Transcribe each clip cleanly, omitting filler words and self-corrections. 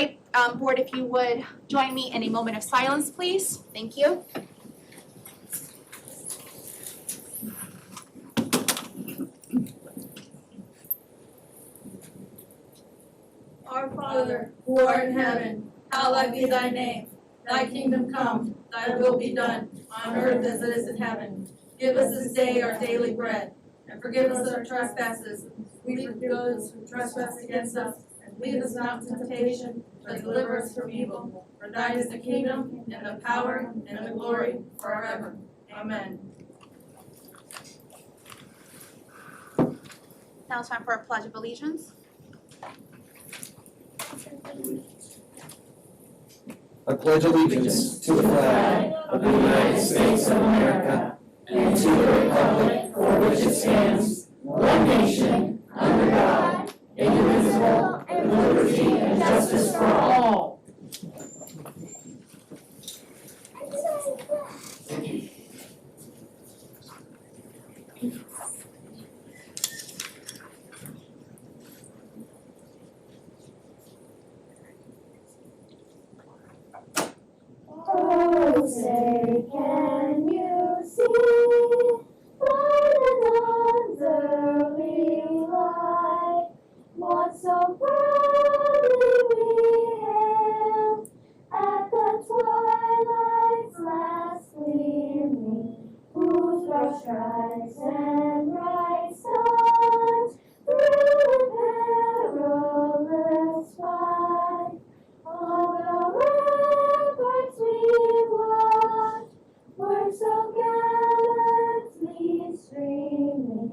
right, board, if you would join me in a moment of silence, please. Thank you. Our Father, who art in heaven, hallowed be thy name. Thy kingdom come, thy will be done, on earth as it is in heaven. Give us this day our daily bread, and forgive us our trespasses. We forgive those who trespass against us, and lead us not into temptation, but deliver us from evil. For thine is the kingdom, and the power, and the glory, forever. Amen. Now it's time for a pledge of allegiance. I pledge allegiance to the flag of the United States of America and to the republic for which it stands, one nation, under God, indivisible, and liberty and justice for all. Oh, say, can you see by the dawn's early light what so proudly we hailed at the twilight's last gleaming, whose broad stripes and bright stars through the perilous fight on the ramparts we watched were so gallantly streaming,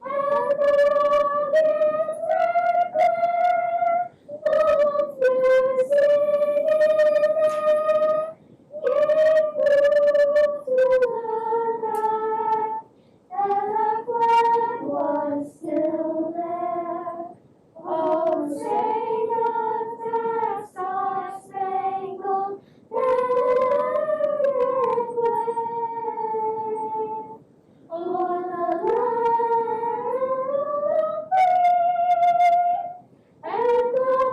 and the rocket's red glare, the ones singing there, gave proof to the night that our flag was still there. Oh, say does that star-spangled banner yet wave o'er the land of free and the home of the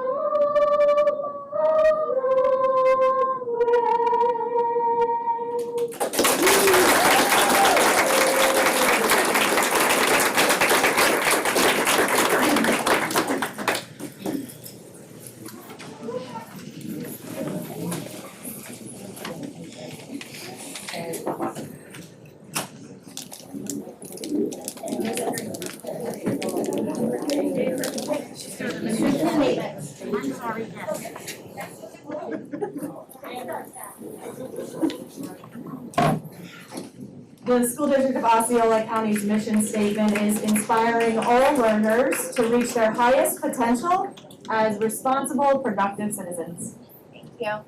The School District of Osceola County's mission statement is inspiring all learners to reach their highest potential as responsible, productive citizens. Thank you.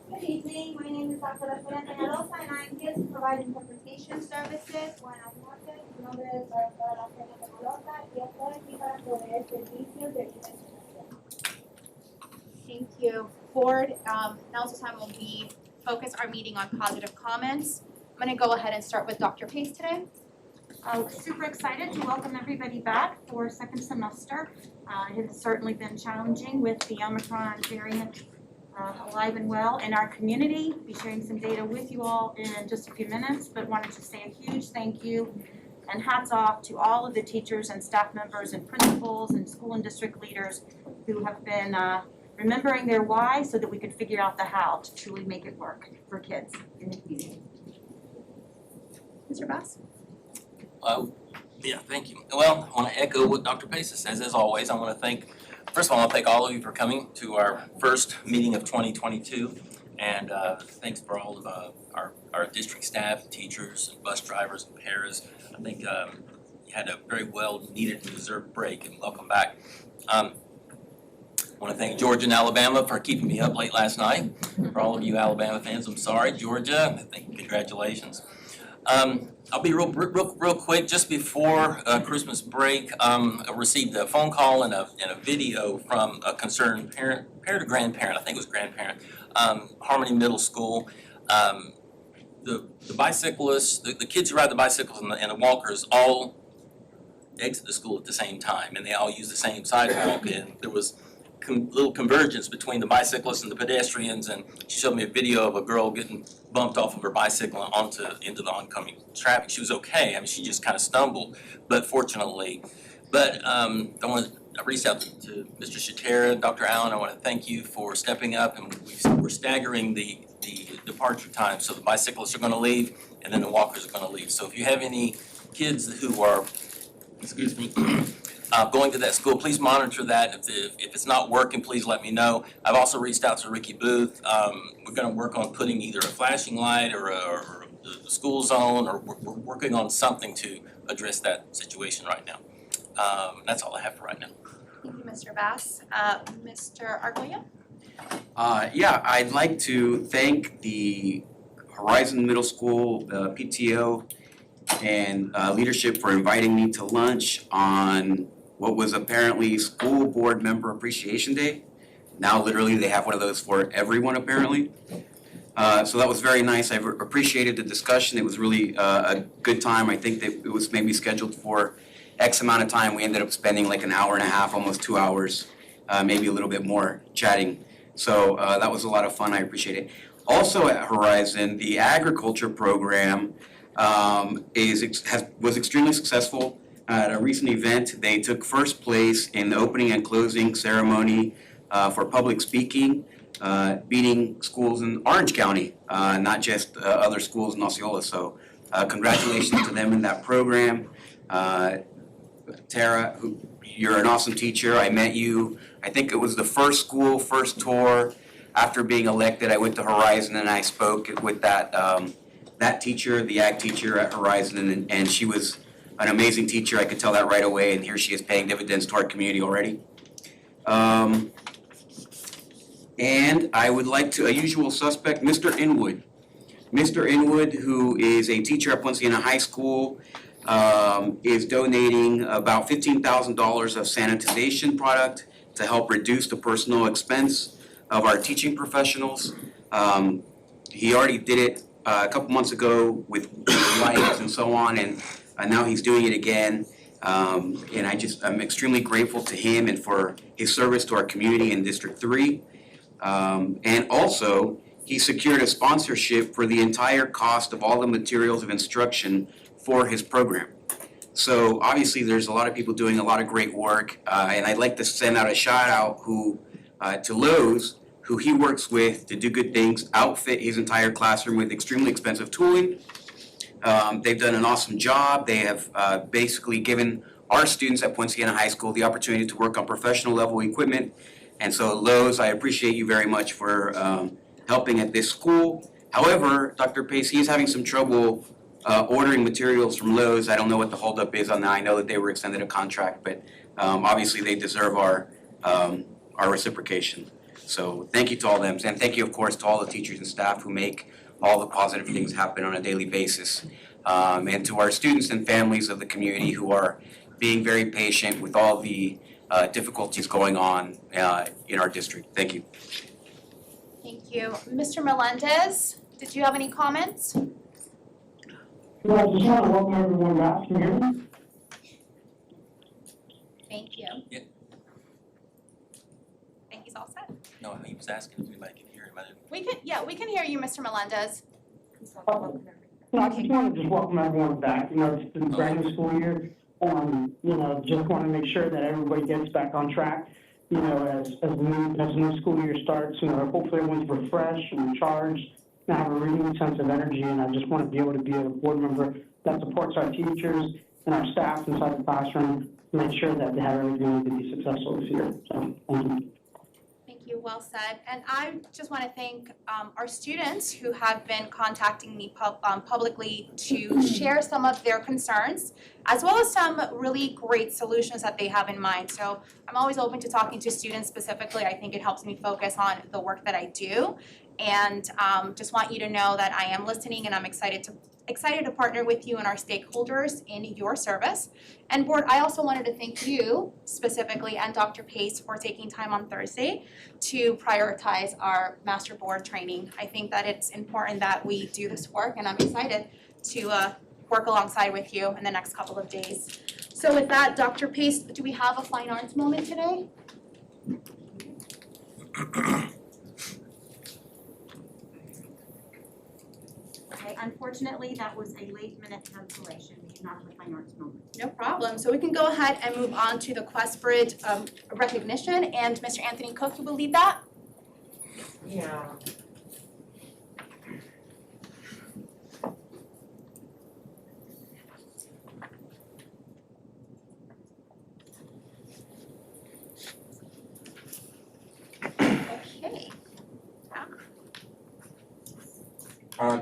Good evening, my name is Dr. Rafaela Peñalosa and I'm here to provide interpretation services. Buenas noches, mi nombre es Dr. Rafaela Peñalosa y estoy aquí para proveer servicios de interpretación. Thank you. Board, now's the time when we focus our meeting on positive comments. I'm going to go ahead and start with Dr. Pace today. Super excited to welcome everybody back for second semester. It has certainly been challenging with the Omicron variant alive and well in our community. I'll be sharing some data with you all in just a few minutes, but wanted to say a huge thank you and hats off to all of the teachers and staff members and principals and school and district leaders who have been remembering their why so that we could figure out the how to truly make it work for kids in the community. Mr. Bass? Yeah, thank you. Well, I want to echo what Dr. Pace says. As always, I want to thank, first of all, I want to thank all of you for coming to our first meeting of 2022. And thanks for all of our district staff, teachers, and bus drivers and paras. I think you had a very well needed and deserved break, and welcome back. I want to thank Georgia and Alabama for keeping me up late last night. For all of you Alabama fans, I'm sorry. Georgia, I think congratulations. I'll be real quick. Just before Christmas break, I received a phone call and a video from a concerned parent or grandparent. I think it was grandparent. Harmony Middle School. The bicyclists, the kids who ride the bicycles and the walkers all exit the school at the same time, and they all use the same sidewalk, and there was little convergence between the bicyclists and the pedestrians, and she showed me a video of a girl getting bumped off of her bicycle into the oncoming traffic. She was okay, I mean, she just kind of stumbled, but fortunately. But I reached out to Mr. Shatera, Dr. Allen, I want to thank you for stepping up, and we're staggering the departure time, so the bicyclists are going to leave, and then the walkers are going to leave. So if you have any kids who are, going to that school, please monitor that. If it's not working, please let me know. I've also reached out to Ricky Booth. We're going to work on putting either a flashing light or the school zone, or we're working on something to address that situation right now. That's all I have for right now. Thank you, Mr. Bass. Mr. Arguello? Yeah, I'd like to thank the Horizon Middle School PTO and leadership for inviting me to lunch on what was apparently School Board Member Appreciation Day. Now literally they have one of those for everyone apparently. So that was very nice. I appreciated the discussion. It was really a good time. I think that it was maybe scheduled for X amount of time. We ended up spending like an hour and a half, almost 2 hours, maybe a little bit more chatting. So that was a lot of fun. I appreciate it. Also at Horizon, the agriculture program was extremely successful. At a recent event, they took first place in the opening and closing ceremony for public speaking, beating schools in Orange County, not just other schools in Osceola. So congratulations to them in that program. Tara, you're an awesome teacher. I met you, I think it was the first tour after being elected. I went to Horizon and I spoke with that teacher, the ag teacher at Horizon, and she was an amazing teacher. I could tell that right away, and here she is paying dividends to our community already. And I would like to, a usual suspect, Mr. Inwood. Mr. Inwood, who is a teacher at Poinciana High School, is donating about $15,000 of sanitization product to help reduce the personal expense of our teaching professionals. He already did it a couple months ago with lights and so on, and now he's doing it again. And I'm extremely grateful to him and for his service to our community in District 3. And also, he secured a sponsorship for the entire cost of all the materials of instruction for his program. So obviously, there's a lot of people doing a lot of great work, and I'd like to send out a shout out to Lowe's, who he works with to do good things, outfit his entire classroom with extremely expensive tooling. They've done an awesome job. They have basically given our students at Poinciana High School the opportunity to work on professional level equipment. And so Lowe's, I appreciate you very much for helping at this school. However, Dr. Pace, he is having some trouble ordering materials from Lowe's. I don't know what the holdup is on that. I know that they were extended a contract, but obviously they deserve our reciprocation. So thank you to all of them, and thank you, of course, to all the teachers and staff who make all the positive things happen on a daily basis. And to our students and families of the community who are being very patient with all the difficulties going on in our district. Thank you. Thank you. Mr. Melendez, did you have any comments? Well, I just want to welcome everyone back. Can you hear me? Thank you. Yeah. I think he's all set. No, he was asking if anybody could hear him. I didn't. We can hear you, Mr. Melendez. No, I just want to welcome everyone back. It's been a brand new school year. Just want to make sure that everybody gets back on track. As the new school year starts, hopefully everyone's refreshed and recharged and have a renewed sense of energy. And I just want to be able to be a board member that supports our teachers and our staff inside the classroom to make sure that they have everything to be successful this year. So, thank you. Thank you, well said. And I just want to thank our students who have been contacting me publicly to share some of their concerns, as well as some really great solutions that they have in mind. So I'm always open to talking to students specifically. I think it helps me focus on the work that I do. And just want you to know that I am listening, and I'm excited to partner with you and our stakeholders in your service. And board, I also wanted to thank you specifically and Dr. Pace for taking time on Thursday to prioritize our master board training. I think that it's important that we do this work, and I'm excited to work alongside with you in the next couple of days. So with that, Dr. Pace, do we have a fine arts moment today? Okay, unfortunately, that was a late minute cancellation. We do not have a fine arts moment. No problem. So we can go ahead and move on to the Questbridge recognition, and Mr. Anthony Cook, you will lead that? Yeah. Okay.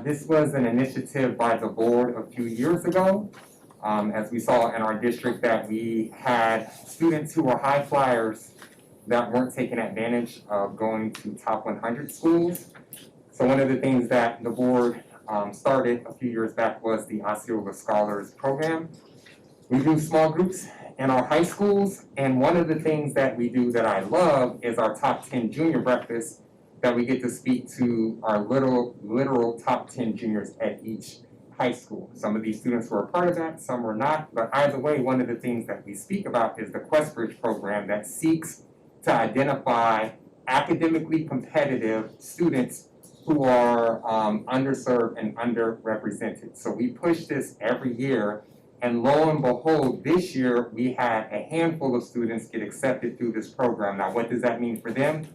This was an initiative by the board a few years ago. As we saw in our district that we had students who were high flyers that weren't taking advantage of going to top 100 schools. So one of the things that the board started a few years back was the Osceola Scholars Program. We do small groups in our high schools, and one of the things that we do that I love is our top 10 junior breakfast, that we get to speak to our literal top 10 juniors at each high school. Some of these students were a part of that, some were not, but either way, one of the things that we speak about is the Questbridge program that seeks to identify academically competitive students who are underserved and underrepresented. So we push this every year, and lo and behold, this year we had a handful of students get accepted through this program. Now, what does that mean for them?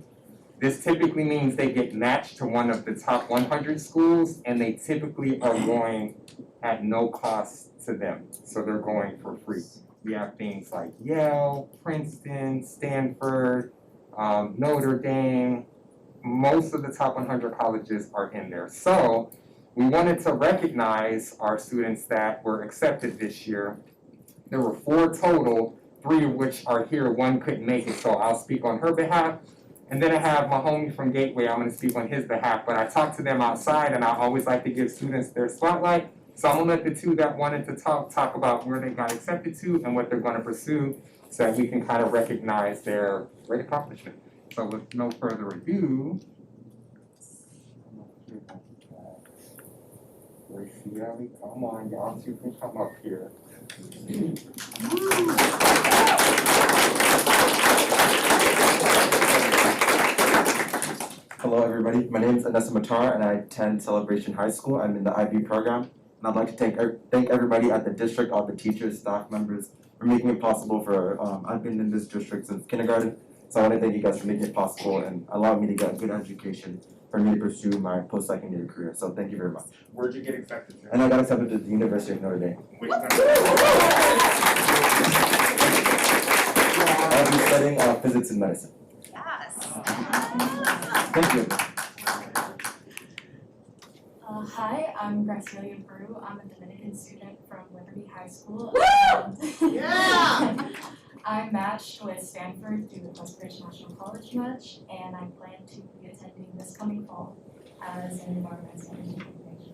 This typically means they get matched to one of the top 100 schools, and they typically are going at no cost to them. So they're going for free. We have things like Yale, Princeton, Stanford, Notre Dame. Most of the top 100 colleges are in there. So we wanted to recognize our students that were accepted this year. There were 4 total, 3 of which are here, 1 couldn't make it, so I'll speak on her behalf. And then I have my homie from Gateway, I'm gonna speak on his behalf, but I talk to them outside, and I always like to give students their spotlight. So I'm gonna let the 2 that wanted to talk about where they got accepted to and what they're gonna pursue, so that we can kind of recognize their great accomplishment. So with no further ado, Gracie, come on, y'all 2 can come up here. Hello, everybody. My name is Anessa Matar, and I attend Celebration High School. I'm in the IB program, and I'd like to thank everybody at the district, all the teachers, staff members, for making it possible for, I've been in this district since kindergarten, so I want to thank you guys for making it possible and allowing me to get a good education for me to pursue my post-secondary career. So thank you very much. Where'd you get accepted to? And I got accepted to the University of Notre Dame. I'll be studying physics and medicine. Yes. Thank you. Hi, I'm Graciela Peru. I'm a Dominican student from Liberty High School. Yeah! I'm matched with Stanford through the Questbridge National College match, and I plan to be attending this coming fall as an environmental engineer major.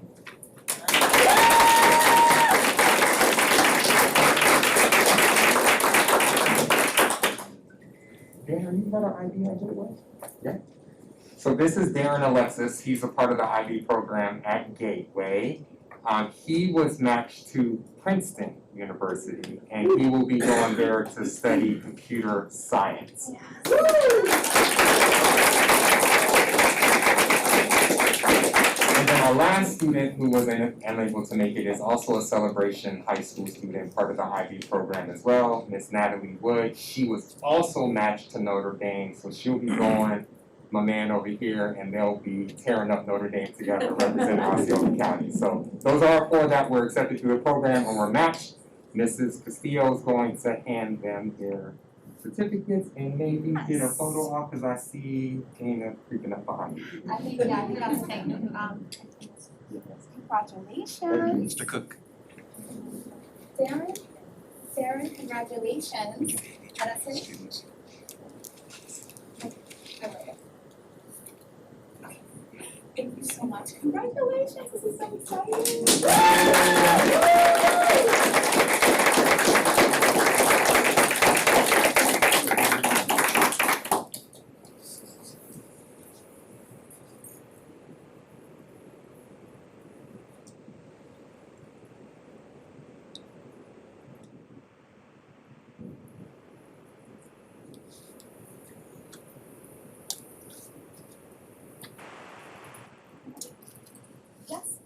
Darren, you heard of IB at Gateway? Yeah. So this is Darren Alexis. He's a part of the IB program at Gateway. He was matched to Princeton University, and he will be going there to study computer science. And then our last student who was unable to make it is also a Celebration High School student, part of the IB program as well, Miss Natalie Wood. She was also matched to Notre Dame, so she'll be going, my man over here, and they'll be tearing up Notre Dame together, representing Osceola County. So those are our 4 that were accepted to the program and were matched. Mrs. Castillo is going to hand them their certificates and maybe get a photo off, because I see Dana creeping up behind me. I think that's the thing. Congratulations. Mr. Cook. Darren, congratulations. That's it. Thank you so much. Congratulations. This is so exciting.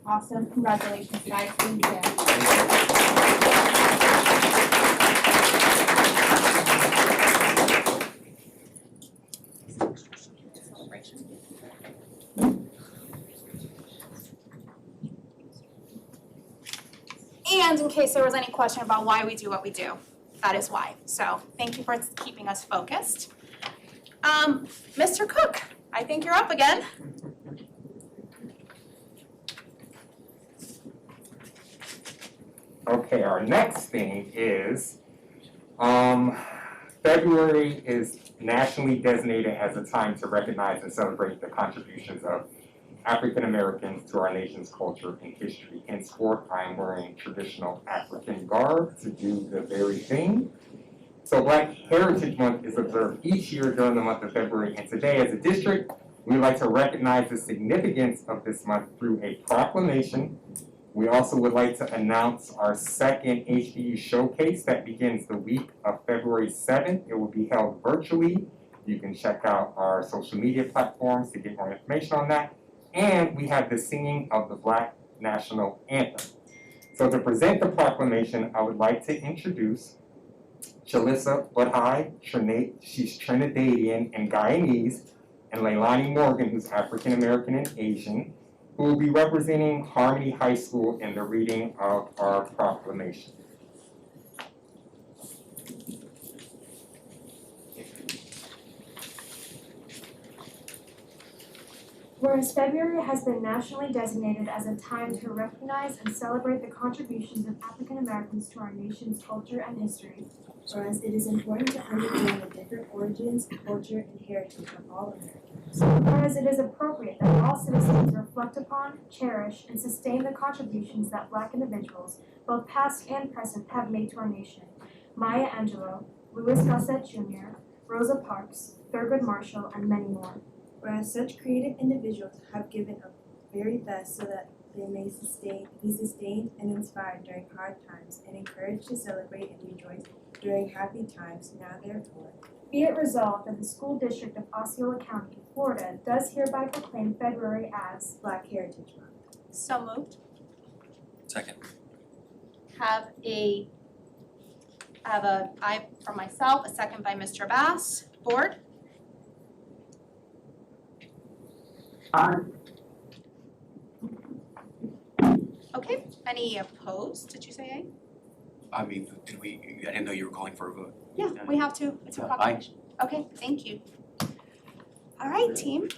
Awesome, congratulations guys, thank you. And in case there was any question about why we do what we do, that is why. So thank you for keeping us focused. Mr. Cook, I think you're up again. Okay, our next thing is, February is nationally designated as a time to recognize and celebrate the contributions of African Americans to our nation's culture and history. Henceforth, I am wearing traditional African garb to do the very thing. So Black Heritage Month is observed each year during the month of February, and today as a district, we would like to recognize the significance of this month through a proclamation. We also would like to announce our second HBU showcase that begins the week of February 7th. It will be held virtually. You can check out our social media platforms to get more information on that. And we have the singing of the Black National Anthem. So to present the proclamation, I would like to introduce Chalissa Budhai. She's Trinidadian and Guyanese, and Leilani Morgan, who's African American and Asian, who will be representing Harmony High School in the reading of our proclamation. Whereas February has been nationally designated as a time to recognize and celebrate the contributions of African Americans to our nation's culture and history. Whereas it is important to understand the different origins, culture, and heritage of all Americans. Whereas it is appropriate that all citizens reflect upon, cherish, and sustain the contributions that Black individuals, both past and present, have made to our nation. Maya Angelou, Louis Gossett Jr., Rosa Parks, Thurgood Marshall, and many more. Whereas such creative individuals have given a very best so that they may be sustained and inspired during hard times and encouraged to celebrate and rejoice during happy times. Now therefore, be it resolved that the school district of Osceola County, Florida, does hereby proclaim February as Black Heritage Month. So moved. Second. I for myself, a second by Mr. Bass. Board? Aye. Okay, any opposed? Did you say aye? I mean, I didn't know you were calling for a vote. Yeah, we have to. It's a proclamation. Okay, thank you. All right, team.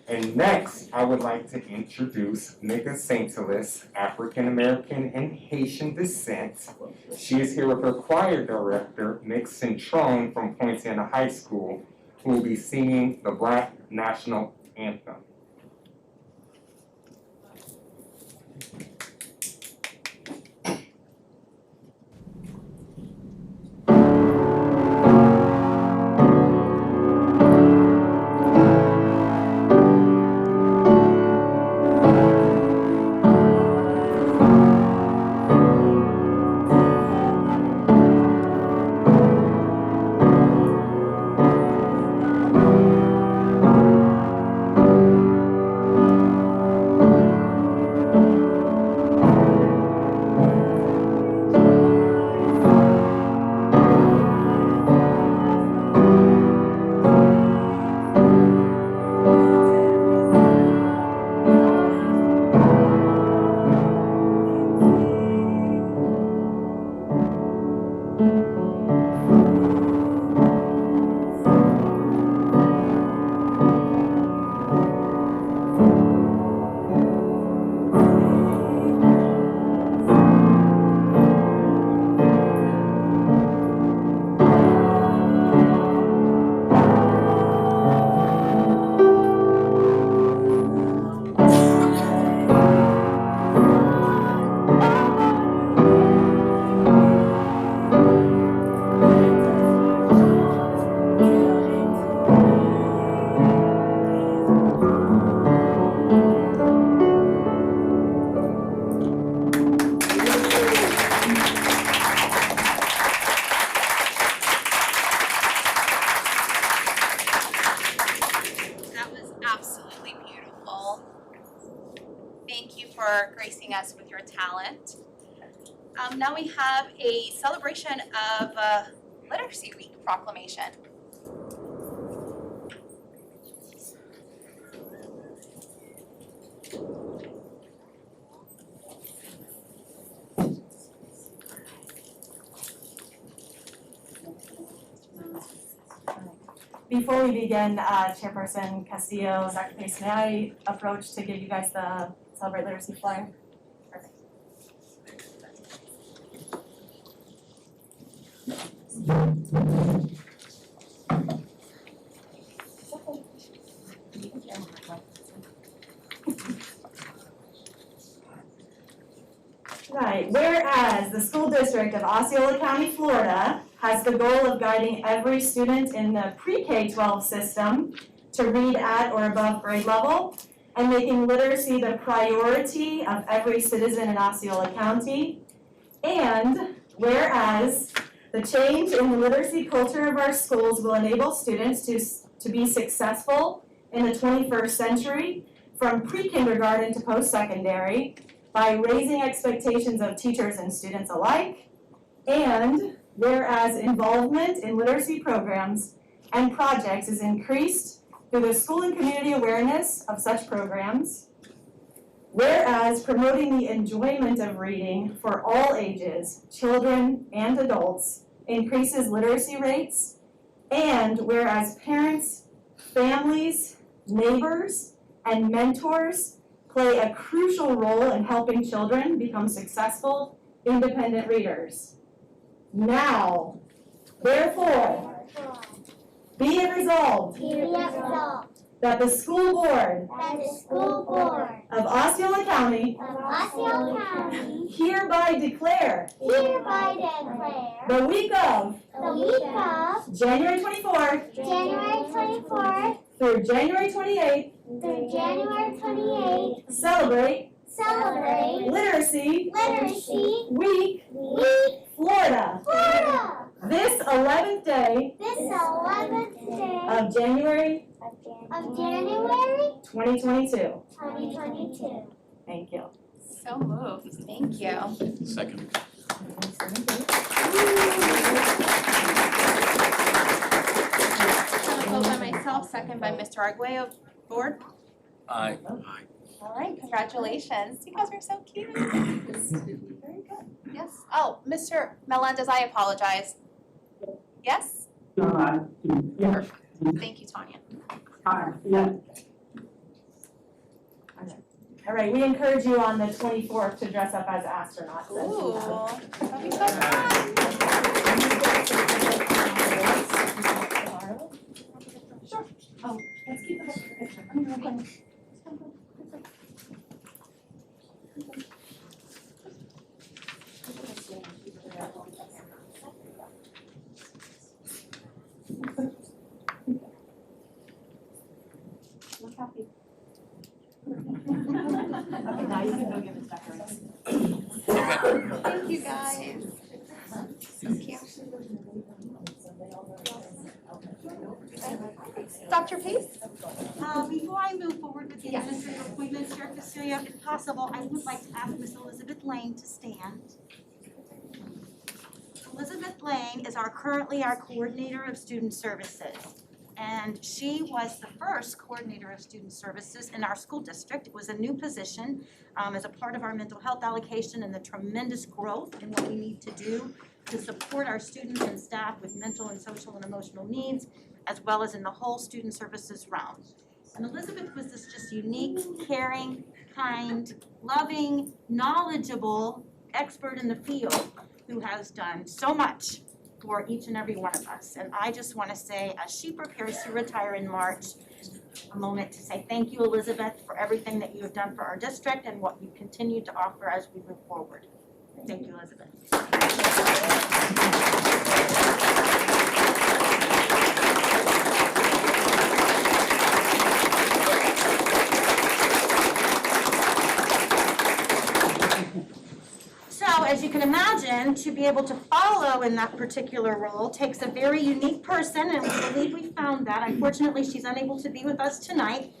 And next, I would like to introduce Nika Saint-Elias, African American and Haitian descent. She is here with her choir director, Nick Centrone from Poinciana High School, who will be singing the Black National Anthem. Now we have a celebration of Literacy Week proclamation. Before we begin, Chairperson Castillo, Dr. Pace, may I approach to give you guys the Celebrate Literacy flyer? Perfect. Right, whereas the school district of Osceola County, Florida has the goal of guiding every student in the pre-K-12 system to read at or above grade level and making literacy the priority of every citizen in Osceola County. And whereas the change in the literacy culture of our schools will enable students to be successful in the 21st century from pre-kindergarten to post-secondary by raising expectations of teachers and students alike. And whereas involvement in literacy programs and projects is increased through the school and community awareness of such programs. Whereas promoting the enjoyment of reading for all ages, children and adults, increases literacy rates. And whereas parents, families, neighbors, and mentors play a crucial role in helping children become successful, independent readers. Now, therefore, be it resolved that the school board of Osceola County hereby declare the week of January 24th through January 28th celebrate Literacy Week Florida. This 11th day of January 2022. Thank you. So moved, thank you. Second. Vote by myself, second by Mr. Arguello. Board? Aye. All right, congratulations. You guys are so cute. Very good. Yes. Oh, Mr. Melendez, I apologize. Yes? No, yeah. Thank you, Tanya. Yeah. All right, we encourage you on the 24th to dress up as astronauts. Ooh, that'll be so fun. Sure. Oh, let's keep it. Look happy. Okay, now you can go give us decorations. Thank you, guys. Thank you. Dr. Pace? Before I move forward with the administrative appointments, Chair Castillo, if possible, I would like to ask Ms. Elizabeth Lane to stand. Elizabeth Lane is currently our coordinator of student services. And she was the first coordinator of student services in our school district. It was a new position as a part of our mental health allocation and the tremendous growth in what we need to do to support our students and staff with mental and social and emotional needs, as well as in the whole student services realm. And Elizabeth was this just unique, caring, kind, loving, knowledgeable expert in the field who has done so much for each and every one of us. And I just want to say, as she prepares to retire in March, a moment to say thank you, Elizabeth, for everything that you have done for our district and what you continue to offer as we move forward. Thank you, Elizabeth. So, as you can imagine, to be able to follow in that particular role takes a very unique person, and we believe we found that. Unfortunately, she's unable to be with us tonight,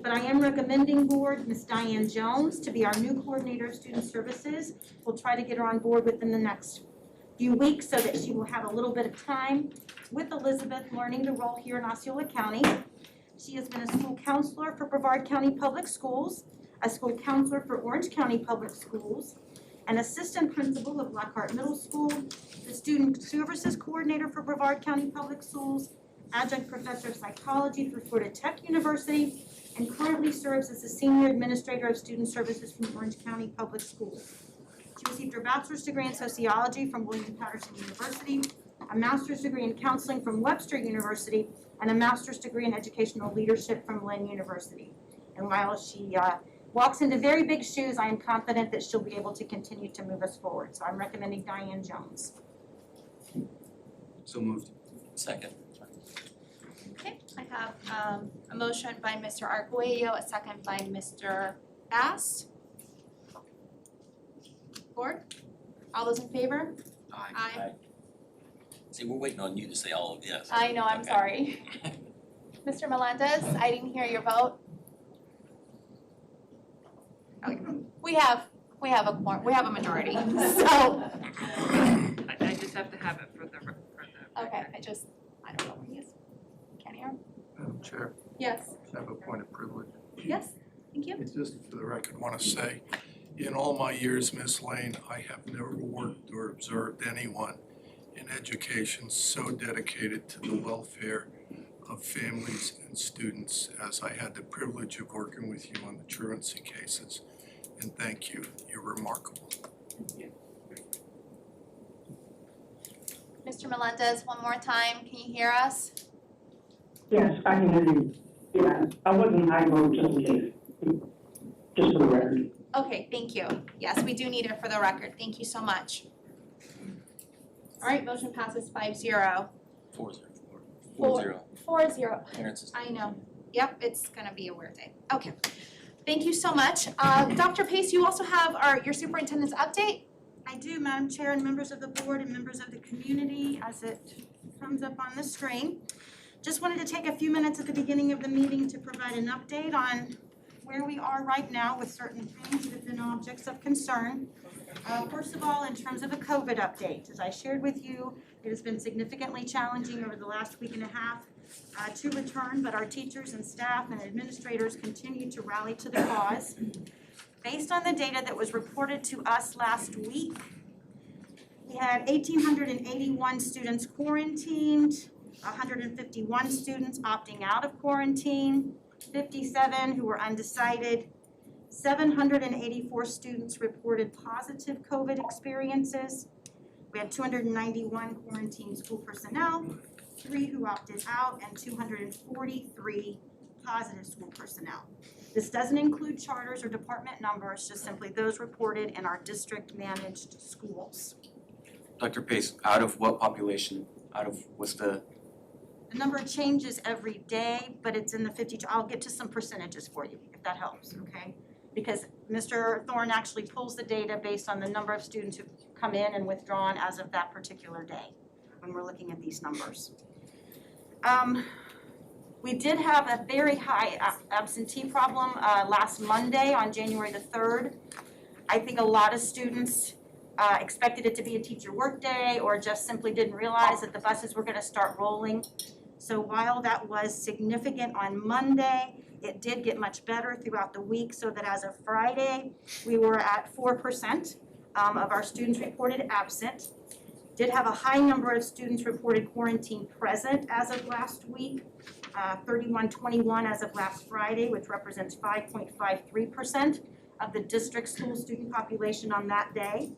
But I am recommending board Ms. Diane Jones to be our new coordinator of student services. We'll try to get her on board within the next few weeks so that she will have a little bit of time with Elizabeth learning the role here in Osceola County. She has been a school counselor for Brevard County Public Schools, a school counselor for Orange County Public Schools, an assistant principal of Lockhart Middle School, the student services coordinator for Brevard County Public Schools, adjunct professor of psychology for Florida Tech University, and currently serves as the senior administrator of student services from Orange County Public Schools. She received her bachelor's degree in sociology from William Patterson University, a master's degree in counseling from Webster University, and a master's degree in educational leadership from Lynn University. And while she walks into very big shoes, I am confident that she'll be able to continue to move us forward. So I'm recommending Diane Jones. So moved. Second. Okay, I have a motion by Mr. Arguello, a second by Mr. Bass. Board, all those in favor? Aye. See, we're waiting on you to say all of yes. I know, I'm Okay. sorry. Mr. Melendez, I didn't hear your vote. Okay, we have a majority, so, I just have to have it for the. okay, I don't know where he is. Can't hear him? Madam Chair, Yes, I have a point of privilege. yes, thank you. It's just for the record, want to say, in all my years, Ms. Lane, I have never worked or observed anyone in education so dedicated to the welfare of families and students as I had the privilege of working with you on the truancy cases. And thank you, you're remarkable. Mr. Melendez, one more time, can you hear us? Yes, I can hear you. Yeah, I vote just in case, just for the record. Okay, thank you. Yes, we do need it for the record. Thank you so much. All right, motion passes 5-0. 4-0. 4-0. Terrence. I know. Yep, it's gonna be a weird day. Okay. Thank you so much. Dr. Pace, you also have your superintendent's update? I do, Madam Chair and members of the board and members of the community, as it comes up on the screen. Just wanted to take a few minutes at the beginning of the meeting to provide an update on where we are right now with certain things that have been objects of concern. First of all, in terms of a COVID update, as I shared with you, it has been significantly challenging over the last week and a half to return, but our teachers and staff and administrators continue to rally to the cause. Based on the data that was reported to us last week, we had 1,881 students quarantined, 151 students opting out of quarantine, 57 who were undecided, 784 students reported positive COVID experiences. We had 291 quarantined school personnel, 3 who opted out, and 243 positive school personnel. This doesn't include charters or department numbers, just simply those reported in our district-managed schools. Dr. Pace, out of what population? Out of what's the? The number changes every day, but it's in the 50, I'll get to some percentages for you, if that helps, okay? Because Mr. Thorne actually pulls the data based on the number of students who've come in and withdrawn as of that particular day, when we're looking at these numbers. We did have a very high absentee problem last Monday on January the 3rd. I think a lot of students expected it to be a teacher workday or just simply didn't realize that the buses were gonna start rolling. So while that was significant on Monday, it did get much better throughout the week, so that as of Friday, we were at 4% of our students reported absent. Did have a high number of students reported quarantine present as of last week, 3121 as of last Friday, which represents 5.53% of the district school student population on that day.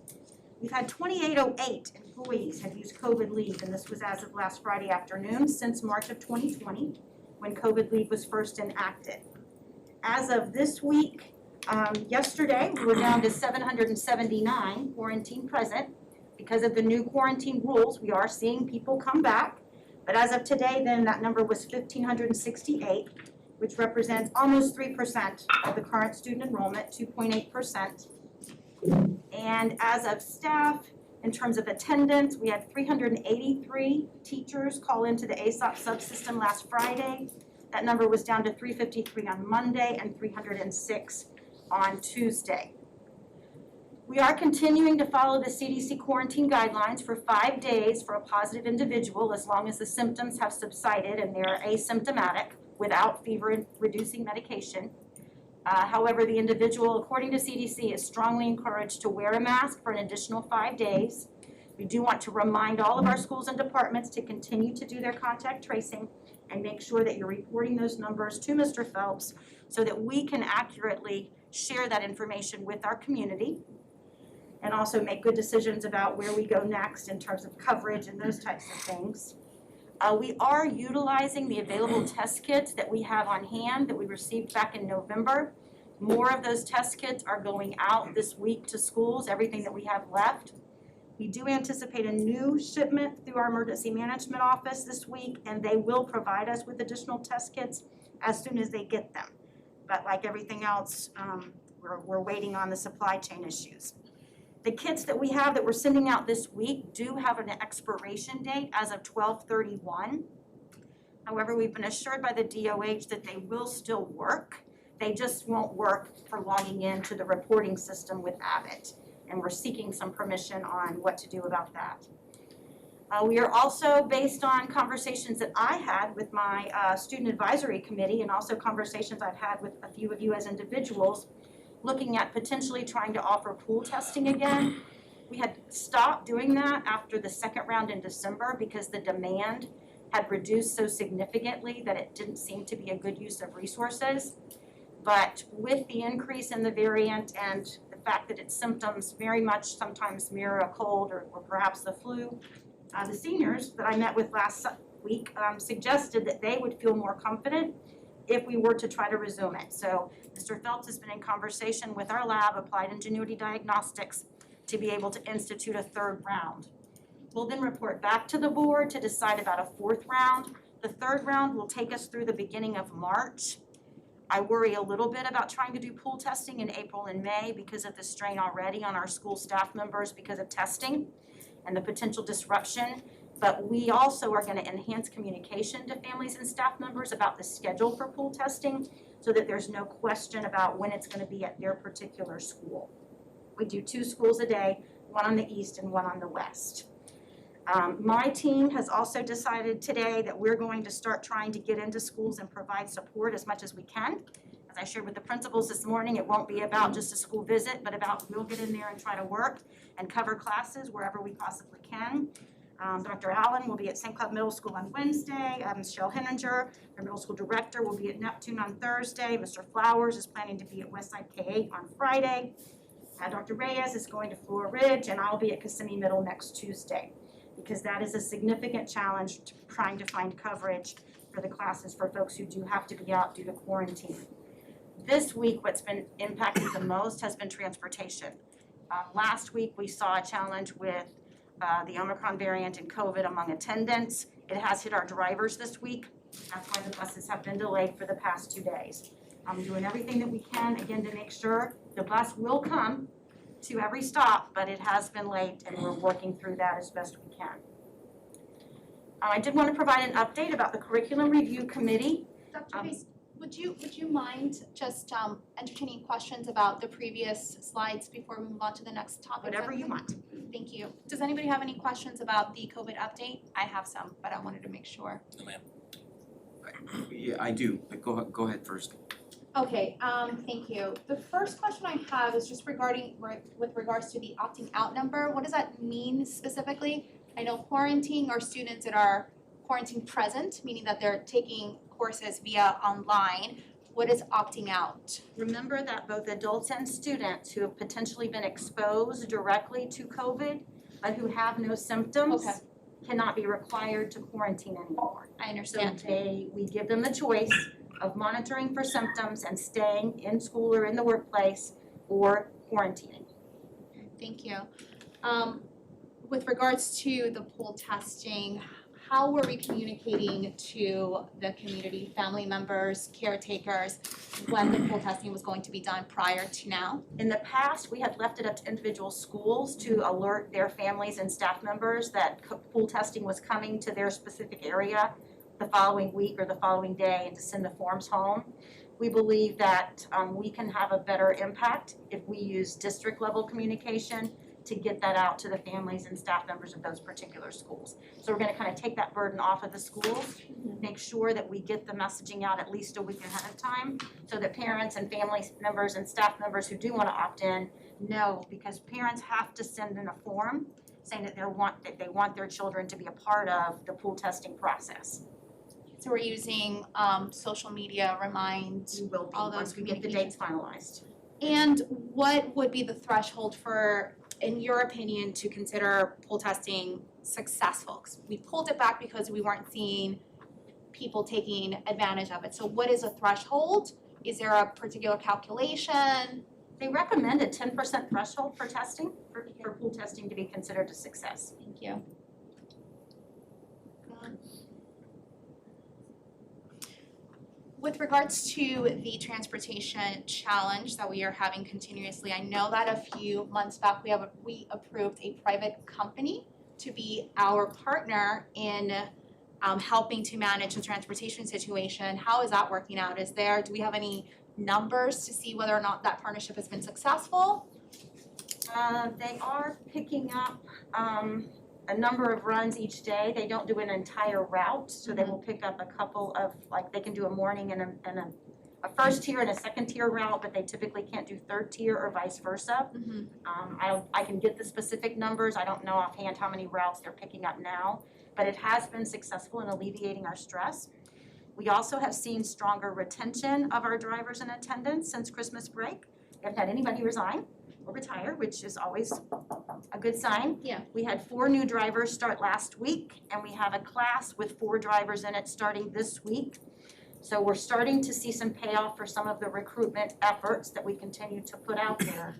We've had 2,808 employees have used COVID leave, and this was as of last Friday afternoon since March of 2020, when COVID leave was first enacted. As of this week, yesterday, we were down to 779 quarantine present. Because of the new quarantine rules, we are seeing people come back. But as of today, then that number was 1,568, which represents almost 3% of the current student enrollment, 2.8%. And as of staff, in terms of attendance, we had 383 teachers call into the ASOP subsystem last Friday. That number was down to 353 on Monday and 306 on Tuesday. We are continuing to follow the CDC quarantine guidelines for 5 days for a positive individual as long as the symptoms have subsided and they're asymptomatic without fever-reducing medication. However, the individual, according to CDC, is strongly encouraged to wear a mask for an additional 5 days. We do want to remind all of our schools and departments to continue to do their contact tracing and make sure that you're reporting those numbers to Mr. Phelps so that we can accurately share that information with our community and also make good decisions about where we go next in terms of coverage and those types of things. We are utilizing the available test kits that we have on hand that we received back in November. More of those test kits are going out this week to schools, everything that we have left. We do anticipate a new shipment through our emergency management office this week, and they will provide us with additional test kits as soon as they get them. But like everything else, we're waiting on the supply chain issues. The kits that we have that we're sending out this week do have an expiration date as of 12/31. However, we've been assured by the DOH that they will still work. They just won't work for logging into the reporting system with Abbott. And we're seeking some permission on what to do about that. We are also, based on conversations that I had with my student advisory committee and also conversations I've had with a few of you as individuals, looking at potentially trying to offer pool testing again. We had stopped doing that after the second round in December because the demand had reduced so significantly that it didn't seem to be a good use of resources. But with the increase in the variant and the fact that its symptoms very much sometimes mirror a cold or perhaps the flu, the seniors that I met with last week suggested that they would feel more confident if we were to try to resume it. So Mr. Phelps has been in conversation with our lab, Applied Ingenuity Diagnostics, to be able to institute a third round. We'll then report back to the board to decide about a fourth round. The third round will take us through the beginning of March. I worry a little bit about trying to do pool testing in April and May because of the strain already on our school staff members because of testing and the potential disruption. But we also are going to enhance communication to families and staff members about the schedule for pool testing so that there's no question about when it's going to be at their particular school. We do 2 schools a day, one on the east and one on the west. My team has also decided today that we're going to start trying to get into schools and provide support as much as we can. As I shared with the principals this morning, it won't be about just a school visit, but about we'll get in there and try to work and cover classes wherever we possibly can. Dr. Allen will be at St. Cloud Middle School on Wednesday. Michelle Henninger, our middle school director, will be at Neptune on Thursday. Mr. Flowers is planning to be at Westside K-8 on Friday. Dr. Reyes is going to Fleur Ridge, and I'll be at Kissimmee Middle next Tuesday, because that is a significant challenge trying to find coverage for the classes for folks who do have to be out due to quarantine. This week, what's been impacted the most has been transportation. Last week, we saw a challenge with the Omicron variant and COVID among attendants. It has hit our drivers this week. That's why the buses have been delayed for the past 2 days. I'm doing everything that we can, again, to make sure the bus will come to every stop, but it has been late and we're working through that as best we can. I did want to provide an update about the Curriculum Review Committee. Dr. Pace, would you mind just entertaining questions about the previous slides before we move on to the next topic? Whatever you want. Thank you. Does anybody have any questions about the COVID update? I have some, but I wanted to make sure. No, ma'am. Yeah, I do, but go ahead first. Okay, thank you. The first question I have is just with regards to the opting out number. What does that mean specifically? I know quarantining are students that are quarantine present, meaning that they're taking courses via online. What is opting out? Remember that both adults and students who have potentially been exposed directly to COVID, but who have no symptoms, cannot be required to quarantine anymore. I understand. So we give them the choice of monitoring for symptoms and staying in school or in the workplace or quarantining. Thank you. With regards to the pool testing, how were we communicating to the community, family members, caretakers, when the pool testing was going to be done prior to now? In the past, we had left it up to individual schools to alert their families and staff members that pool testing was coming to their specific area. the following week or the following day and to send the forms home. We believe that we can have a better impact if we use district level communication to get that out to the families and staff members of those particular schools. So we're gonna kind of take that burden off of the schools, make sure that we get the messaging out at least a week ahead of time, so that parents and family members and staff members who do wanna opt in know, because parents have to send in a form saying that they want their children to be a part of the pool testing process. So we're using social media, Remind, We will be, all those once we get the dates finalized. And what would be the threshold for, in your opinion, to consider pool testing successful? 'Cause we pulled it back because we weren't seeing people taking advantage of it. So what is a threshold? Is there a particular calculation? They recommend a 10% threshold for testing, for pool testing to be considered a success. Thank you. With regards to the transportation challenge that we are having continuously, I know that a few months back we approved a private company to be our partner in helping to manage the transportation situation. How is that working out? Do we have any numbers to see whether or not that partnership has been successful? They are picking up a number of runs each day. They don't do an entire route, so they will pick up a couple of, like, they can do a morning and a first tier and a second tier route, but they typically can't do third tier or vice versa. I can get the specific numbers. I don't know offhand how many routes they're picking up now, but it has been successful in alleviating our stress. We also have seen stronger retention of our drivers and attendants since Christmas break. We haven't had anybody resign or retire, which is always a good sign. Yeah. We had 4 new drivers start last week, and we have a class with 4 drivers in it starting this week. So we're starting to see some payoff for some of the recruitment efforts that we continue to put out there.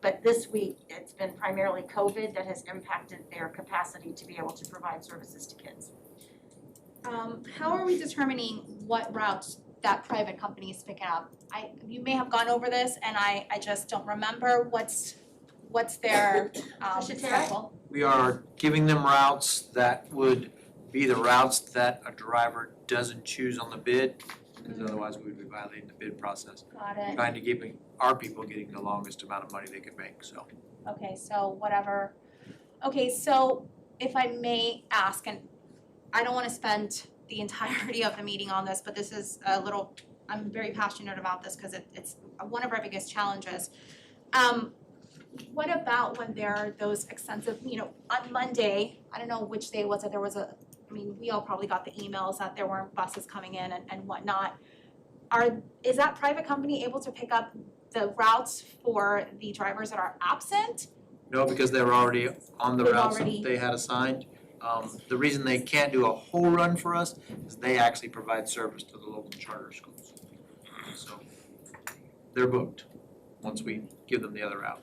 But this week, it's been primarily COVID that has impacted their capacity to be able to provide services to kids. How are we determining what routes that private company is picking up? You may have gone over this and I just don't remember what's their schedule. We are giving them routes that would be the routes that a driver doesn't choose on the bid, because otherwise we would be violating the bid process. Got it. Trying to give our people getting the longest amount of money they could make, so. Okay, so whatever. Okay, so if I may ask, and I don't wanna spend the entirety of the meeting on this, but this is I'm very passionate about this because it's one of our biggest challenges. What about when there are those extensive, on Monday, I don't know which day was it, we all probably got the emails that there weren't buses coming in and whatnot. Is that private company able to pick up the routes for the drivers that are absent? No, because they were already on the They've routes already- that they had assigned. The reason they can't do a whole run for us is they actually provide service to the local charter schools. So they're booked once we give them the other route.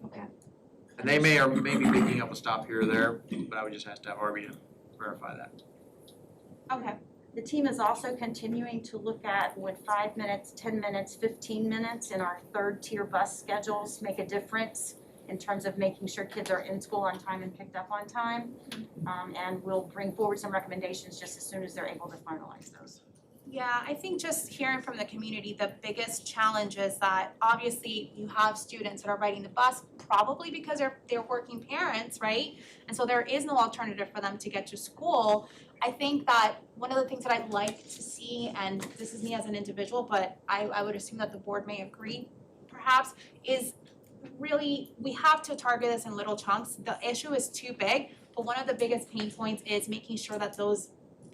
Okay. And they may be picking up a stop here or there, but I would just have to have Arby to verify that. Okay. The team is also continuing to look at would 5 minutes, 10 minutes, 15 minutes in our third tier bus schedules make a difference in terms of making sure kids are in school on time and picked up on time. And we'll bring forward some recommendations just as soon as they're able to finalize those. Yeah, I think just hearing from the community, the biggest challenge is that obviously you have students that are riding the bus probably because they're working parents, right? And so there is no alternative for them to get to school. I think that one of the things that I'd like to see, and this is me as an individual, but I would assume that the board may agree perhaps, is really, we have to target this in little chunks. The issue is too big, but one of the biggest pain points is making sure that those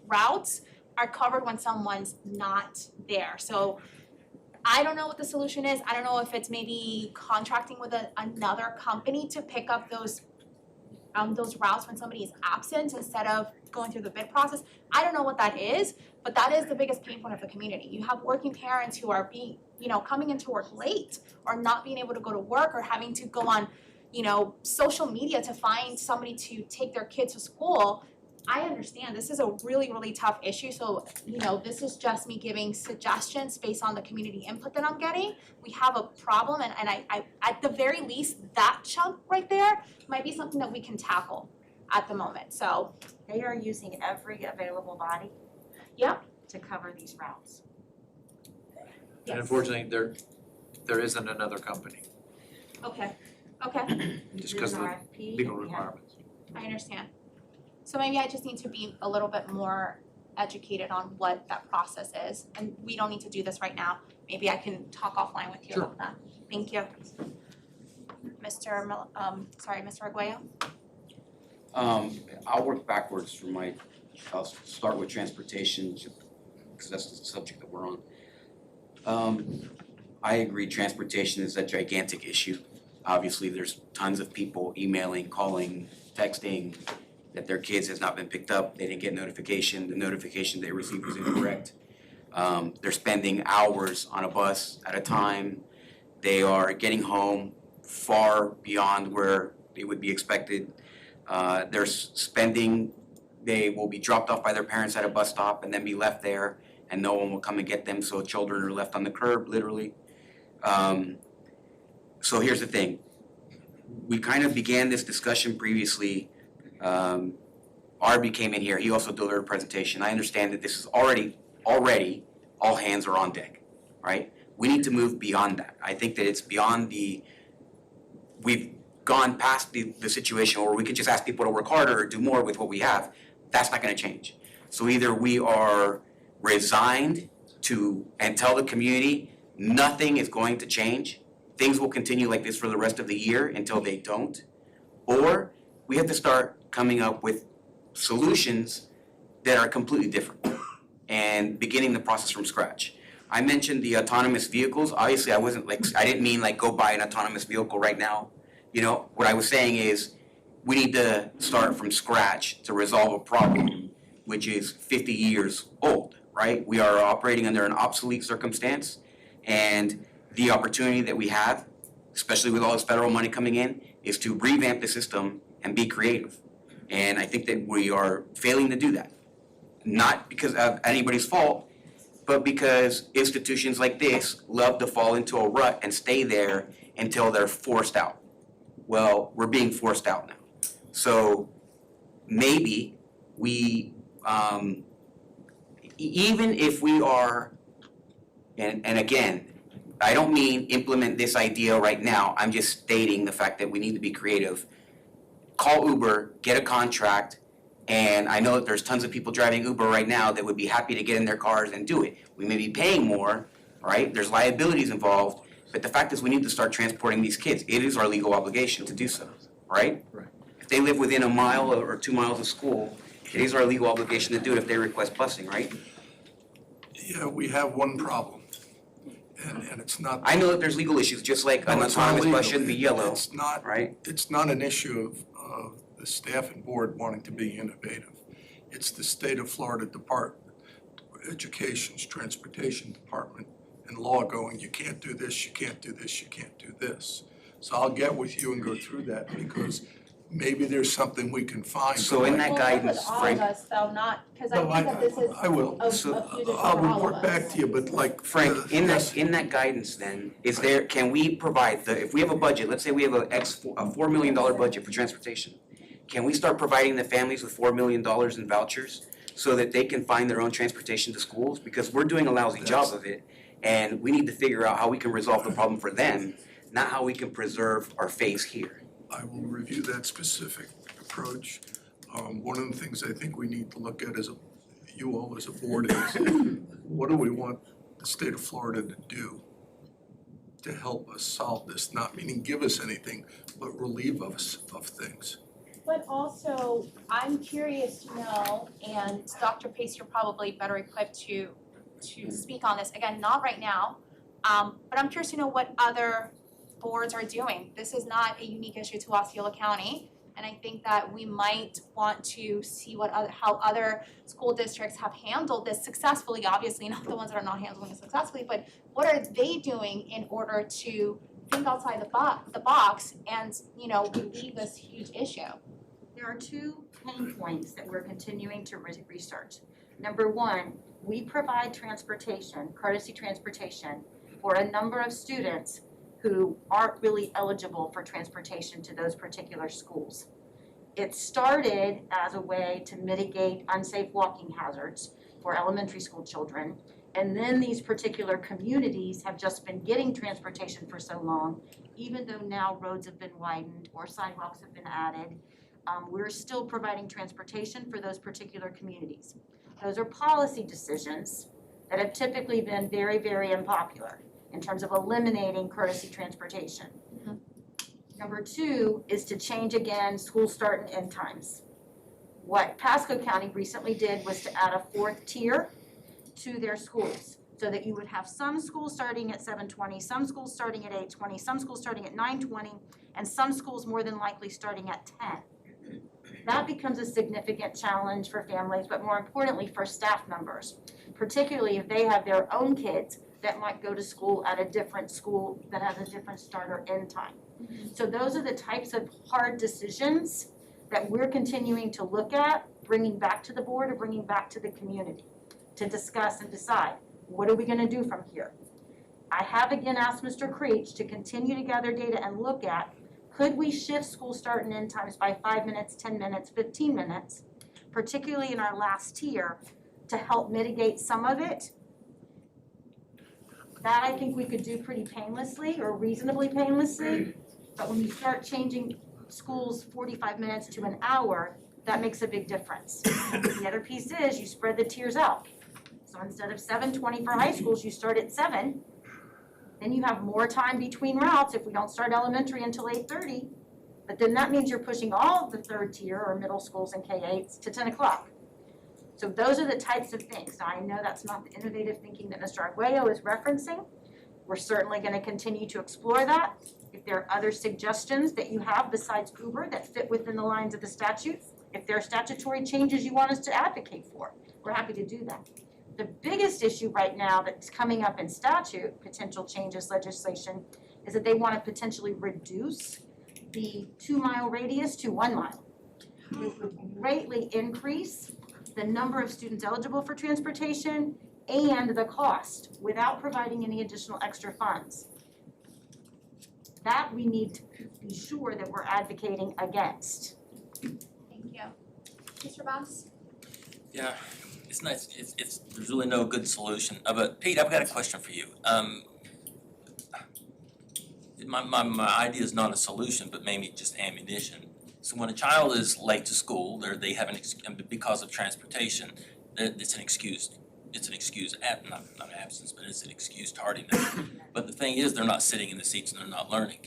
routes are covered when someone's not there. So I don't know what the solution is. I don't know if it's maybe contracting with another company to pick up those routes when somebody is absent instead of going through the bid process. I don't know what that is, but that is the biggest pain point of the community. You have working parents who are coming into work late or not being able to go to work or having to go on, social media to find somebody to take their kids to school. I understand this is a really, really tough issue, so, this is just me giving suggestions based on the community input that I'm getting. We have a problem, and I at the very least, that chunk right there might be something that we can tackle. at the moment, so. They are using every available body. Yep. To cover these routes. Yes. And unfortunately, there isn't another company, Okay, okay, just There's because an of RFP the legal and we have- requirements. I understand. So maybe I just need to be a little bit more educated on what that process is, and we don't need to do this right now. Maybe I can talk offline with you Sure. about that. Thank you. Mr. Arguello? I'll work backwards from I'll start with transportation, because that's the subject that we're on. I agree, transportation is a gigantic issue. Obviously, there's tons of people emailing, calling, texting that their kids has not been picked up, they didn't get notification, the notification they received was incorrect. They're spending hours on a bus at a time. They are getting home far beyond where they would be expected. They're spending, they will be dropped off by their parents at a bus stop and then be left there and no one will come and get them, so children are left on the curb, literally. So here's the thing. We kind of began this discussion previously. Arby came in here, he also delivered a presentation. I understand that this is already all hands are on deck, right? We need to move beyond that. I think that it's beyond we've gone past the situation where we could just ask people to work harder or do more with what we have. That's not gonna change. So either we are resigned and tell the community nothing is going to change, things will continue like this for the rest of the year until they don't, or we have to start coming up with solutions that are completely different and beginning the process from scratch. I mentioned the autonomous vehicles. Obviously, I didn't mean go buy an autonomous vehicle right now. You know, what I was saying is we need to start from scratch to resolve a problem which is 50 years old, right? We are operating under an obsolete circumstance, and the opportunity that we have, especially with all this federal money coming in, is to revamp the system and be creative. And I think that we are failing to do that. Not because of anybody's fault, but because institutions like this love to fall into a rut and stay there until they're forced out. Well, we're being forced out now. So maybe we, even if we are, and again, I don't mean implement this idea right now, I'm just stating the fact that we need to be creative. Call Uber, get a contract, and I know that there's tons of people driving Uber right now that would be happy to get in their cars and do it. We may be paying more, right? There's liabilities involved, but the fact is we need to start transporting these kids. It is our legal obligation to do so, right? Right. If they live within a mile or 2 miles of school, it is our legal obligation to do it if they request busing, right? Yeah, we have one problem, and it's not. I know that there's legal issues, just like an No, it's not autonomous bus legal. shouldn't be yellow, It's not, right? it's not an issue of the staff and board wanting to be innovative. It's the state of Florida Department, Education's Transportation Department, and law going, you can't do this, you can't do this, you can't do this. So I'll get with you and go through that, because maybe there's something we can find. So in that guidance, Well, Frank, with all of us though, not, because I No, think that this is I will. a So, huge issue for I'll all of report us. back to you, but Frank, in that guidance then, can we provide if we have a budget, let's say we have a $4 million budget for transportation, can we start providing the families with $4 million in vouchers so that they can find their own transportation to schools? Because we're doing a lousy job of it, and we need to figure out how we can resolve the problem for them, not how we can preserve our face here. I will review that specific approach. One of the things I think we need to look at you all as a board is, what do we want the state of Florida to do to help us solve this? Not meaning give us anything, but relieve us of things. But also, I'm curious to know, and Dr. Pace, you're probably better equipped to speak on this, again, not right now, but I'm curious to know what other boards are doing. This is not a unique issue to Osceola County, and I think that we might want to see how other school districts have handled this successfully, obviously not the ones that are not handling it successfully, but what are they doing in order to think outside the box and, relieve this huge issue? There are two pain points that we're continuing to research. Number one, we provide transportation, courtesy transportation, for a number of students who aren't really eligible for transportation to those particular schools. It started as a way to mitigate unsafe walking hazards for elementary school children. And then these particular communities have just been getting transportation for so long, even though now roads have been widened or sidewalks have been added, we're still providing transportation for those particular communities. Those are policy decisions that have typically been very, very unpopular in terms of eliminating courtesy transportation. Number two is to change again school start and end times. What Pasco County recently did was to add a fourth tier to their schools, so that you would have some schools starting at 7:20, some schools starting at 8:20, some schools starting at 9:20, and some schools more than likely starting at 10. That becomes a significant challenge for families, but more importantly for staff members, particularly if they have their own kids that might go to school at a different school that has a different start or end time. So those are the types of hard decisions that we're continuing to look at, bringing back to the board or bringing back to the community to discuss and decide, what are we gonna do from here? I have again asked Mr. Creech to continue to gather data and look at, could we shift school start and end times by 5 minutes, 10 minutes, 15 minutes, particularly in our last tier, to help mitigate some of it? That I think we could do pretty painlessly or reasonably painlessly, but when you start changing schools 45 minutes to an hour, that makes a big difference. The other piece is you spread the tiers out. So instead of 7:20 for high schools, you start at 7. Then you have more time between routes if we don't start elementary until 8:30. But then that means you're pushing all of the third tier or middle schools and K-8s to 10 o'clock. So those are the types of things. Now, I know that's not the innovative thinking that Mr. Arguello is referencing. We're certainly going to continue to explore that. If there are other suggestions that you have besides Uber that fit within the lines of the statute, if there are statutory changes you want us to advocate for, we're happy to do that. The biggest issue right now that's coming up in statute, potential changes legislation, is that they want to potentially reduce the 2-mile radius to 1 mile. It would greatly increase the number of students eligible for transportation and the cost without providing any additional extra funds. That we need to be sure that we're advocating against. Thank you. Mr. Boss? Yeah, it's nice, there's really no good solution. But Pete, I've got a question for you. My idea is not a solution, but maybe just ammunition. So when a child is late to school, they have because of transportation, it's an excused not absence, but it's an excused tardiness. But the thing is, they're not sitting in the seats and they're not learning.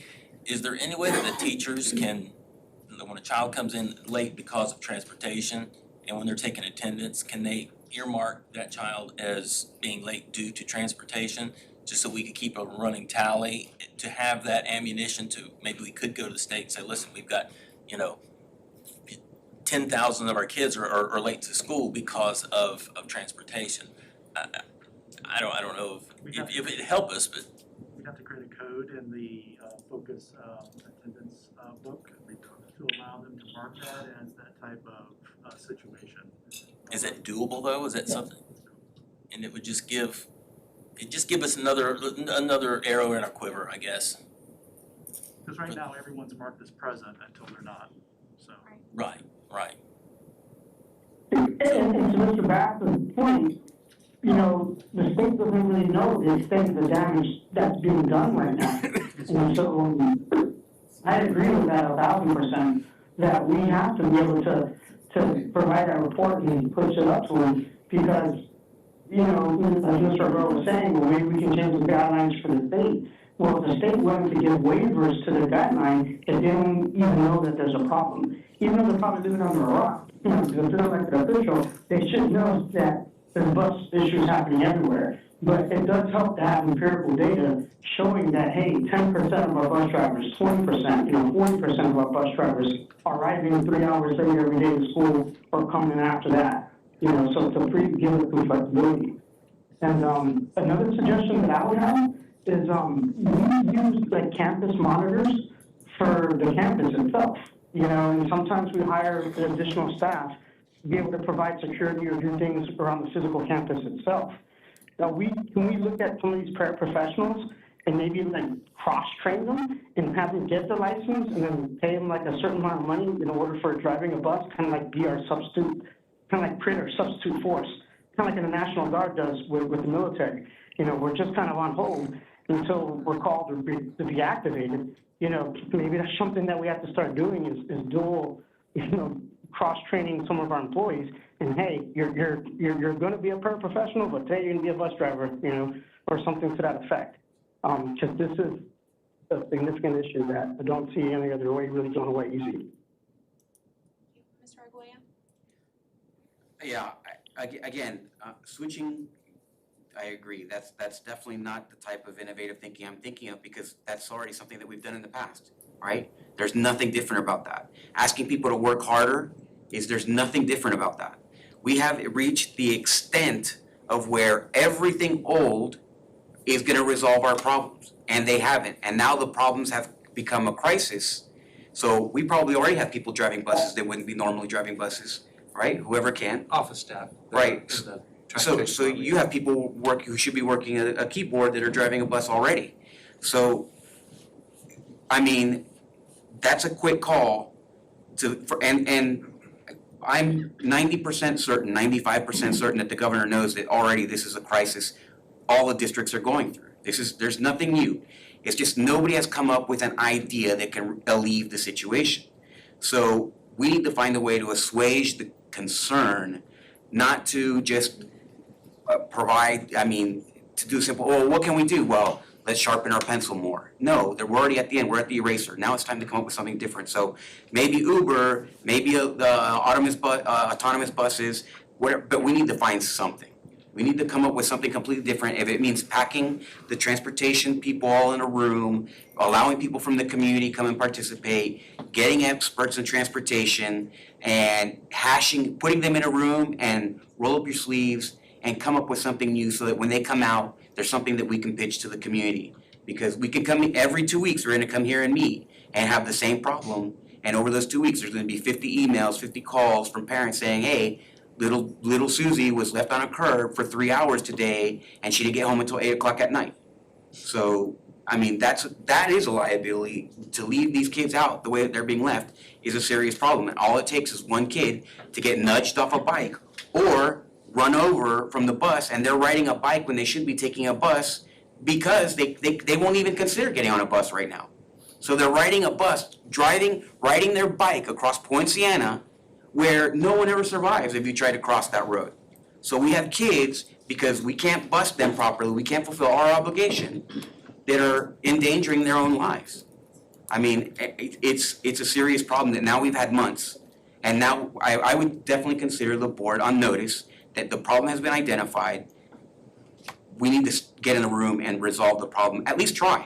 Is there any way that the teachers can, when a child comes in late because of transportation, and when they're taking attendance, can they earmark that child as being late due to transportation, just so we could keep a running tally, to have that ammunition to, maybe we could go to the state and say, listen, we've got, 10,000 of our kids are late to school because of transportation. I don't know if it'd help us, but. We'd have to create a code in the focus attendance book to allow them to mark that as that type of situation. Is that doable though? Is that something? And it would just give us another arrow in our quiver, I guess. Because right now, everyone's marked as present until they're not, so. Right. And to Mr. Baxter's point, the state doesn't really know the extent of the damage that's being done right now. And so I agree with that 1,000%, that we have to be able to provide that report and push it up to them, because, as Mr. Arguello was saying, well, maybe we can change the guidelines for the state. Well, if the state wanted to give waivers to the guideline, if they don't even know that there's a problem, even though they're probably living under a rock, because if they're elected official, they should know that there's bus issues happening everywhere. But it does help to have empirical data showing that, hey, 10% of our bus drivers, 20%, 40% of our bus drivers are arriving 3 hours later every day to school or coming after that. So to give it some flexibility. And another suggestion that I would have is we use campus monitors for the campus itself. And sometimes we hire additional staff to be able to provide security or do things around the physical campus itself. Now, can we look at some of these paraprofessionals and maybe like cross-train them and have them get the license and then pay them like a certain amount of money in order for driving a bus, kind of like be our substitute, kind of like create our substitute force, kind of like the National Guard does with the military. You know, we're just kind of on hold until we're called to be activated. You know, maybe that's something that we have to start doing is dual, you know, cross-training some of our employees. And hey, you're going to be a paraprofessional, but today you're going to be a bus driver, you know, or something to that effect. Because this is a significant issue that I don't see any other way really going away easy. Mr. Arguello? Yeah, again, switching, I agree, that's definitely not the type of innovative thinking I'm thinking of, because that's already something that we've done in the past, right? There's nothing different about that. Asking people to work harder there's nothing different about that. We have reached the extent of where everything old is gonna resolve our problems, and they haven't, and now the problems have become a crisis. So we probably already have people driving buses that wouldn't be normally driving buses, right? Whoever can. Office staff. Right. So you have people who should be working a keyboard that are driving a bus already. So, I mean, that's a quick call and I'm 90% certain, 95% certain that the governor knows that already this is a crisis all the districts are going through. There's nothing new. It's just nobody has come up with an idea that can alleviate the situation. So we need to find a way to assuage the concern, not to just provide, to do simple, well, what can we do? Well, let's sharpen our pencil more. No, we're already at the end, we're at the eraser. Now it's time to come up with something different. So maybe Uber, maybe the autonomous buses, whatever, but we need to find something. We need to come up with something completely different. If it means packing the transportation people all in a room, allowing people from the community come and participate, getting experts in transportation, and putting them in a room and roll up your sleeves and come up with something new so that when they come out, there's something that we can pitch to the community. Because we can come every 2 weeks, we're gonna come here and meet and have the same problem. And over those 2 weeks, there's gonna be 50 emails, 50 calls from parents saying, hey, little Susie was left on a curb for 3 hours today and she didn't get home until 8 o'clock at night. So, that is a liability. To leave these kids out the way that they're being left is a serious problem. And all it takes is one kid to get nudged off a bike or run over from the bus, and they're riding a bike when they should be taking a bus because they won't even consider getting on a bus right now. So they're riding a bus, riding their bike across Poinciana, where no one ever survives if you try to cross that road. So we have kids, because we can't bus them properly, we can't fulfill our obligation, that are endangering their own lives. It's a serious problem that now we've had months. And now I would definitely consider the board on notice that the problem has been identified. We need to get in a room and resolve the problem, at least try.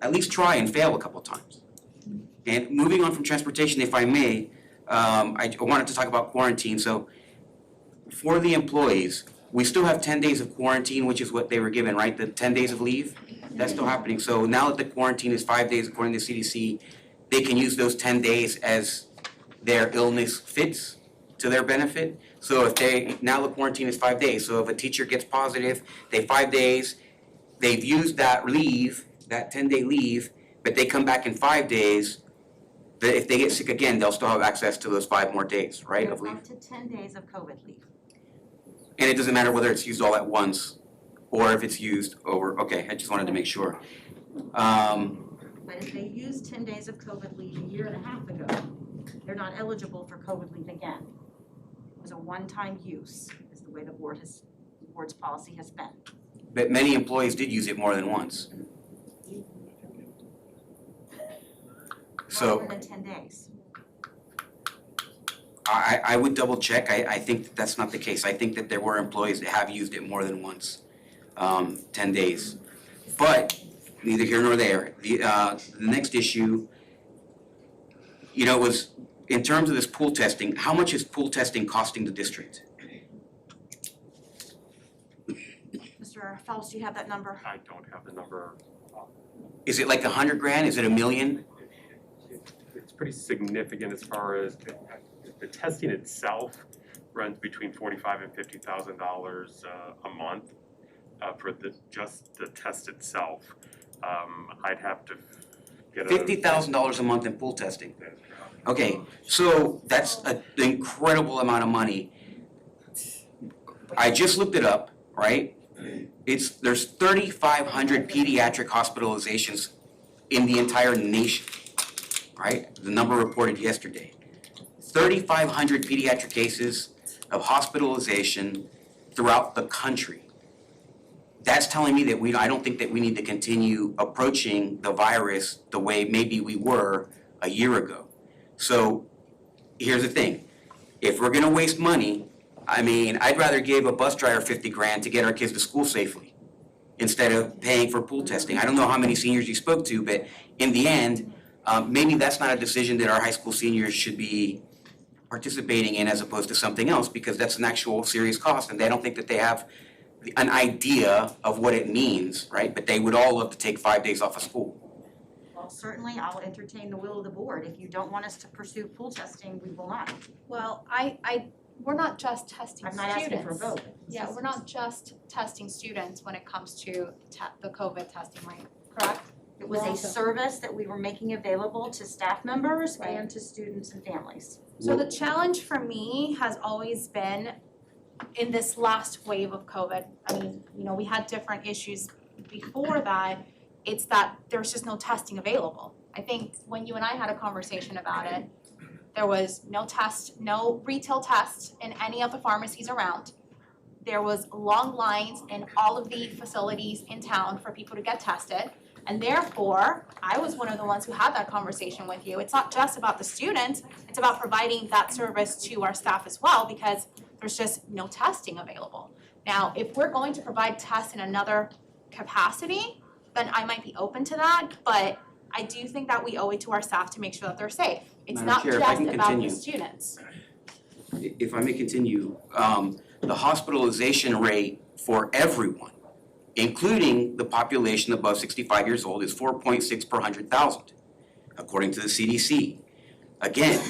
At least try and fail a couple times. And moving on from transportation, if I may, I wanted to talk about quarantine. So for the employees, we still have 10 days of quarantine, which is what they were given, right? The 10 days of leave, that's still happening. So now that the quarantine is 5 days according to CDC, they can use those 10 days as their illness fits to their benefit. So now the quarantine is 5 days. So if a teacher gets positive, they have 5 days, they've used that leave, that 10-day leave, but they come back in 5 days, if they get sick again, they'll still have access to those 5 more days, right, of leave? Up to 10 days of COVID leave. And it doesn't matter whether it's used all at once or if it's used over, okay, I just wanted to make sure. But if they used 10 days of COVID leave a year and a half ago, they're not eligible for COVID leave again. It was a one-time use, is the way the board's policy has been. But many employees did use it more than once. So More than 10 days. I would double check. I think that's not the case. I think that there were employees that have used it more than once, 10 days. But neither here nor there. The next issue, was in terms of this pool testing, how much is pool testing costing the district? Mr. Phelps, do you have that number? I don't have the number. Is it like $100 grand? Is it $1 million? It's pretty significant as far as the testing itself runs between $45,000 and $50,000 a month. for just the test itself, I'd have to get a. $50,000 a month in pool testing. Okay, so that's an incredible amount of money. I just looked it up, right? There's 3,500 pediatric hospitalizations in the entire nation, right? The number reported yesterday. 3,500 pediatric cases of hospitalization throughout the country. That's telling me that I don't think that we need to continue approaching the virus the way maybe we were a year ago. So here's the thing, if we're gonna waste money, I mean, I'd rather give a bus driver 50 grand to get our kids to school safely instead of paying for pool testing. I don't know how many seniors you spoke to, but in the end, maybe that's not a decision that our high school seniors should be participating in as opposed to something else, because that's an actual serious cost, and they don't think that they have an idea of what it means, right? But they would all love to take 5 days off of school. Well, certainly I'll entertain the will of the board. If you don't want us to pursue pool testing, we will not. Well, we're not just testing I'm students. not asking for a vote. Yeah, we're not just testing students when it comes to the COVID testing rate, correct? It was a service that we were making available to staff members Right. and to students and families. So the challenge for me has always been in this last wave of COVID. I mean, we had different issues before that. It's that there's just no testing available. I think when you and I had a conversation about it, there was no retail tests in any of the pharmacies around. There was long lines in all of the facilities in town for people to get tested. And therefore, I was one of the ones who had that conversation with you. It's not just about the students, it's about providing that service to our staff as well, because there's just no testing available. Now, if we're going to provide tests in another capacity, then I might be open to that, but I do think that we owe it to our staff to make sure that they're safe. It's Madam not Chair, if I just can about the continue. students. If I may continue, the hospitalization rate for everyone, including the population above 65 years old, is 4.6 per 100,000, according to the CDC. Again,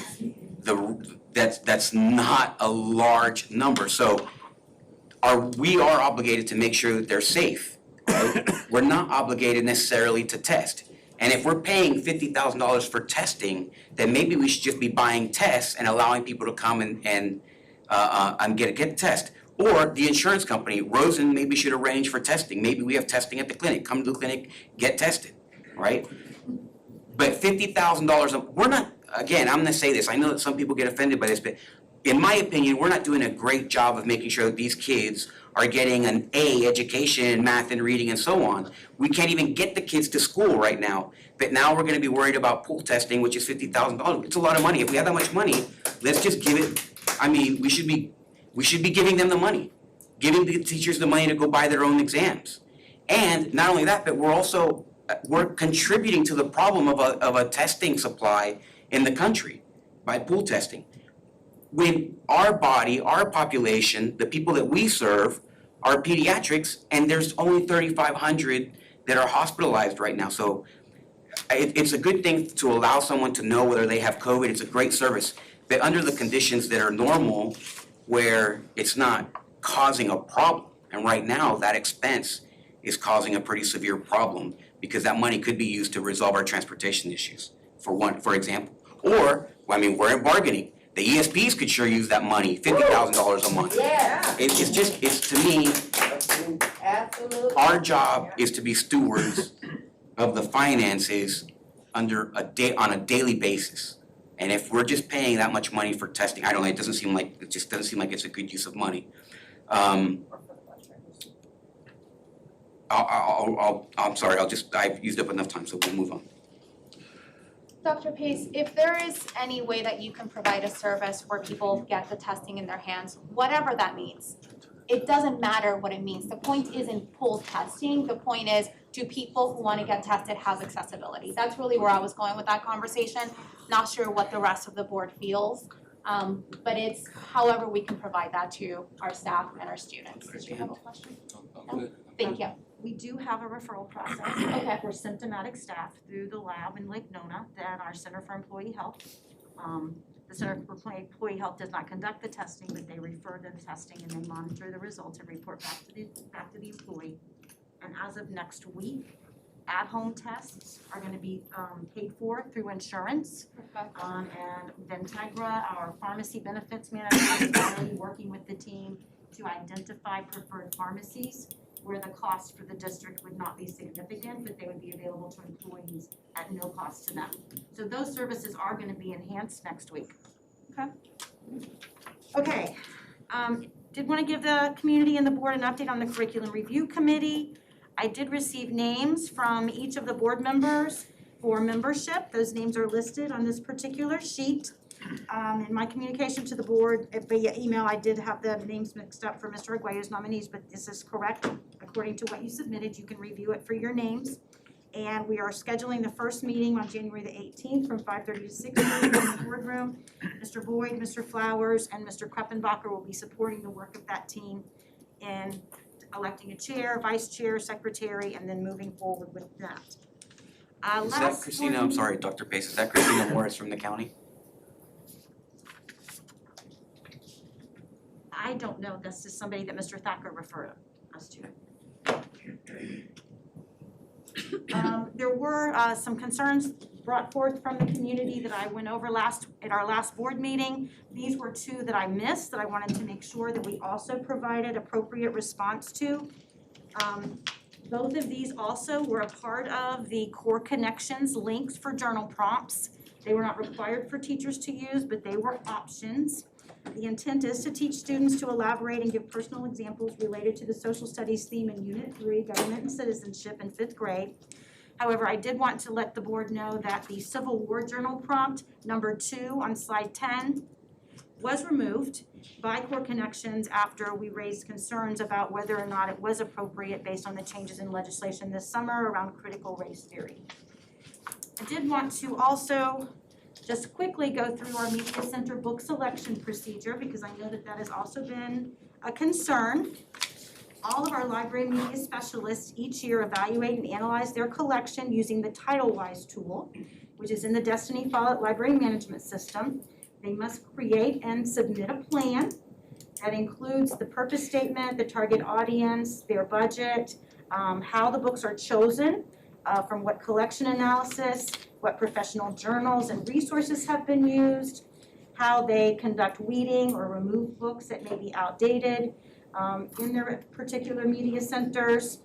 that's not a large number, so we are obligated to make sure that they're safe. Right? We're not obligated necessarily to test. And if we're paying $50,000 for testing, then maybe we should just be buying tests and allowing people to come and get a test. Or the insurance company, Rosen, maybe should arrange for testing. Maybe we have testing at the clinic. Come to the clinic, get tested, right? But $50,000, we're not, again, I'm gonna say this, I know that some people get offended by this, but in my opinion, we're not doing a great job of making sure that these kids are getting an A education in math and reading and so on. We can't even get the kids to school right now, but now we're gonna be worried about pool testing, which is $50,000. It's a lot of money. If we have that much money, let's just give it, I mean, we should be giving them the money, giving the teachers the money to go buy their own exams. And not only that, but we're contributing to the problem of a testing supply in the country by pool testing. When our body, our population, the people that we serve are pediatrics, and there's only 3,500 that are hospitalized right now. So it's a good thing to allow someone to know whether they have COVID. It's a great service. But under the conditions that are normal, where it's not causing a problem, and right now that expense is causing a pretty severe problem, because that money could be used to resolve our transportation issues, for example. Or, I mean, we're in bargaining. The ESPs could sure use that money, $50,000 a month. Yeah. It's to me, Absolutely. our job is to be stewards of the finances on a daily basis. And if we're just paying that much money for testing, I don't know, it just doesn't seem like it's a good use of money. I'm sorry, I've used up enough time, so we'll move on. Dr. Pace, if there is any way that you can provide a service where people get the testing in their hands, whatever that means, it doesn't matter what it means. The point isn't pool testing, the point is, do people who want to get tested have accessibility? That's really where I was going with that conversation. Not sure what the rest of the board feels, but it's however we can provide that to our staff and our students. Did you have a question? No? Thank you. We do have a referral process for symptomatic staff through the lab in Lake Nona and our Center for Employee Health. The The Center for Employee Health does not conduct the testing, but they refer to the testing and they monitor the results and report back to the employee. And as of next week, at-home tests are gonna be paid for through insurance. And Ventegra, our pharmacy benefits manager, is already working with the team to identify preferred pharmacies where the cost for the district would not be significant, but they would be available to employees at no cost to them. So those services are gonna be enhanced next week. Okay, did wanna give the community and the board an update on the curriculum review committee. I did receive names from each of the board members for membership. Those names are listed on this particular sheet. In my communication to the board via email, I did have the names mixed up for Mr. Aguayo's nominees, but this is correct. According to what you submitted, you can review it for your names. And we are scheduling the first meeting on January the 18th from 5:30 to 6:30 in the boardroom. Mr. Boyd, Mr. Flowers, and Mr. Kreppenbacher will be supporting the work of that team in electing a chair, vice chair, secretary, and then moving forward with that. Is that Christina, I'm sorry, Dr. Pace, is that Christina Morris from the county? I don't know, that's just somebody that Mr. Thacker referred us to. There were some concerns brought forth from the community that I went over at our last board meeting. These were two that I missed that I wanted to make sure that we also provided appropriate response to. Both of these also were a part of the Core Connections links for journal prompts. They were not required for teachers to use, but they were options. The intent is to teach students to elaborate and give personal examples related to the social studies theme in Unit 3, Government and Citizenship in 5th grade. However, I did want to let the board know that the Civil War Journal prompt, number 2 on slide 10, was removed by Core Connections after we raised concerns about whether or not it was appropriate based on the changes in legislation this summer around critical race theory. I did want to also just quickly go through our Media Center book selection procedure because I know that that has also been a concern. All of our library media specialists each year evaluate and analyze their collection using the TitleWise tool, which is in the Destiny Follett Library Management System. They must create and submit a plan that includes the purpose statement, the target audience, their budget, how the books are chosen, from what collection analysis, what professional journals and resources have been used, how they conduct weeding or remove books that may be outdated in their particular media centers.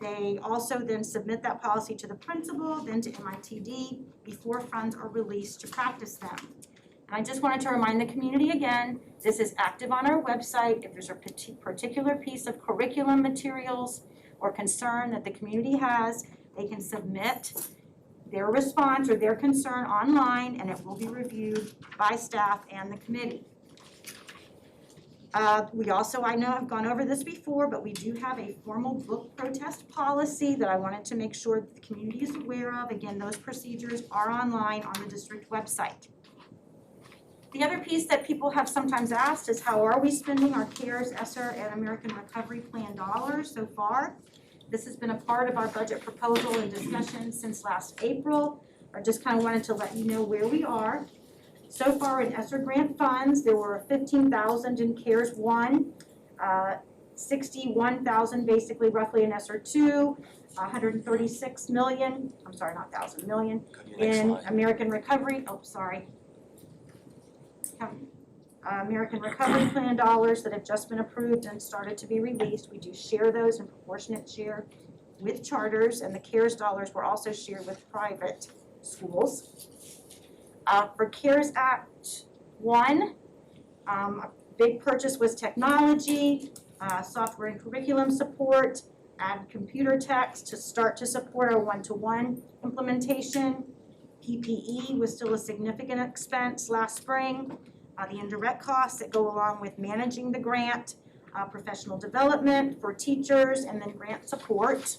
They also then submit that policy to the principal, then to MITD before funds are released to practice them. And I just wanted to remind the community again, this is active on our website. If there's a particular piece of curriculum materials or concern that the community has, they can submit their response or their concern online and it will be reviewed by staff and the committee. We also, I know I've gone over this before, but we do have a formal book protest policy that I wanted to make sure that the community is aware of. Again, those procedures are online on the district website. The other piece that people have sometimes asked is how are we spending our CARES, ESSER, and American Recovery Plan dollars so far? This has been a part of our budget proposal and discussion since last April. I just kind of wanted to let you know where we are. So far in ESSER grant funds, there were 15,000 in CARES 1, 61,000 basically roughly in ESSER 2, 136 million, I'm sorry, not thousand, million in American Recovery, American Recovery Plan dollars that have just been approved and started to be released. We do share those in proportionate share with charters, and the CARES dollars were also shared with private schools. For CARES Act 1, a big purchase was technology, software and curriculum support, add computer techs to start to support our one-to-one implementation. PPE was still a significant expense last spring. The indirect costs that go along with managing the grant, professional development for teachers, and then grant support.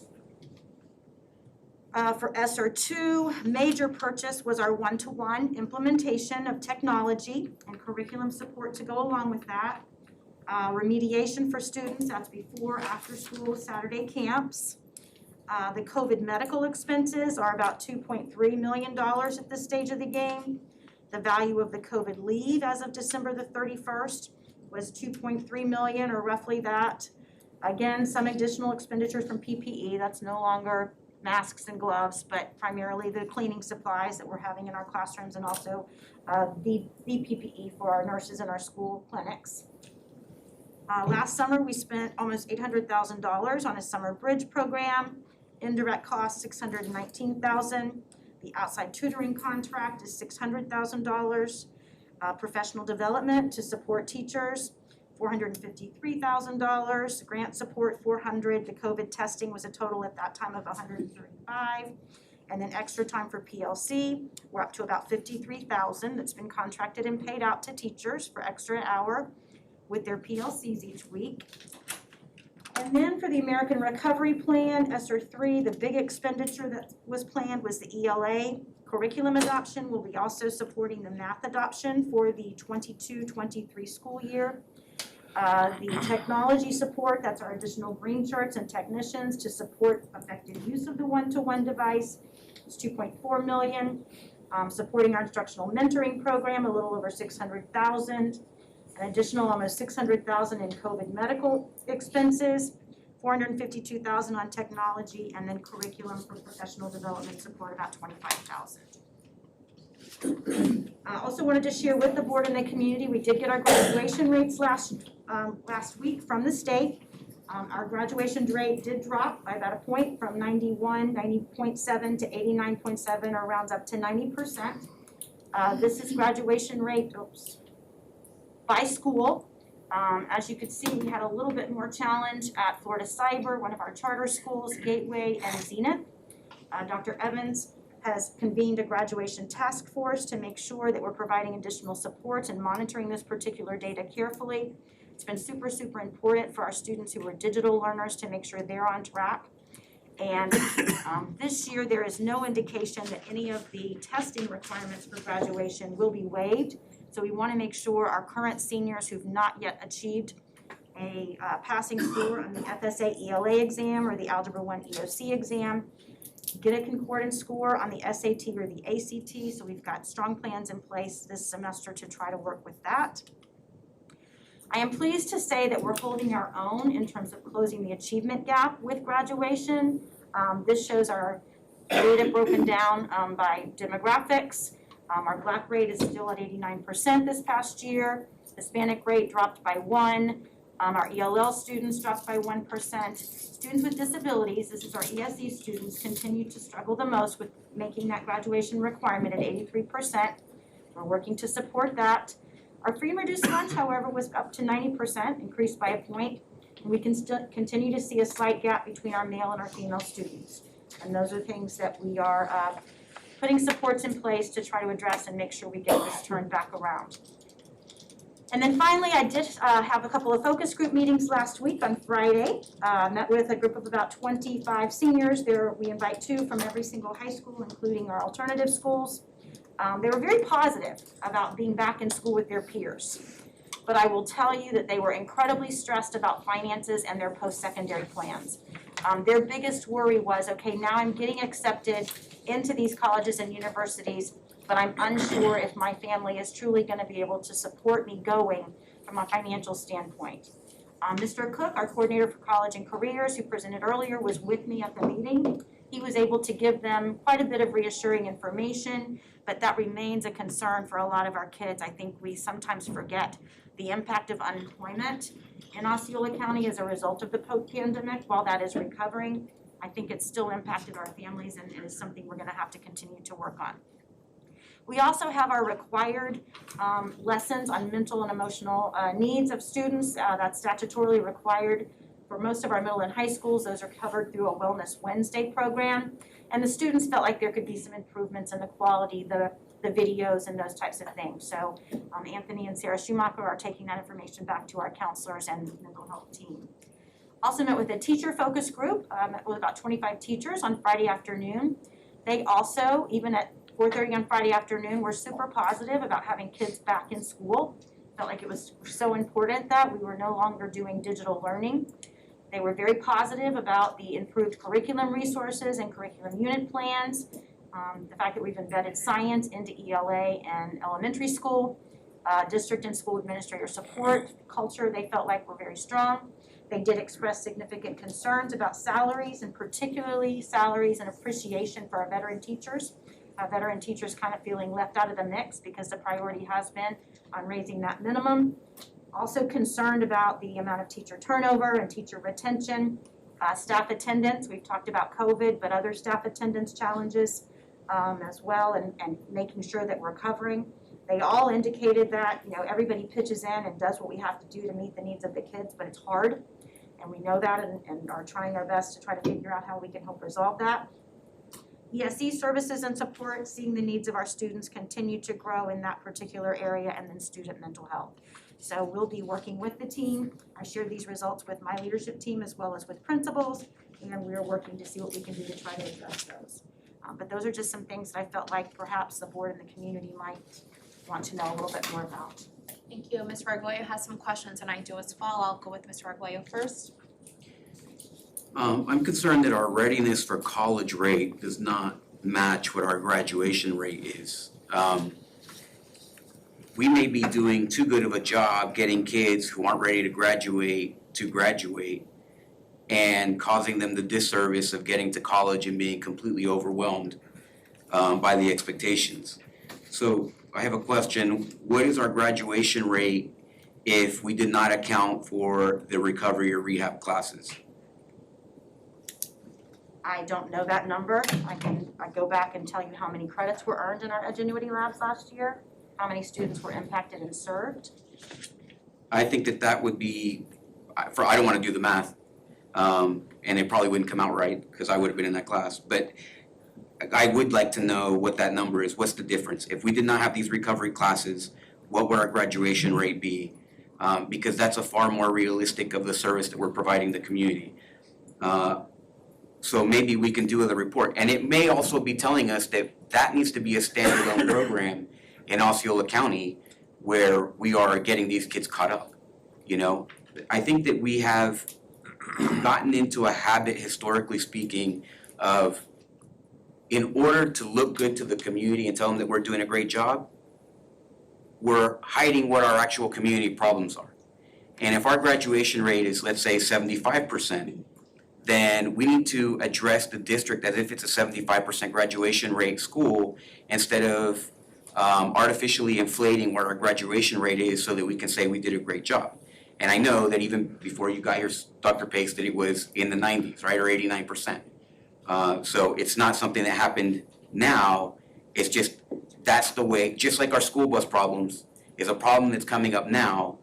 For ESSER 2, major purchase was our one-to-one implementation of technology and curriculum support to go along with that. Remediation for students, that's before, after school, Saturday camps. The COVID medical expenses are about $2.3 million at this stage of the game. The value of the COVID leave as of December the 31st was $2.3 million, or roughly that. Again, some additional expenditures from PPE, that's no longer masks and gloves, but primarily the cleaning supplies that we're having in our classrooms, and also the PPE for our nurses in our school clinics. Last summer, we spent almost $800,000 on a summer bridge program. Indirect costs, $619,000. The outside tutoring contract is $600,000. Professional development to support teachers, $453,000. Grant support, $400,000. The COVID testing was a total at that time of $135,000. And then extra time for PLC, we're up to about $53,000 that's been contracted and paid out to teachers for extra hour with their PLCs each week. And then for the American Recovery Plan, ESSER 3, the big expenditure that was planned was the ELA curriculum adoption. We'll be also supporting the math adoption for the 22-23 school year. The technology support, that's our additional green shirts and technicians to support effective use of the one-to-one device. It's $2.4 million. Supporting our instructional mentoring program, a little over $600,000. An additional almost $600,000 in COVID medical expenses, $452,000 on technology, and then curriculum for professional development support, about $25,000. I also wanted to share with the board and the community, we did get our graduation rates last week from the state. Our graduation rate did drop by about a point from 90.7 to 89.7, or rounds up to 90%. This is graduation rate, by school. As you could see, we had a little bit more challenge at Florida Cyber, one of our charter schools, Gateway, and Zenith. Dr. Evans has convened a graduation task force to make sure that we're providing additional support and monitoring this particular data carefully. It's been super, super important for our students who are digital learners to make sure they're on track. And this year, there is no indication that any of the testing requirements for graduation will be waived. So we want to make sure our current seniors who've not yet achieved a passing score on the FSA ELA exam or the Algebra 1 EOC exam get a concordance score on the SAT or the ACT. So we've got strong plans in place this semester to try to work with that. I am pleased to say that we're holding our own in terms of closing the achievement gap with graduation. This shows our data broken down by demographics. Our Black rate is still at 89% this past year. Hispanic rate dropped by 1. Our ELL students dropped by 1%. Students with disabilities, this is our ESE students, continue to struggle the most with making that graduation requirement at 83%. We're working to support that. Our free and reduced lunch, however, was up to 90%, increased by a point. And we can still continue to see a slight gap between our male and our female students. And those are things that we are putting supports in place to try to address and make sure we get this turned back around. And then finally, I did have a couple of focus group meetings last week on Friday. Met with a group of about 25 seniors. We invite 2 from every single high school, including our alternative schools. They were very positive about being back in school with their peers. But I will tell you that they were incredibly stressed about finances and their post-secondary plans. Their biggest worry was, okay, now I'm getting accepted into these colleges and universities, but I'm unsure if my family is truly going to be able to support me going from a financial standpoint. Mr. Cook, our coordinator for college and careers, who presented earlier, was with me at the meeting. He was able to give them quite a bit of reassuring information, but that remains a concern for a lot of our kids. I think we sometimes forget the impact of unemployment in Osceola County as a result of the pandemic. While that is recovering, I think it's still impacted our families, and it is something we're going to have to continue to work on. We also have our required lessons on mental and emotional needs of students. That's statutorily required for most of our middle and high schools. Those are covered through a Wellness Wednesday program. And the students felt like there could be some improvements in the quality, the videos and those types of things. So Anthony and Sarah Schumacher are taking that information back to our counselors and mental health team. Also met with a teacher focus group, met with about 25 teachers on Friday afternoon. They also, even at 4:30 on Friday afternoon, were super positive about having kids back in school. Felt like it was so important that we were no longer doing digital learning. They were very positive about the improved curriculum resources and curriculum unit plans. The fact that we've embedded science into ELA and elementary school, district and school administrator support, culture, they felt like were very strong. They did express significant concerns about salaries, and particularly salaries and appreciation for our veteran teachers. Veteran teachers kind of feeling left out of the mix because the priority has been on raising that minimum. Also concerned about the amount of teacher turnover and teacher retention, staff attendance. We've talked about COVID, but other staff attendance challenges as well, and making sure that we're covering. They all indicated that, you know, everybody pitches in and does what we have to do to meet the needs of the kids, but it's hard. And we know that and are trying our best to try to figure out how we can help resolve that. ESE services and support, seeing the needs of our students continue to grow in that particular area, and then student mental health. So we'll be working with the team. I shared these results with my leadership team as well as with principals, and we are working to see what we can do to try to address those. But those are just some things that I felt like perhaps the board and the community might want to know a little bit more about. Thank you. Ms. Arguello has some questions, and I do as well. I'll go with Mr. Arguello first. I'm concerned that our readiness for college rate does not match what our graduation rate is. We may be doing too good of a job getting kids who aren't ready to graduate and causing them the disservice of getting to college and being completely overwhelmed by the expectations. So I have a question. What is our graduation rate if we did not account for the recovery or rehab classes? I don't know that number. I go back and tell you how many credits were earned in our Edgenuity labs last year, how many students were impacted and served. I think that would be, I don't want to do the math, and it probably wouldn't come out right because I would have been in that class. But I would like to know what that number is. What's the difference? If we did not have these recovery classes, what would our graduation rate be? Because that's a far more realistic of the service that we're providing the community. So maybe we can do the report. And it may also be telling us that needs to be a standalone program in Osceola County where we are getting these kids caught up, you know? I think that we have gotten into a habit, historically speaking, of in order to look good to the community and tell them that we're doing a great job, we're hiding what our actual community problems are. And if our graduation rate is, let's say, 75%, then we need to address the district as if it's a 75% graduation rate school instead of artificially inflating what our graduation rate is so that we can say we did a great job. And I know that even before you got here, Dr. Pace, that it was in the 90s, right, or 89%. So it's not something that happened now, it's just, that's the way, just like our school bus problems is a problem that's coming up now.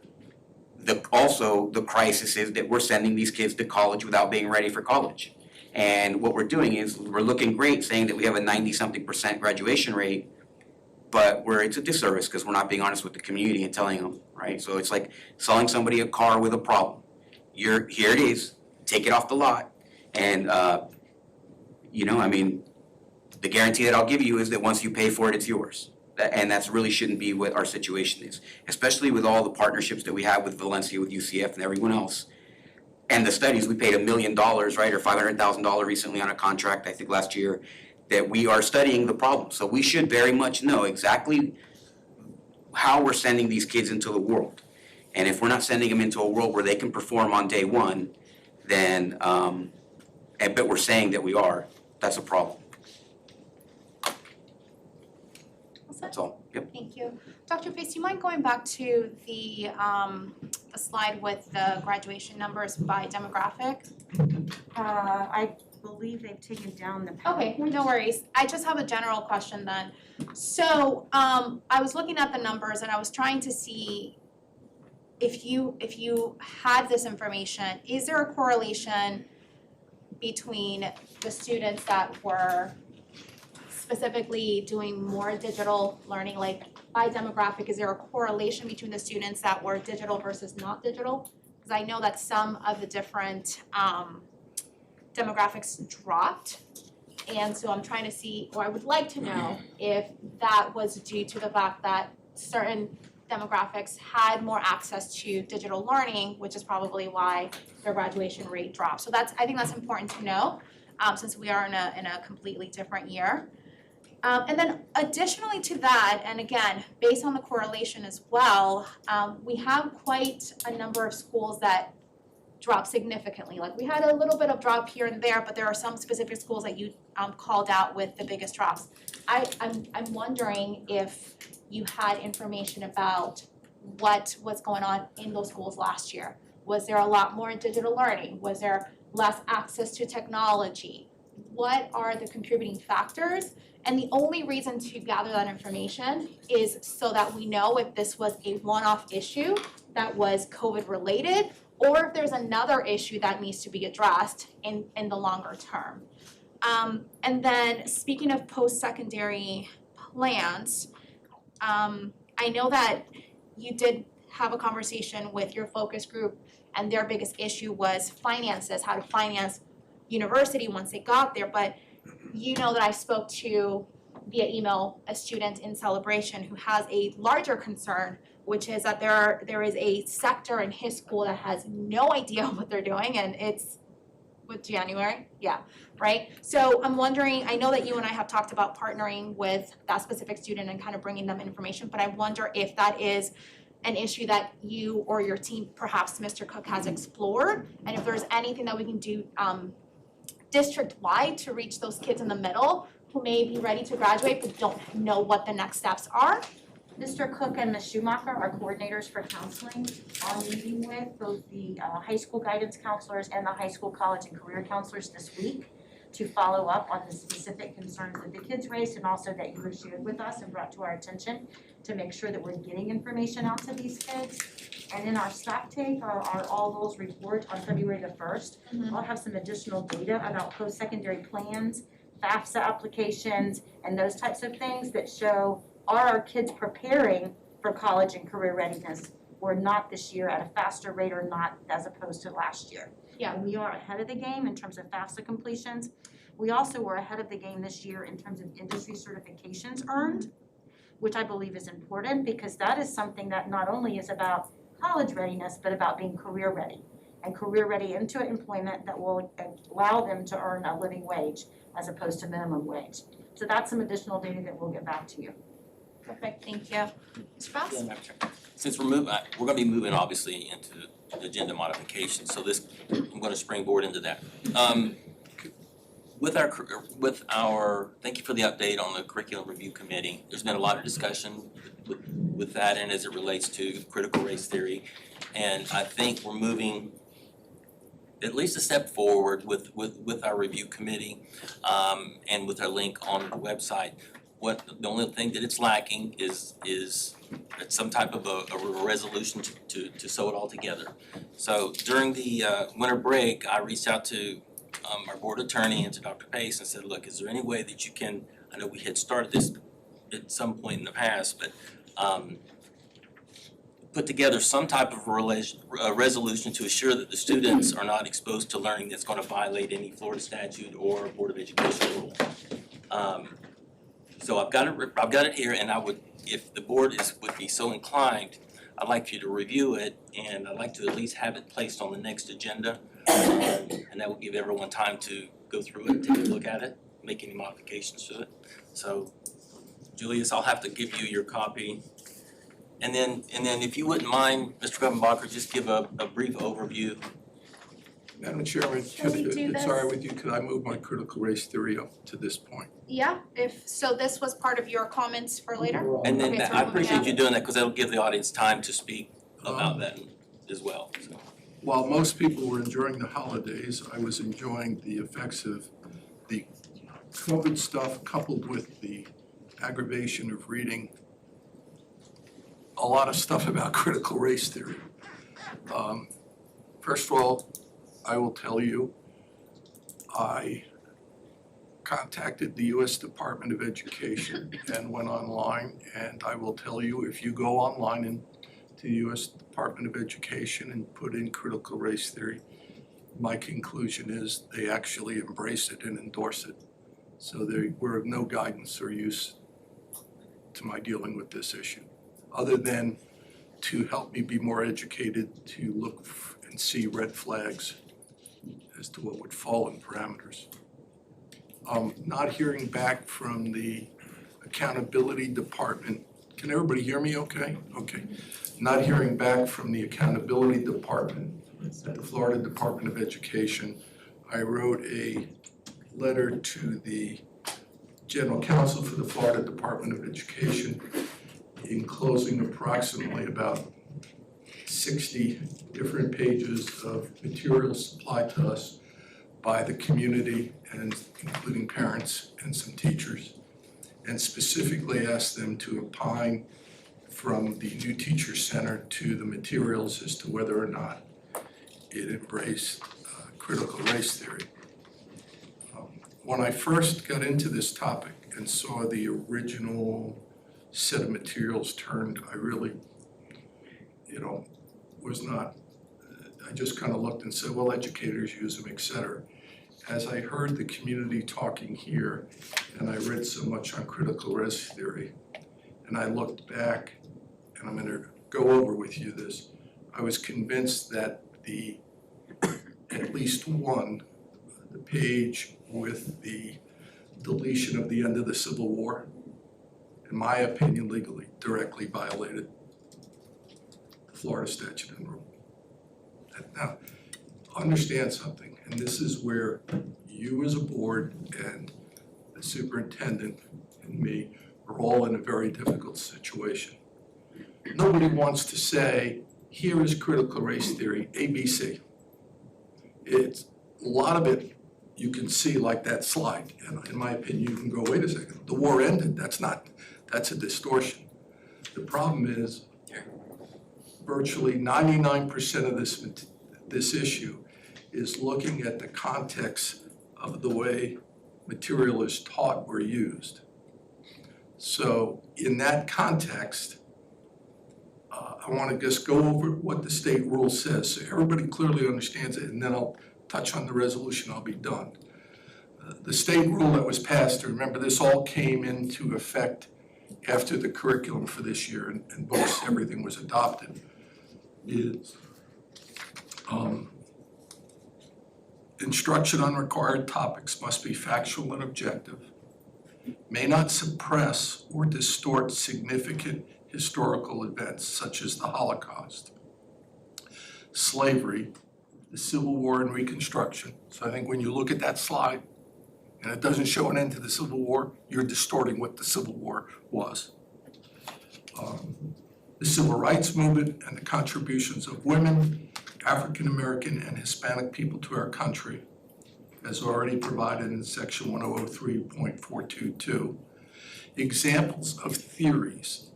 Also, the crisis is that we're sending these kids to college without being ready for college. And what we're doing is we're looking great saying that we have a 90-something% graduation rate, but it's a disservice because we're not being honest with the community and telling them, right? So it's like selling somebody a car with a problem. Here it is, take it off the lot. And, you know, I mean, the guarantee that I'll give you is that once you pay for it, it's yours. And that's really shouldn't be what our situation is, especially with all the partnerships that we have with Valencia, with UCF and everyone else. And the studies, we paid $1 million, right, or $500,000 recently on a contract, I think last year, that we are studying the problem. So we should very much know exactly how we're sending these kids into the world. And if we're not sending them into a world where they can perform on day one, then, but we're saying that we are, that's a problem. That's all. Yep. Thank you. Dr. Pace, do you mind going back to the slide with the graduation numbers by demographic? I believe they've taken down the Okay, no worries. I just have a general question then. So I was looking at the numbers and I was trying to see if you had this information, is there a correlation between the students that were specifically doing more digital learning, like by demographic, is there a correlation between the students that were digital versus not digital? Because I know that some of the different demographics dropped. And so I'm trying to see, or I would like to know if that was due to the fact that certain demographics had more access to digital learning, which is probably why their graduation rate dropped. So I think that's important to know, since we are in a completely different year. And then additionally to that, and again, based on the correlation as well, we have quite a number of schools that drop significantly. Like we had a little bit of drop here and there, but there are some specific schools that you called out with the biggest drops. I'm wondering if you had information about what was going on in those schools last year. Was there a lot more digital learning? Was there less access to technology? What are the contributing factors? And the only reason to gather that information is so that we know if this was a one-off issue that was COVID related, or if there's another issue that needs to be addressed in the longer term. And then speaking of post-secondary plans, I know that you did have a conversation with your focus group and their biggest issue was finances, how to finance university once they got there, but you know that I spoke to via email a student in Celebration who has a larger concern, which is that there is a sector in his school that has no idea what they're doing, and it's with January, yeah, right? So I'm wondering, I know that you and I have talked about partnering with that specific student and kind of bringing them information, but I wonder if that is an issue that you or your team, perhaps Mr. Cook, has explored, and if there's anything that we can do district-wide to reach those kids in the middle who may be ready to graduate but don't know what the next steps are. Mr. Cook and Ms. Schumacher are coordinators for counseling, are meeting with both the high school guidance counselors and the high school, college, and career counselors this week to follow up on the specific concerns that the kids raised and also that you have shared with us and brought to our attention to make sure that we're getting information out to these kids. And in our stock take, our all goals report on February the 1st, I'll have some additional data about post-secondary plans, FAFSA applications, and those types of things that show, are our kids preparing for college and career readiness or not this year at a faster rate or not as opposed to last year? Yeah. And we are ahead of the game in terms of FAFSA completions. We also were ahead of the game this year in terms of industry certifications earned, which I believe is important because that is something that not only is about college readiness, but about being career ready and career ready into employment that will allow them to earn a living wage as opposed to minimum wage. So that's some additional data that we'll get back to you. Perfect, thank you. Mr. Fox? Yeah, Madam Chair. Since we're gonna be moving obviously into agenda modification, so this, I'm gonna springboard into that. With our, thank you for the update on the curriculum review committee. There's been a lot of discussion with that and as it relates to critical race theory. And I think we're moving at least a step forward with our review committee and with our link on the website. The only thing that it's lacking is some type of a resolution to sew it all together. So during the winter break, I reached out to our board attorney and to Dr. Pace and said, look, is there any way that you can, I know we had started this at some point in the past, but put together some type of resolution to assure that the students are not exposed to learning that's going to violate any Florida statute or Board of Education rule. So I've got it here, and I would, if the board would be so inclined, I'd like you to review it, and I'd like to at least have it placed on the next agenda. And that will give everyone time to go through it, take a look at it, make any modifications to it. So Julius, I'll have to give you your copy. And then if you wouldn't mind, Mr. Grevenbacher, just give a brief overview. Madam Chairman, Can we do if it's this? all right with you, could I move my critical race theory up to this point? Yeah, so this was part of your comments for later? And then Okay, so I we're moving appreciate on. you doing that because that'll give the audience time to speak about that as well, so. While most people were enjoying the holidays, I was enjoying the effects of the COVID stuff coupled with the aggravation of reading a lot of stuff about critical race theory. First of all, I will tell you, I contacted the U.S. Department of Education and went online, and I will tell you, if you go online and to the U.S. Department of Education and put in critical race theory, my conclusion is they actually embrace it and endorse it. So they were of no guidance or use to my dealing with this issue, other than to help me be more educated, to look and see red flags as to what would fall in parameters. Not hearing back from the Accountability Department. Can everybody hear me okay? Okay. Not hearing back from the Accountability Department at the Florida Department of Education, I wrote a letter to the General Counsel for the Florida Department of Education, enclosing approximately about 60 different pages of material supplied to us by the community, and including parents and some teachers, and specifically asked them to opine from the New Teacher Center to the materials as to whether or not it embraced critical race theory. When I first got into this topic and saw the original set of materials turned, I really, was not, I just kind of looked and said, well, educators use them, et cetera. As I heard the community talking here, and I read so much on critical race theory, and I looked back, and I'm gonna go over with you this, I was convinced that at least one, the page with the deletion of the end of the Civil War, in my opinion, legally, directly violated the Florida statute and rule. Now, understand something, and this is where you as a board and the superintendent and me are all in a very difficult situation. Nobody wants to say, here is critical race theory, ABC. It's, a lot of it you can see like that slide, and in my opinion, you can go, wait a second, the war ended, that's a distortion. The problem is, virtually 99% of this issue is looking at the context of the way material is taught or used. So in that context, I want to just go over what the state rule says so everybody clearly understands it, and then I'll touch on the resolution, I'll be done. The state rule that was passed, remember this all came into effect after the curriculum for this year and books, everything was adopted, is instruction on required topics must be factual and objective, may not suppress or distort significant historical events such as the Holocaust, slavery, the Civil War and Reconstruction. So I think when you look at that slide and it doesn't show an end to the Civil War, you're distorting what the Civil War was. The Civil Rights Movement and the contributions of women, African American and Hispanic people to our country, as already provided in section 1003.422. Examples of theories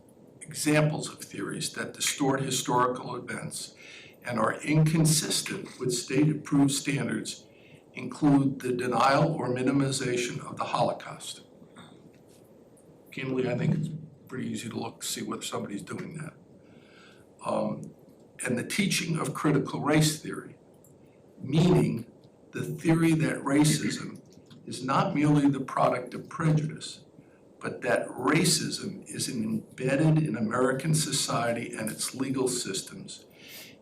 that distort historical events and are inconsistent with state-approved standards include the denial or minimization of the Holocaust. Kimberly, I think it's pretty easy to look, see whether somebody's doing that. And the teaching of critical race theory, meaning the theory that racism is not merely the product of prejudice, but that racism is embedded in American society and its legal systems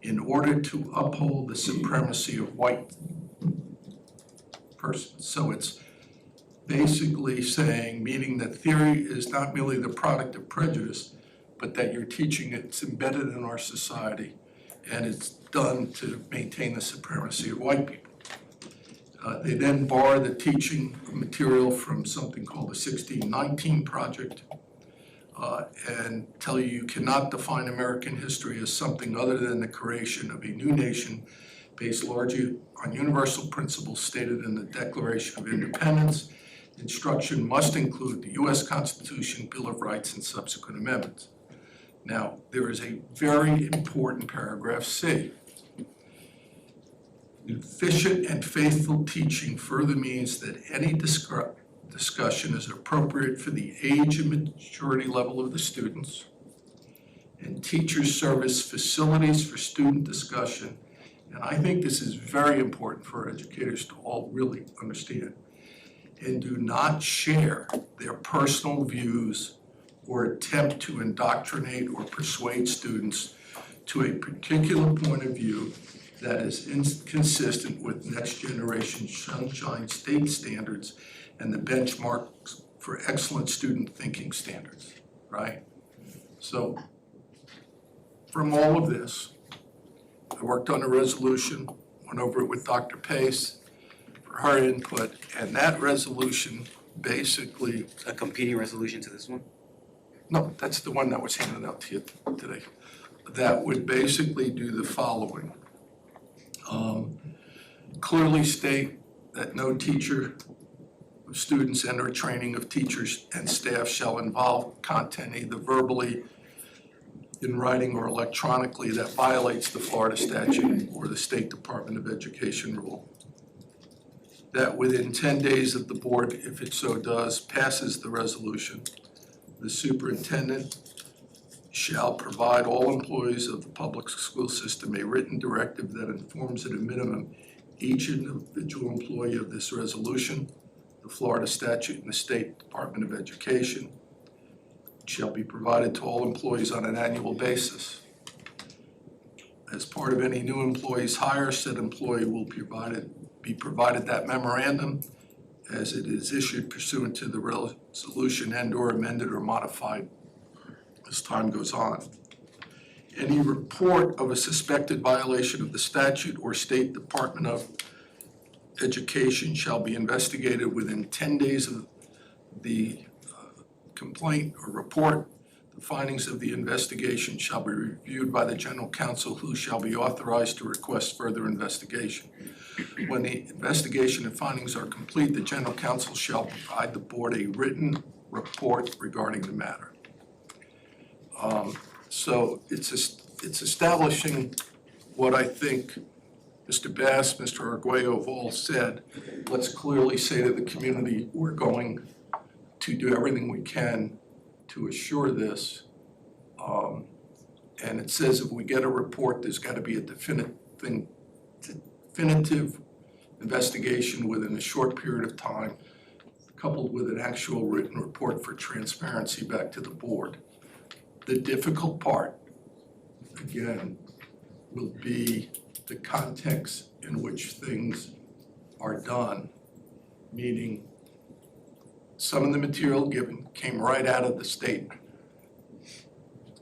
in order to uphold the supremacy of white persons. So it's basically saying, meaning that theory is not merely the product of prejudice, but that you're teaching it's embedded in our society and it's done to maintain the supremacy of white people. They then bar the teaching material from something called the 1619 Project and tell you cannot define American history as something other than the creation of a new nation based largely on universal principles stated in the Declaration of Independence. Instruction must include the U.S. Constitution, Bill of Rights, and subsequent amendments. Now, there is a very important paragraph C. Efficient and faithful teaching further means that any discussion is appropriate for the age and maturity level of the students, and teachers serve as facilities for student discussion. And I think this is very important for educators to all really understand, and do not share their personal views or attempt to indoctrinate or persuade students to a particular point of view that is inconsistent with next generation sunshine state standards and the benchmarks for excellent student thinking standards, right? So from all of this, I worked on a resolution, went over it with Dr. Pace for her input, and that resolution basically. A competing resolution to this one? No, that's the one that was handed out to you today. That would basically do the following. Clearly state that no teacher of students and or training of teachers and staff shall involve content either verbally, in writing, or electronically that violates the Florida statute or the State Department of Education rule. That within 10 days of the board, if it so does, passes the resolution, the superintendent shall provide all employees of the public school system a written directive that informs at a minimum each individual employee of this resolution, the Florida statute, and the State Department of Education. It shall be provided to all employees on an annual basis. As part of any new employee's hire, said employee will be provided that memorandum as it is issued pursuant to the resolution and or amended or modified as time goes on. Any report of a suspected violation of the statute or State Department of Education shall be investigated within 10 days of the complaint or report. The findings of the investigation shall be reviewed by the general counsel, who shall be authorized to request further investigation. When the investigation and findings are complete, the general counsel shall provide the board a written report regarding the matter. So it's establishing what I think Mr. Bass, Mr. Arguello have all said. Let's clearly say to the community, we're going to do everything we can to assure this. And it says if we get a report, there's got to be a definitive investigation within a short period of time, coupled with an actual written report for transparency back to the board. The difficult part, again, will be the context in which things are done, meaning some of the material given came right out of the state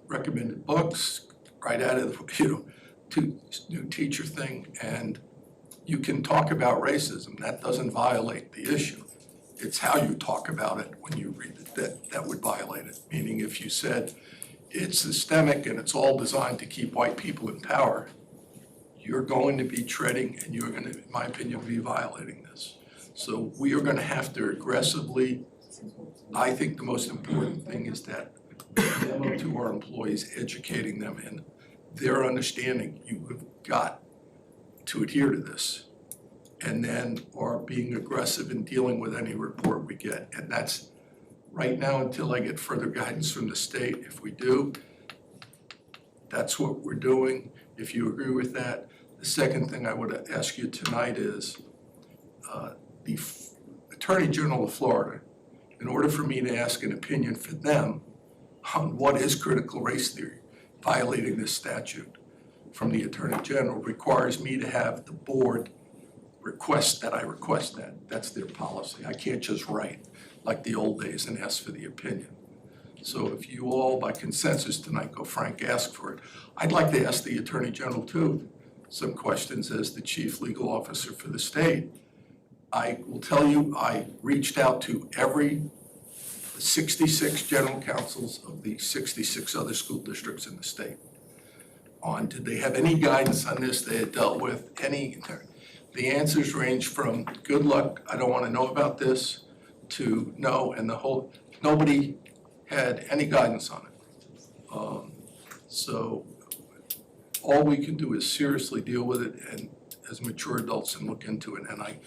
recommended books, right out of the, new teacher thing, and you can talk about racism. That doesn't violate the issue. It's how you talk about it when you read it that would violate it. Meaning if you said it's systemic and it's all designed to keep white people in power, you're going to be treading and you're going to, in my opinion, be violating this. So we are going to have to aggressively, I think the most important thing is that memo to our employees, educating them in their understanding. You have got to adhere to this, and then are being aggressive in dealing with any report we get. And that's right now until I get further guidance from the state. If we do, that's what we're doing. If you agree with that. The second thing I would ask you tonight is the Attorney General of Florida, in order for me to ask an opinion for them on what is critical race theory, violating this statute from the Attorney General, requires me to have the board request that I request that. That's their policy. I can't just write like the old days and ask for the opinion. So if you all, by consensus tonight, go frank, ask for it. I'd like to ask the Attorney General too some questions as the Chief Legal Officer for the state. I will tell you, I reached out to every 66 general counsels of the 66 other school districts in the state on, did they have any guidance on this they had dealt with, any, the answers range from good luck, I don't want to know about this, to no, and the whole, nobody had any guidance on it. So all we can do is seriously deal with it and as mature adults and look into it. And I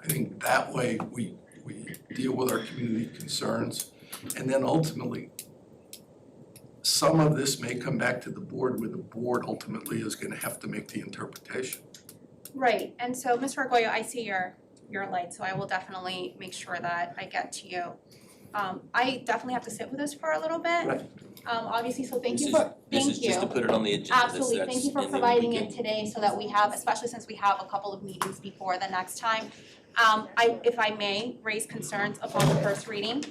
think that way we deal with our community concerns. And then ultimately, some of this may come back to the board, where the board ultimately is going to have to make the interpretation. Right, and so Mr. Arguello, I see your light, so I will definitely make sure that I get to you. I definitely have to sit with this for a little bit. Right. Obviously, so thank you. This is just to put it on the agenda. Absolutely, thank you for providing it today so that we have, especially since we have a couple of meetings before the next time. if I may, raise concerns upon the first reading.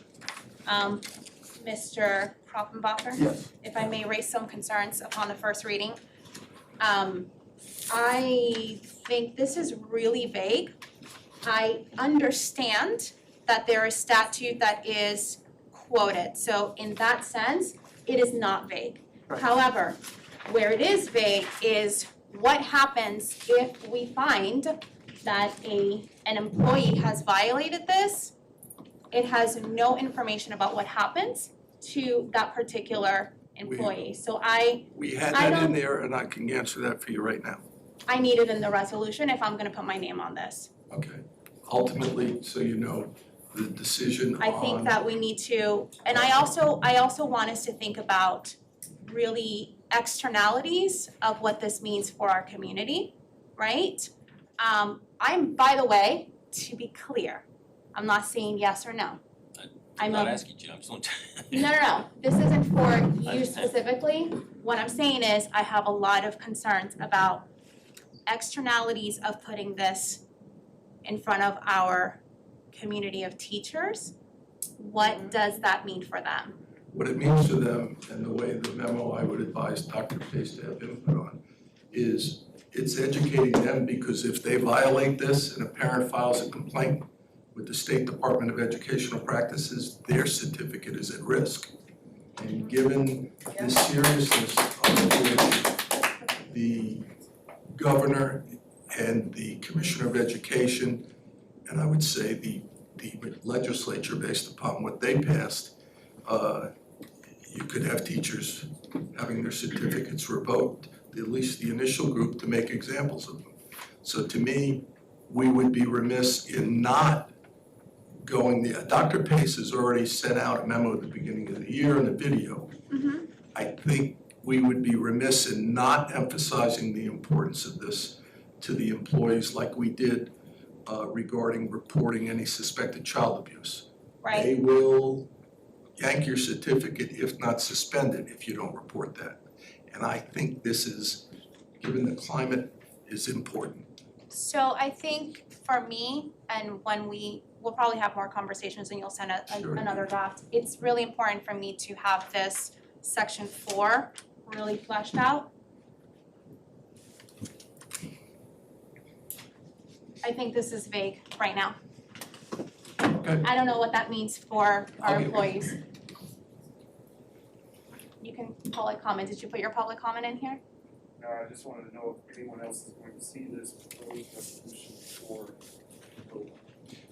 Mr. Kroffenbacher? Yes. If I may raise some concerns upon the first reading. I think this is really vague. I understand that there is statute that is quoted, so in that sense, it is not vague. Right. However, where it is vague is what happens if we find that an employee has violated this, it has no information about what happens to that particular employee. So We had I that in don't- there, and I can answer that for you right now. I need it in the resolution if I'm gonna put my name on this. Okay. Ultimately, so you know, the decision on. I think that we need to, and I also want us to think about really externalities of what this means for our community, right? I'm, by the way, to be clear, I'm not saying yes or no. I'm not asking you, I'm just. No, this isn't for I you understand. specifically. What I'm saying is I have a lot of concerns about externalities of putting this in front of our community of teachers. What does that mean for them? What it means to them, and the way the memo I would advise Dr. Pace to have input on, is it's educating them, because if they violate this and a parent files a complaint with the State Department of Educational Practices, their certificate is at risk. And given the seriousness of the issue, the governor and the Commissioner of Education, and I would say the legislature, based upon what they passed, you could have teachers having their certificates revoked, at least the initial group, to make examples of them. So to me, we would be remiss in not going there. Dr. Pace has already sent out a memo at the beginning of the year and a video. I think we would be remiss in not emphasizing the importance of this to the employees like we did regarding reporting any suspected child abuse. Right. They will yank your certificate, if not suspend it, if you don't report that. And I think this is, given the climate, is important. So I think for me, and when we'll probably have more conversations and you'll send Sure. another draft, it's really important for me to have this section 4 really fleshed out. I think this is vague right now. Okay. I don't know what that means for I'll our give you- employees. You can public comment, did you put your public comment in here? No, I just wanted to know if anyone else is going to see this proposed resolution for approval.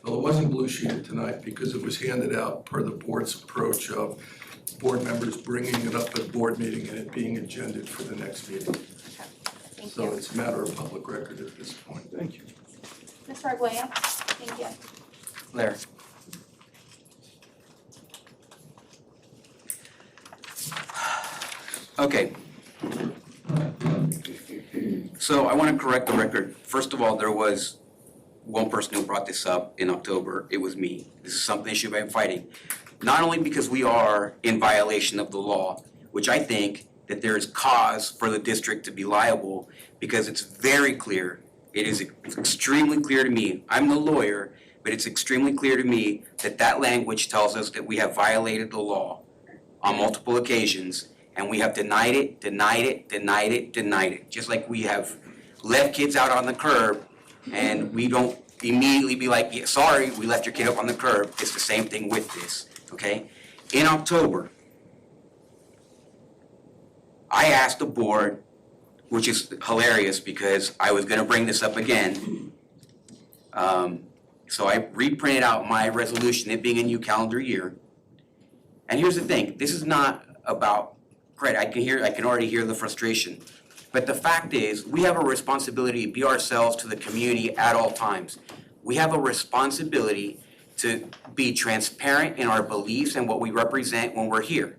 Well, it wasn't blue sheeted tonight because it was handed out per the board's approach of board members bringing it up at board meeting and it being agended for the next meeting. Thank So you. it's a matter of public record at this point. Thank you. Mr. Arguello, thank you. Larry. Okay. So I want to correct the record. First of all, there was one person who brought this up in October. It was me. This is something issue I've been fighting. Not only because we are in violation of the law, which I think that there is cause for the district to be liable, because it's very clear. It is extremely clear to me. I'm the lawyer, but it's extremely clear to me that that language tells us that we have violated the law on multiple occasions, and we have denied it, just like we have left kids out on the curb, and we don't immediately be like, yeah, sorry, we left your kid up on the curb. It's the same thing with this, okay? In October, I asked the board, which is hilarious because I was gonna bring this up again. So I reprinted out my resolution, it being a new calendar year. And here's the thing, this is not about credit, I can already hear the frustration. But the fact is, we have a responsibility to be ourselves to the community at all times. We have a responsibility to be transparent in our beliefs and what we represent when we're here.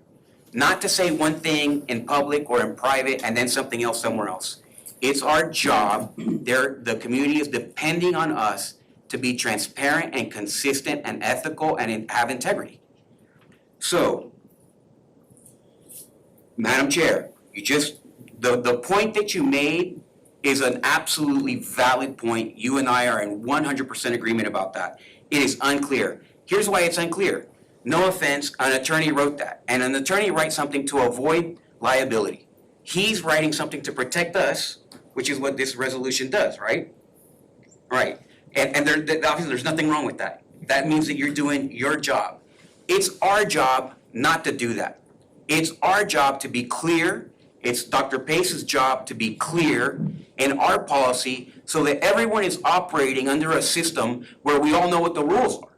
Not to say one thing in public or in private and then something else somewhere else. It's our job, the community is depending on us to be transparent and consistent and ethical and have integrity. So, Madam Chair, you just, the point that you made is an absolutely valid point. You and I are in 100% agreement about that. It is unclear. Here's why it's unclear. No offense, an attorney wrote that. And an attorney writes something to avoid liability. He's writing something to protect us, which is what this resolution does, right? Right. And obviously there's nothing wrong with that. That means that you're doing your job. It's our job not to do that. It's our job to be clear. It's Dr. Pace's job to be clear in our policy so that everyone is operating under a system where we all know what the rules are.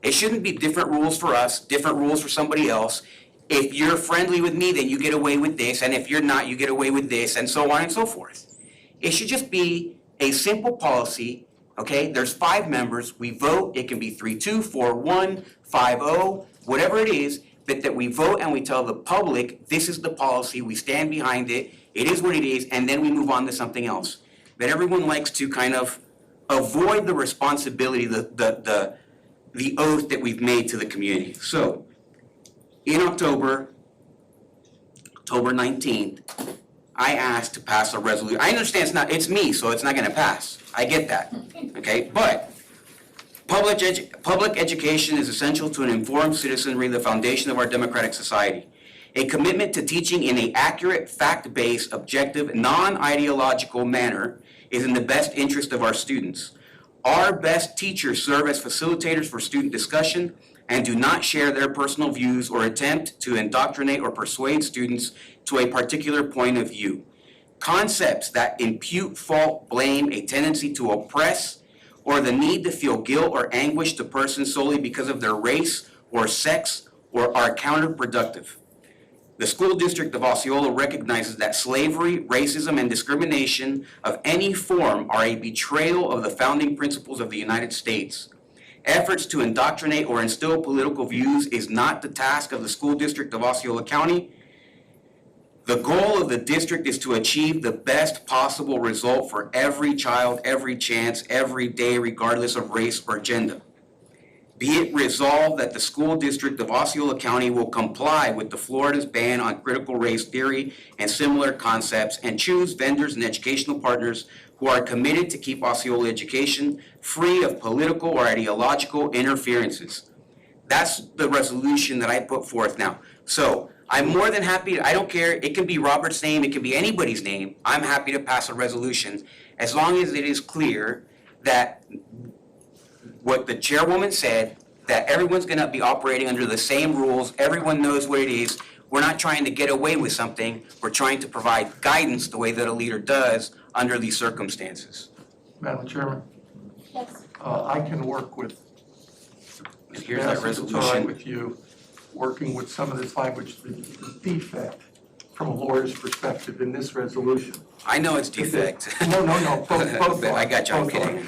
It shouldn't be different rules for us, different rules for somebody else. If you're friendly with me, then you get away with this, and if you're not, you get away with this, and so on and so forth. It should just be a simple policy, okay? There's 5 members, we vote, it can be 3-2, 4-1, 5-0, whatever it is, but that we vote and we tell the public, this is the policy, we stand behind it, it is what it is, and then we move on to something else. But everyone likes to kind of avoid the responsibility, the oath that we've made to the community. So, in October 19th, I asked to pass a resolution. I understand it's me, so it's not gonna pass. I get that, okay? But public education is essential to an informed citizenry, the foundation of our democratic society. A commitment to teaching in an accurate, fact-based, objective, non-ideological manner is in the best interest of our students. Our best teachers serve as facilitators for student discussion and do not share their personal views or attempt to indoctrinate or persuade students to a particular point of view. Concepts that impute fault, blame, a tendency to oppress, or the need to feel guilt or anguish to persons solely because of their race or sex or are counterproductive. The school district of Osceola recognizes that slavery, racism, and discrimination of any form are a betrayal of the founding principles of the United States. Efforts to indoctrinate or instill political views is not the task of the school district of Osceola County. The goal of the district is to achieve the best possible result for every child, every chance, every day, regardless of race or gender. Be it resolved that the school district of Osceola County will comply with the Florida's ban on critical race theory and similar concepts and choose vendors and educational partners who are committed to keep Osceola education free of political or ideological interferences. That's the resolution that I put forth now. So I'm more than happy, I don't care, it can be Robert's name, it can be anybody's name, I'm happy to pass a resolution as long as it is clear that what the chairwoman said, that everyone's gonna be operating under the same rules, everyone knows what it is. We're not trying to get away with something, we're trying to provide guidance the way that a leader does under these circumstances. Madam Chairman, Yes. I can work with Here's that resolution with you, working with some of this language, the defect from a lawyer's perspective in this resolution. I know it's defect. No, both I got you, I'm kidding.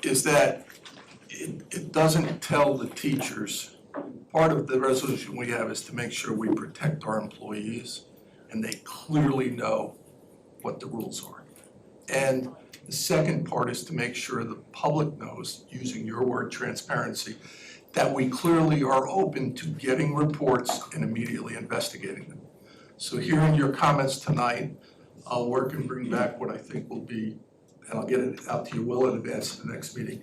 Is that it doesn't tell the teachers, part of the resolution we have is to make sure we protect our employees and they clearly know what the rules are. And the second part is to make sure the public knows, using your word, transparency, that we clearly are open to getting reports and immediately investigating them. So hearing your comments tonight, I'll work and bring back what I think will be, and I'll get it out to you well in advance of the next meeting.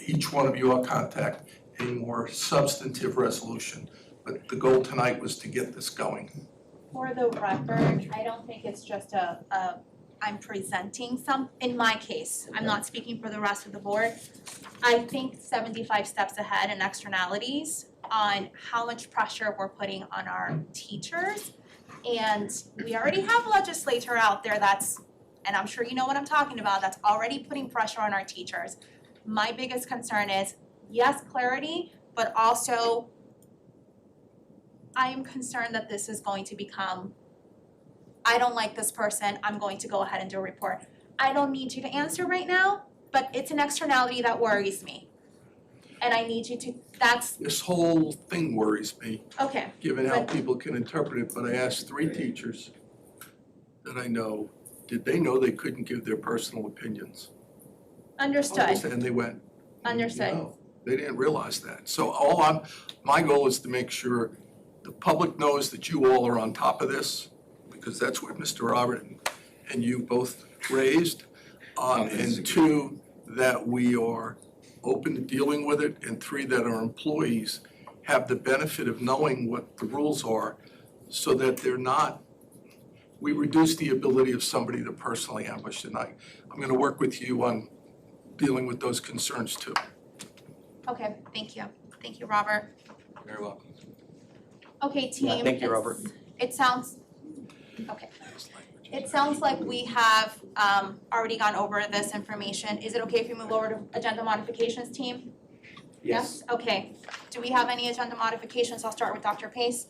Each one of you I'll contact a more substantive resolution, but the goal tonight was to get this going. For the record, I don't think it's just I'm presenting in my case, I'm not speaking for the rest of the board. I think 75 steps ahead and externalities on how much pressure we're putting on our teachers. And we already have a legislator out there and I'm sure you know what I'm talking about, that's already putting pressure on our teachers. My biggest concern is, yes, clarity, but also I am concerned that this is going to become, I don't like this person, I'm going to go ahead and do a report. I don't need you to answer right now, but it's an externality that worries me. And I need you to, This whole thing worries me, okay. given how people can interpret it, but I asked 3 teachers that I know, did they know they couldn't give their personal opinions? Understood, And they went, understood. no, they didn't realize that. So my goal is to make sure the public knows that you all are on top of this, because that's what Mr. Robert and you both raised. And two, that we are open to dealing with it, and three, that our employees have the benefit of knowing what the rules are so that they're not, we reduce the ability of somebody to personally ambush. And I'm gonna work with you on dealing with those concerns too. Okay, thank you. Thank you, Robert. Very welcome. Okay, team. Thank you, Robert. It sounds like we have already gone over this information. Is it okay if we move over to agenda modifications, team? Yes? Okay. Do we have any agenda modifications? I'll start with Dr. Pace.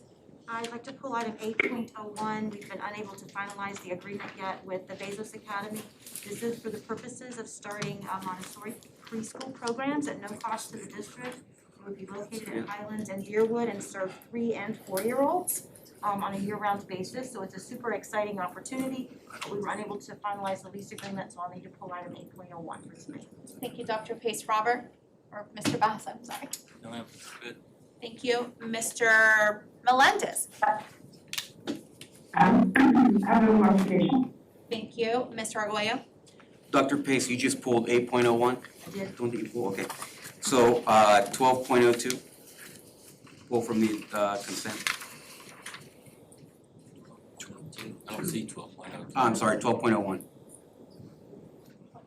I'd like to pull item 8.01. We've been unable to finalize the agreement yet with the Bezos Academy. This is for the purposes of starting Montessori preschool programs at no cost to the district. It would be located in Highlands and Deerwood and serve 3- and 4-year-olds on a year-round basis. So it's a super exciting opportunity. But we were unable to finalize the lease agreement, so I'll need to pull item 8.01 for tonight. Thank you, Dr. Pace. Robert, or Mr. Bass, I'm sorry. No, ma'am, good. Thank you. Mr. Melendez. I have no modification. Thank you. Mr. Arguello. Dr. Pace, you just pulled 8.01? I did. Don't think you pulled, okay. So, 12.02, pull from the consent. I don't see 12.02. I'm sorry, 12.01.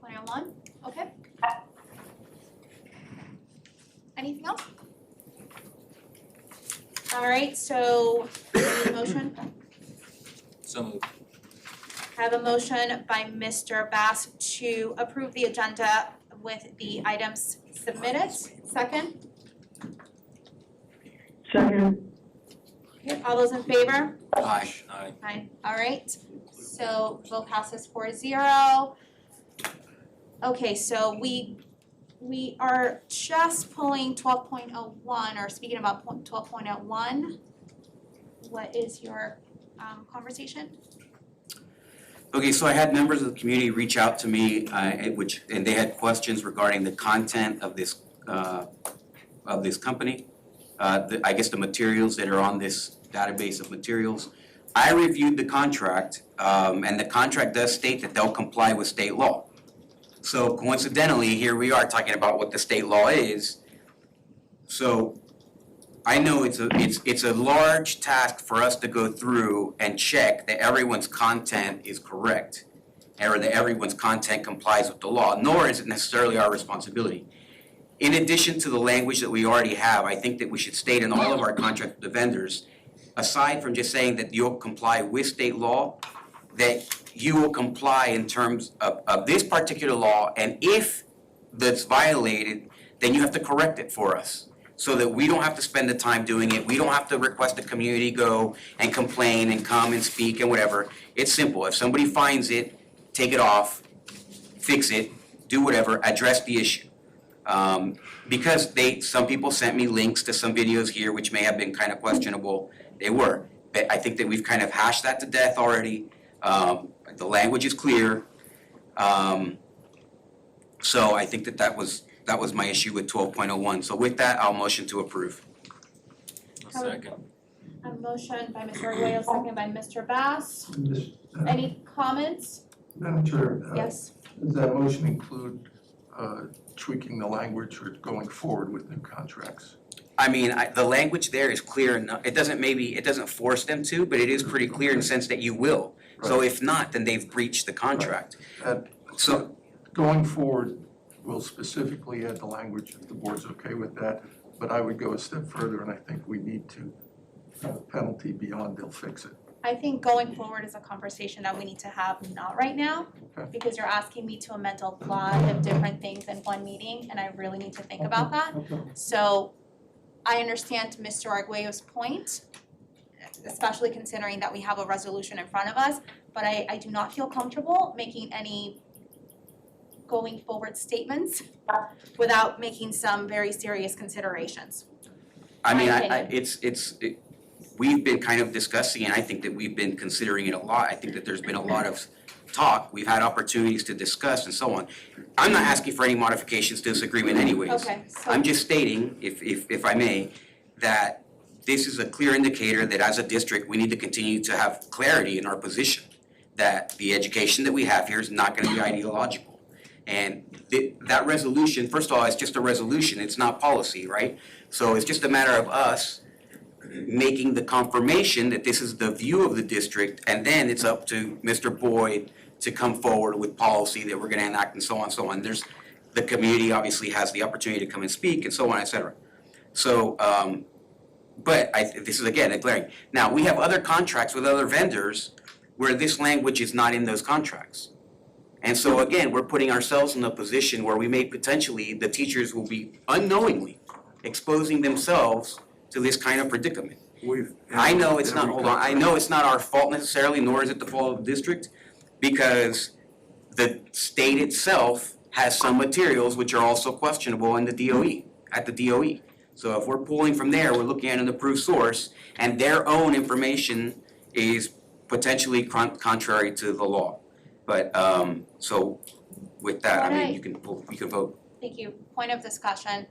12.01, okay. Anything else? All right, so we need a motion. So moved. I have a motion by Mr. Bass to approve the agenda with the items submitted. Second? Second. Okay, all those in favor? Aye. Aye. Aye. All right, so vote passes 4-0. Okay, so we are just pulling 12.01, or speaking about 12.01. What is your conversation? Okay, so I had members of the community reach out to me, and they had questions regarding the content of this company. I guess the materials that are on this database of materials. I reviewed the contract, and the contract does state that they'll comply with state law. So coincidentally, here we are talking about what the state law is. So I know it's a large task for us to go through and check that everyone's content is correct, or that everyone's content complies with the law, nor is it necessarily our responsibility. In addition to the language that we already have, I think that we should state in all of our contracts with the vendors, aside from just saying that you'll comply with state law, that you will comply in terms of this particular law, and if that's violated, then you have to correct it for us, so that we don't have to spend the time doing it, we don't have to request the community go and complain and come and speak and whatever. It's simple, if somebody finds it, take it off, fix it, do whatever, address the issue. Because some people sent me links to some videos here which may have been kind of questionable, they were. But I think that we've kind of hashed that to death already. The language is clear. So I think that was my issue with 12.01. So with that, I'll motion to approve. Second. A motion by Mr. Arguello, second by Mr. Bass. Any comments? Madam Chair, Yes. does that motion include tweaking the language or going forward with new contracts? I mean, the language there is clear enough. It doesn't force them to, but it is pretty clear in the sense that you will. So if not, then they've breached the contract. So going forward, we'll specifically add the language if the board's okay with that, but I would go a step further, and I think we need to have a penalty beyond they'll fix it. I think going forward is a conversation that we need to have, not right now, Okay. because you're asking me to amend a lot of different things in one meeting, and I really need to think about that. Okay. So I understand Mr. Arguello's point, especially considering that we have a resolution in front of us, but I do not feel comfortable making any going forward statements without making some very serious considerations. I mean, My we've been kind of discussing, and I think that we've been considering it a lot. I think that there's been a lot of talk. We've had opportunities to discuss and so on. I'm not asking for any modifications to this agreement anyways. Okay, so I'm just stating, if I may, that this is a clear indicator that as a district, we need to continue to have clarity in our position. that the education that we have here is not gonna be ideological. And that resolution, first of all, it's just a resolution, it's not policy, right? So it's just a matter of us making the confirmation that this is the view of the district, and then it's up to Mr. Boyd to come forward with policy that we're gonna enact and so on, so on. The community obviously has the opportunity to come and speak and so on, et cetera. So, but this is again, a glaring. Now, we have other contracts with other vendors where this language is not in those contracts. And so again, we're putting ourselves in a position where we may potentially, the teachers will be unknowingly exposing themselves to this kind of predicament. I know it's not, hold on, I know it's not our fault necessarily, nor is it the fault of the district, because the state itself has some materials which are also questionable in the DOE, at the DOE. So if we're pulling from there, we're looking at an approved source, and their own information is potentially contrary to the law. But, so with that, I mean, you can vote. Thank you. Point of discussion.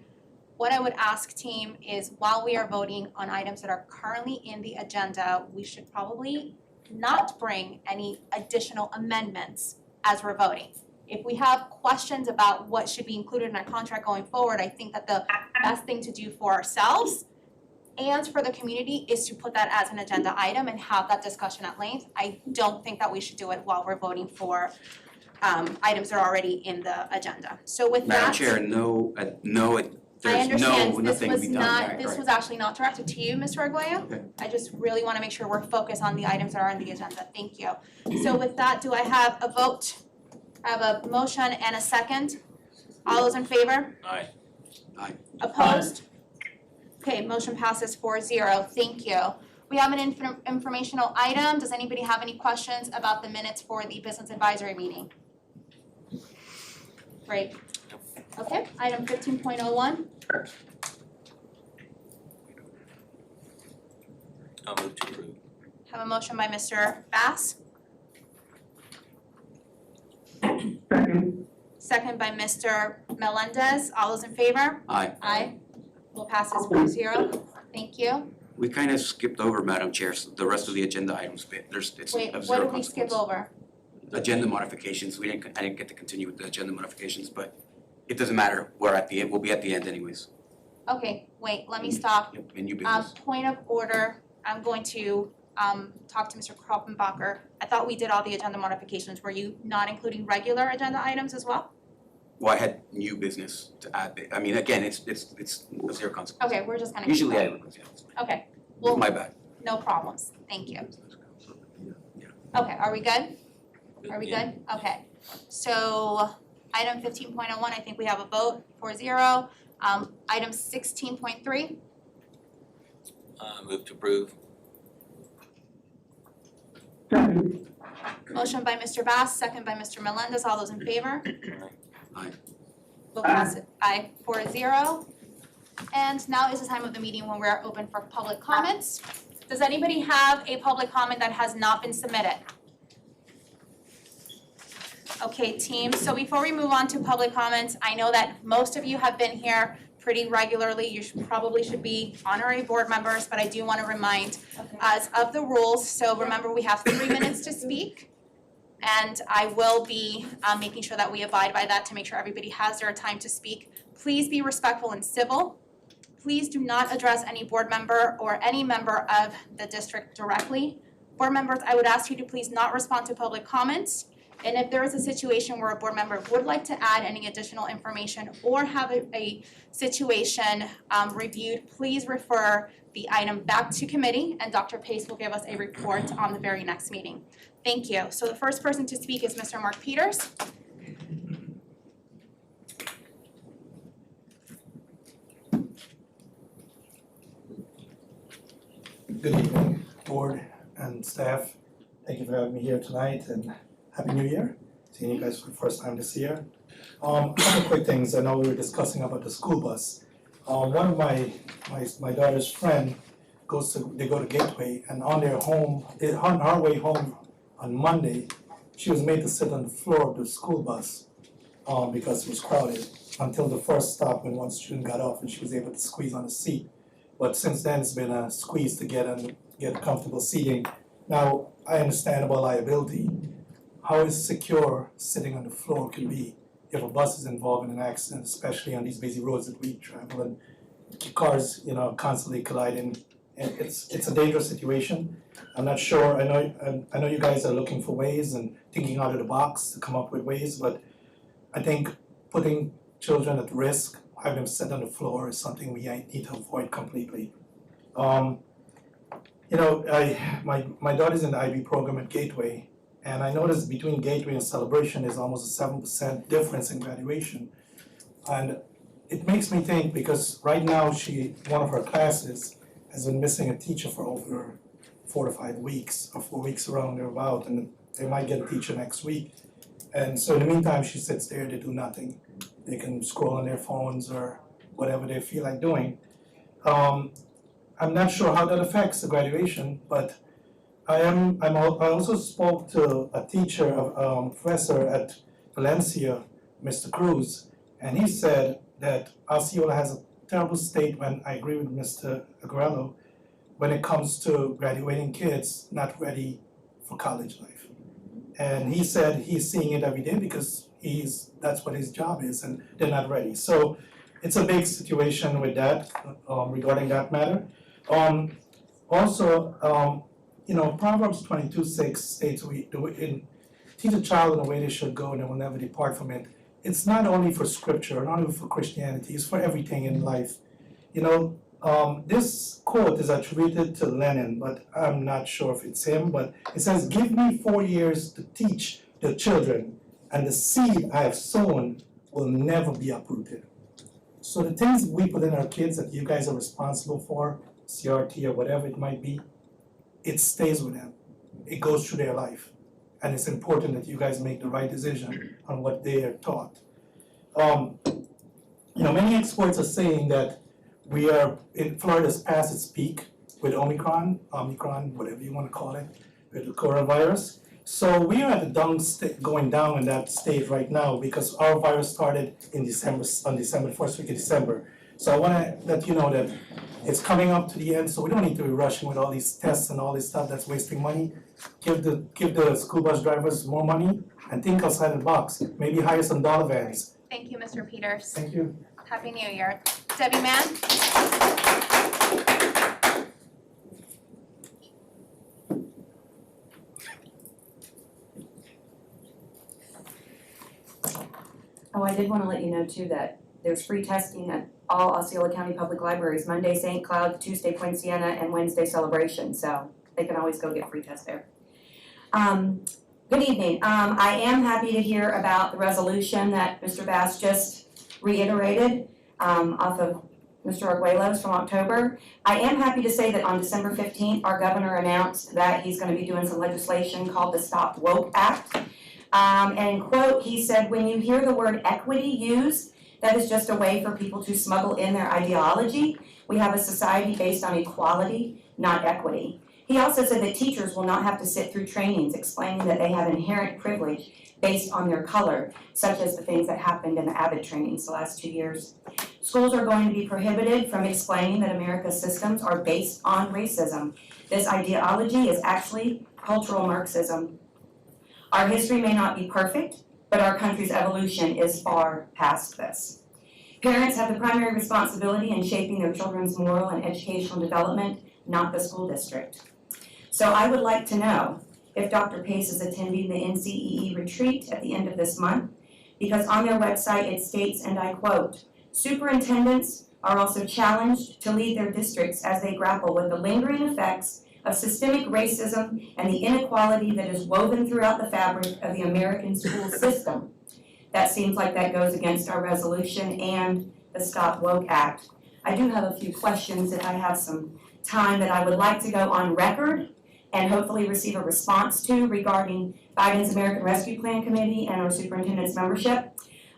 What I would ask team is while we are voting on items that are currently in the agenda, we should probably not bring any additional amendments as we're voting. If we have questions about what should be included in our contract going forward, I think that the best thing to do for ourselves and for the community is to put that as an agenda item and have that discussion at length. I don't think that we should do it while we're voting for items that are already in the agenda. So with that. Madam Chair, there's nothing to be done. This was actually not directed to you, Mr. Arguello. Okay. I just really wanna make sure we're focused on the items that are on the agenda. Thank you. So with that, do I have a vote? I have a motion and a second. All those in favor? Aye. Opposed? Okay, motion passes 4-0. Thank you. We have an informational item. Does anybody have any questions about the minutes for the business advisory meeting? Great. Okay, item 15.01. I'll move to approve. Have a motion by Mr. Bass. Second by Mr. Melendez. All those in favor? Aye. Aye. Will passes 4-0. Thank you. We kind of skipped over, Madam Chair, the rest of the agenda items, but it's Wait, of what zero did we skip consequence. over? Agenda modifications, I didn't get to continue with the agenda modifications, but it doesn't matter, we're at the end, we'll be at the end anyways. Okay, wait, let me stop. Yep, in new business. Point of order, I'm going to talk to Mr. Kroppenbacher. I thought we did all the agenda modifications. Were you not including regular agenda items as well? Well, I had new business to add, I mean, again, it's of zero consequence. Okay, we're just gonna. Usually I keep would, yeah, going. Okay, it's well, my bad. no problems. Thank you. Okay, are we good? Are we good? Okay. So item 15.01, I think we have a vote 4-0. Item 16.3. Move to approve. Motion by Mr. Bass, second by Mr. Melendez. All those in favor? Aye. Will pass it. Aye, 4-0. And now is the time of the meeting when we're open for public comments. Does anybody have a public comment that has not been submitted? Okay, team, so before we move on to public comments, I know that most of you have been here pretty regularly. You probably should be honorary board members, but I do want to remind us of the rules. So remember, we have 3 minutes to speak. And I will be making sure that we abide by that to make sure everybody has their time to speak. Please be respectful and civil. Please do not address any board member or any member of the district directly. Board members, I would ask you to please not respond to public comments. And if there is a situation where a board member would like to add any additional information or have a situation reviewed, please refer the item back to committee and Dr. Pace will give us a report on the very next meeting. Thank you. So the first person to speak is Mr. Mark Peters. Good evening, board and staff. Thank you for having me here tonight and Happy New Year. Seeing you guys for the first time this year. A couple quick things. I know we were discussing about the school bus. One of my daughter's friend they go to Gateway, and on her way home on Monday, she was made to sit on the floor of the school bus because it was crowded until the first stop when one student got off and she was able to squeeze on the seat. But since then, it's been a squeeze to get comfortable seating. Now, I understand about liability, how secure sitting on the floor can be if a bus is involved in an accident, especially on these busy roads that we travel and cars, constantly colliding. And it's a dangerous situation. I'm not sure, I know you guys are looking for ways and thinking out of the box to come up with ways, but I think putting children at risk, having them sit on the floor is something we need to avoid completely. My daughter's in the IB program at Gateway, and I noticed between Gateway and Celebration is almost a 7% difference in graduation. And it makes me think, because right now one of her classes has been missing a teacher for over 4 to 5 weeks, or 4 weeks around or about, and they might get a teacher next week. And so in the meantime, she sits there, they do nothing. They can scroll on their phones or whatever they feel like doing. I'm not sure how that affects the graduation, but I also spoke to a teacher, professor at Valencia, Mr. Cruz, and he said that Osceola has a terrible state, when I agree with Mr. Agrello, when it comes to graduating kids not ready for college life. And he said he's seeing it every day because that's what his job is, and they're not ready. So it's a big situation with that, regarding that matter. Proverbs 22:6 states, teach a child in the way they should go and they will never depart from it. It's not only for scripture, not only for Christianity, it's for everything in life. This quote is attributed to Lenin, but I'm not sure if it's him, but it says, "Give me 4 years to teach the children, and the seed I have sown will never be uprooted." So the things we put in our kids that you guys are responsible for, CRT or whatever it might be, it stays with them. It goes through their life. And it's important that you guys make the right decision on what they are taught. Many experts are saying that Florida's past its peak with Omicron, whatever you want to call it, with the coronavirus. So we are at the going down in that state right now because our virus started on December, first week of December. So I want to let you know that it's coming up to the end, so we don't need to be rushing with all these tests and all this stuff that's wasting money. Give the school bus drivers more money and think outside the box. Maybe hire some dollar vans. Thank you, Mr. Peters. Thank you. Happy New Year. Debbie Mann? I did want to let you know too that there's free testing at all Osceola County Public Libraries, Monday St. Cloud, Tuesday Point Siena, and Wednesday Celebration, so they can always go get free tests there. Good evening. I am happy to hear about the resolution that Mr. Bass just reiterated off of Mr. Arguello's from October. I am happy to say that on December 15th, our governor announced that he's going to be doing some legislation called the Stop Woke Act. And quote, he said, "When you hear the word equity used, that is just a way for people to smuggle in their ideology. We have a society based on equality, not equity." He also said that teachers will not have to sit through trainings explaining that they have inherent privilege based on their color, such as the things that happened in the Abbott trainings the last 2 years. Schools are going to be prohibited from explaining that America's systems are based on racism. This ideology is actually cultural Marxism. Our history may not be perfect, but our country's evolution is far past this. Parents have the primary responsibility in shaping their children's moral and educational development, not the school district. So I would like to know if Dr. Pace is attending the NCEE retreat at the end of this month, because on their website it states, and I quote, "Superintendents are also challenged to lead their districts as they grapple with the lingering effects of systemic racism and the inequality that is woven throughout the fabric of the American school system." That seems like that goes against our resolution and the Stop Woke Act. I do have a few questions if I have some time that I would like to go on record and hopefully receive a response to regarding Biden's American Rescue Plan Committee and our superintendent's membership.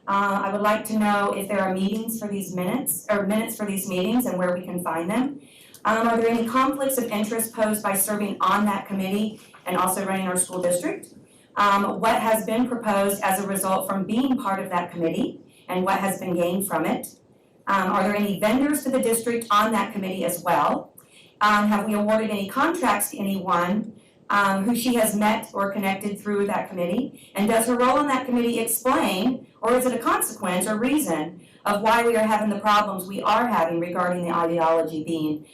I would like to know if there are minutes for these meetings and where we can find them. Are there any conflicts of interest posed by serving on that committee and also running our school district? What has been proposed as a result from being part of that committee and what has been gained from it? Are there any vendors to the district on that committee as well? Have we awarded any contracts to anyone who she has met or connected through that committee? And does her role on that committee explain, or is it a consequence or reason of why we are having the problems we are having regarding the ideology being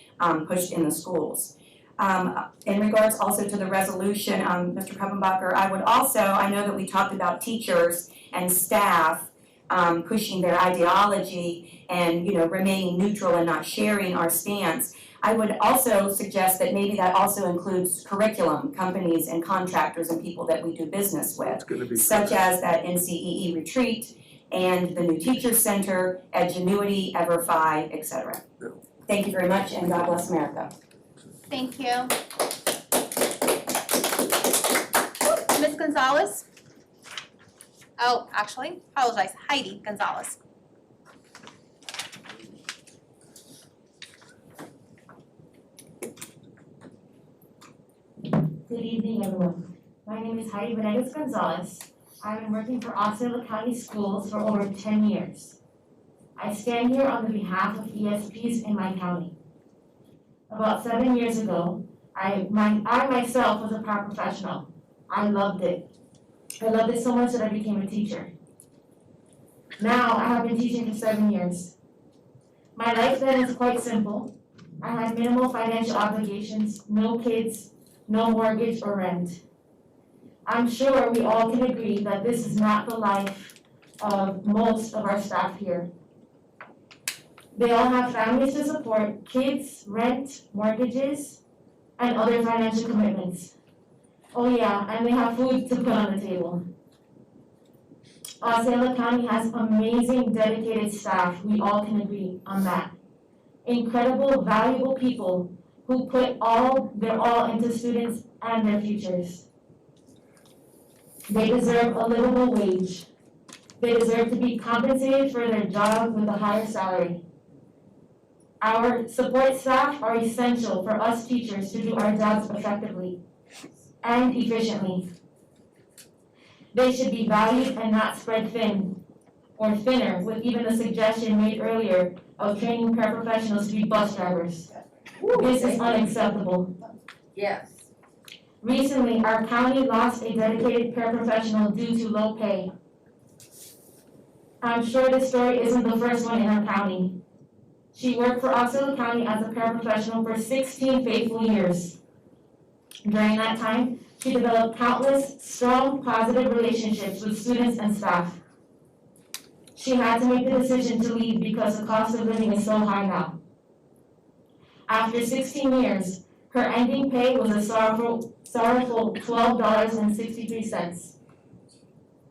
pushed in the schools? In regards also to the resolution, Mr. Kuppenbacher, I know that we talked about teachers and staff pushing their ideology and, remaining neutral and not sharing our stance. I would also suggest that maybe that also includes curriculum, companies and contractors and people that we do business with, such as that NCEE retreat and the new Teacher Center, Edgenuity, EverFi, etc. Thank you very much, and God bless America. Thank you. Ms. Gonzalez? Oh, actually, apologize, Heidi Gonzalez. Good evening, everyone. My name is Heidi Venegas Gonzalez. I've been working for Osceola County Schools for over 10 years. I stand here on the behalf of ESPs in my county. About 7 years ago, I myself was a paraprofessional. I loved it. I loved it so much that I became a teacher. Now I have been teaching for 7 years. My life then is quite simple. I had minimal financial obligations, no kids, no mortgage or rent. I'm sure we all can agree that this is not the life of most of our staff here. They all have families to support, kids, rent, mortgages, and other financial commitments. Oh yeah, and they have food to put on the table. Osceola County has amazing, dedicated staff. We all can agree on that. Incredible, valuable people who put their all into students and their futures. They deserve a livable wage. They deserve to be compensated for their job with a higher salary. Our support staff are essential for us teachers to do our jobs effectively and efficiently. They should be valued and not spread thin or thinner, with even the suggestion made earlier of training paraprofessionals to be bus drivers. This is unacceptable. Yes. Recently, our county lost a dedicated paraprofessional due to low pay. I'm sure this story isn't the first one in our county. She worked for Osceola County as a paraprofessional for 16 faithful years. During that time, she developed countless strong, positive relationships with students and staff. She had to make the decision to leave because the cost of living is so high now. After 16 years, her ending pay was a sorrowful $12.63.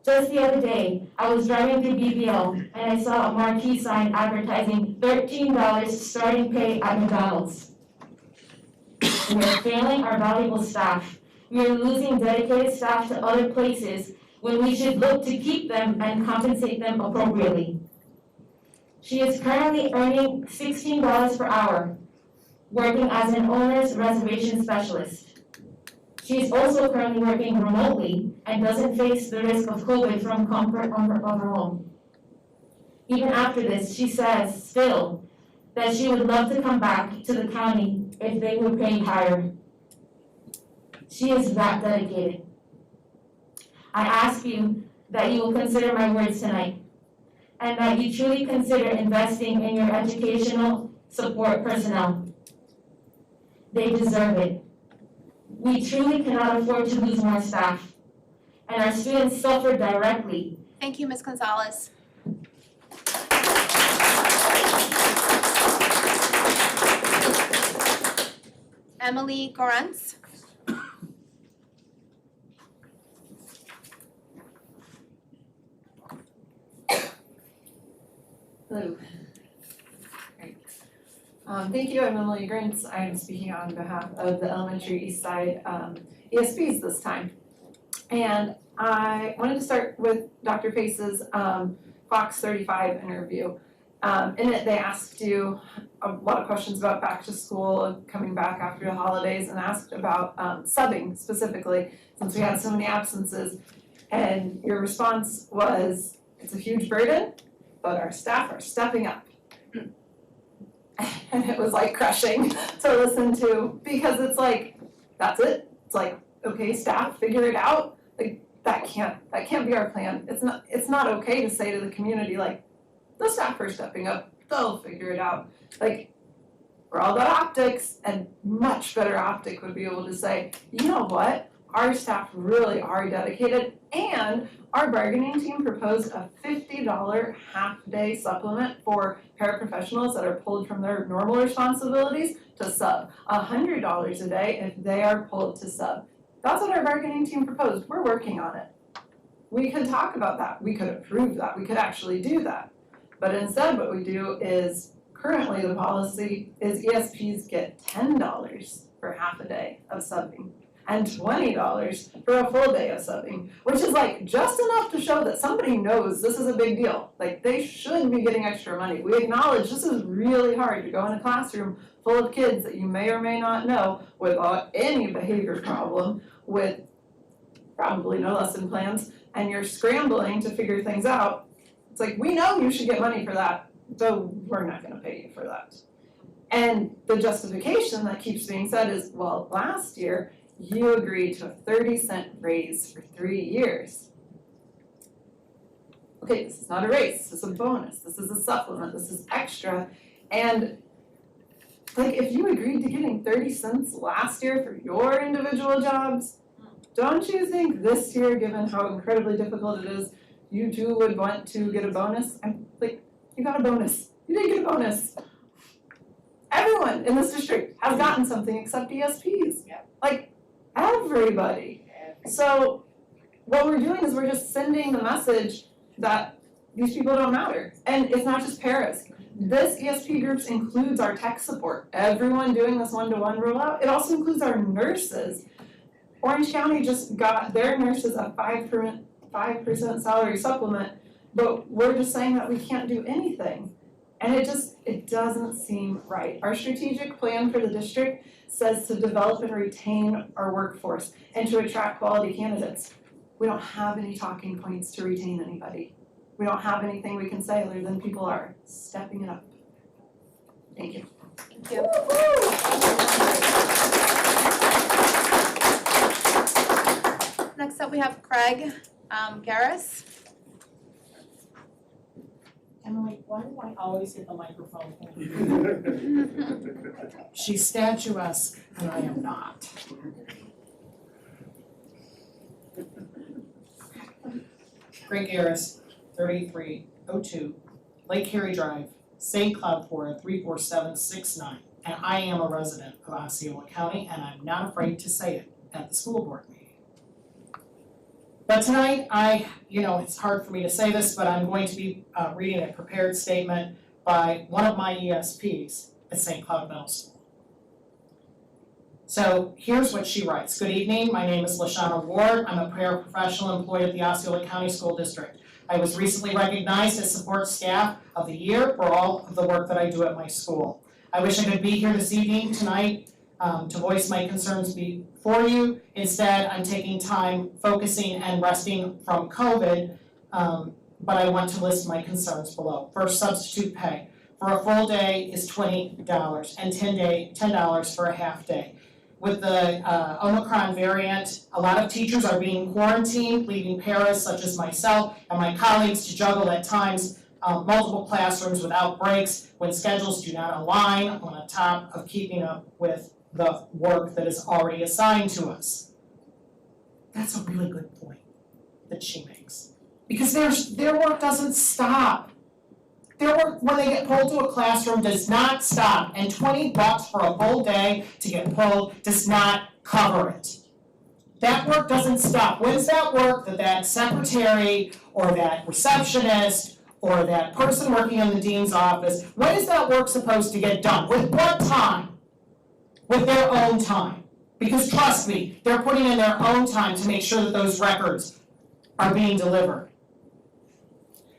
Just the other day, I was driving through BBL and I saw a marquee sign advertising $13 starting pay at McDonald's. We are failing our valuable staff. We are losing dedicated staff to other places when we should look to keep them and compensate them appropriately. She is currently earning $16 per hour, working as an owner's reservation specialist. She is also currently working remotely and doesn't face the risk of COVID from comfort of her home. Even after this, she says still that she would love to come back to the county if they would pay higher. She is that dedicated. I ask you that you will consider my words tonight, and that you truly consider investing in your educational support personnel. They deserve it. We truly cannot afford to lose more staff, and our students suffer directly. Thank you, Ms. Gonzalez. Emily Gorentz. Hello. Great. Thank you, I'm Emily Grintz. I am speaking on behalf of the Elementary East Side ESPs this time. And I wanted to start with Dr. Pace's Fox 35 interview. In it, they asked you a lot of questions about back to school and coming back after the holidays, and asked about subbing specifically, since we had so many absences. And your response was, it's a huge burden, but our staff are stepping up. And it was like crushing to listen to, because it's like, that's it. It's like, okay, staff, figure it out. Like, that can't be our plan. It's not okay to say to the community, like, the staff are stepping up, they'll figure it out. Like, we're all about optics, and much better optic would be able to say, you know what? Our staff really are dedicated, and our bargaining team proposed a $50 half-day supplement for paraprofessionals that are pulled from their normal responsibilities to sub. $100 a day if they are pulled to sub. That's what our bargaining team proposed. We're working on it. We could talk about that. We could approve that. We could actually do that. But instead, what we do is, currently the policy is ESPs get $10 for half a day of subbing and $20 for a full day of subbing, which is like just enough to show that somebody knows this is a big deal. Like, they should be getting extra money. We acknowledge this is really hard to go in a classroom full of kids that you may or may not know without any behavior problem, with probably no lesson plans, and you're scrambling to figure things out. It's like, we know you should get money for that, so we're not gonna pay you for that. And the justification that keeps being said is, well, last year, you agreed to a 30-cent raise for 3 years. Okay, this is not a raise, this is a bonus, this is a supplement, this is extra, and like, if you agreed to getting 30 cents last year for your individual jobs, don't you think this year, given how incredibly difficult it is, you too would want to get a bonus? I'm like, you got a bonus. You didn't get a bonus. Everyone in this district has gotten something except ESPs. Like, everybody. So what we're doing is we're just sending the message that these people don't matter. And it's not just paras. This ESP groups includes our tech support. Everyone doing this one-to-one rollout. It also includes our nurses. Orange County just got their nurses a 5% salary supplement, but we're just saying that we can't do anything. And it doesn't seem right. Our strategic plan for the district says to develop and retain our workforce and to attract quality candidates. We don't have any talking points to retain anybody. We don't have anything we can say other than people are stepping it up. Thank you. Thank you. Next up, we have Craig Garris. Emily, why do I always hit the microphone? She's statuesque, and I am not. Craig Garris, 3302 Lake Erie Drive, St. Cloud, Florida, 34769. And I am a resident of Osceola County, and I'm not afraid to say it at the school board meeting. But tonight, it's hard for me to say this, but I'm going to be reading a prepared statement by one of my ESPs at St. Cloud Middle School. So here's what she writes. Good evening, my name is LaShawna Ward. I'm a paraprofessional employed at the Osceola County School District. I was recently recognized as Support Staff of the Year for all of the work that I do at my school. I wish I could be here this evening, tonight, to voice my concerns before you. Instead, I'm taking time focusing and resting from COVID, but I want to list my concerns below. First, substitute pay. For a full day is $20 and $10 for a half day. With the Omicron variant, a lot of teachers are being quarantined, leaving paras such as myself and my colleagues to juggle at times multiple classrooms without breaks when schedules do not align, on top of keeping up with the work that is already assigned to us. That's a really good point that she makes. Because their work doesn't stop. Their work, when they get pulled to a classroom, does not stop, and $20 for a full day to get pulled does not cover it. That work doesn't stop. When's that work that secretary or that receptionist or that person working in the dean's office, when is that work supposed to get done? With what time? With their own time. Because trust me, they're putting in their own time to make sure that those records are being delivered.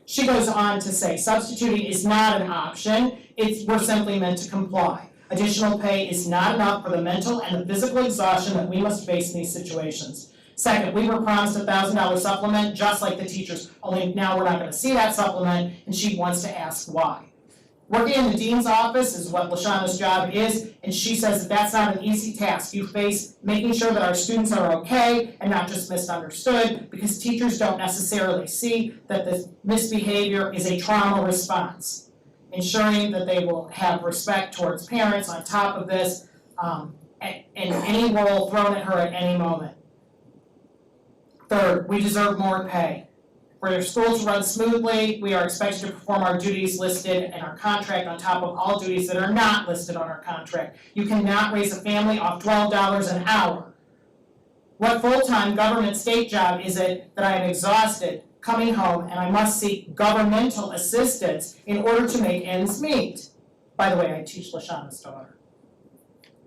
She goes on to say, substituting is not an option, we're simply meant to comply. Additional pay is not enough for the mental and the physical exhaustion that we must face in these situations. Second, we were promised a $1,000 supplement, just like the teachers, only now we're not gonna see that supplement, and she wants to ask why. Working in the dean's office is what LaShawna's job is, and she says that that's not an easy task. You face making sure that our students are okay and not just misunderstood, because teachers don't necessarily see that this misbehavior is a trauma response. Ensuring that they will have respect towards parents on top of this, and any role thrown at her at any moment. Third, we deserve more pay. For your school to run smoothly, we are expected to perform our duties listed in our contract on top of all duties that are not listed on our contract. You cannot raise a family off $12 an hour. What full-time government state job is it that I am exhausted coming home and I must seek governmental assistance in order to make ends meet? By the way, I teach LaShawna's daughter.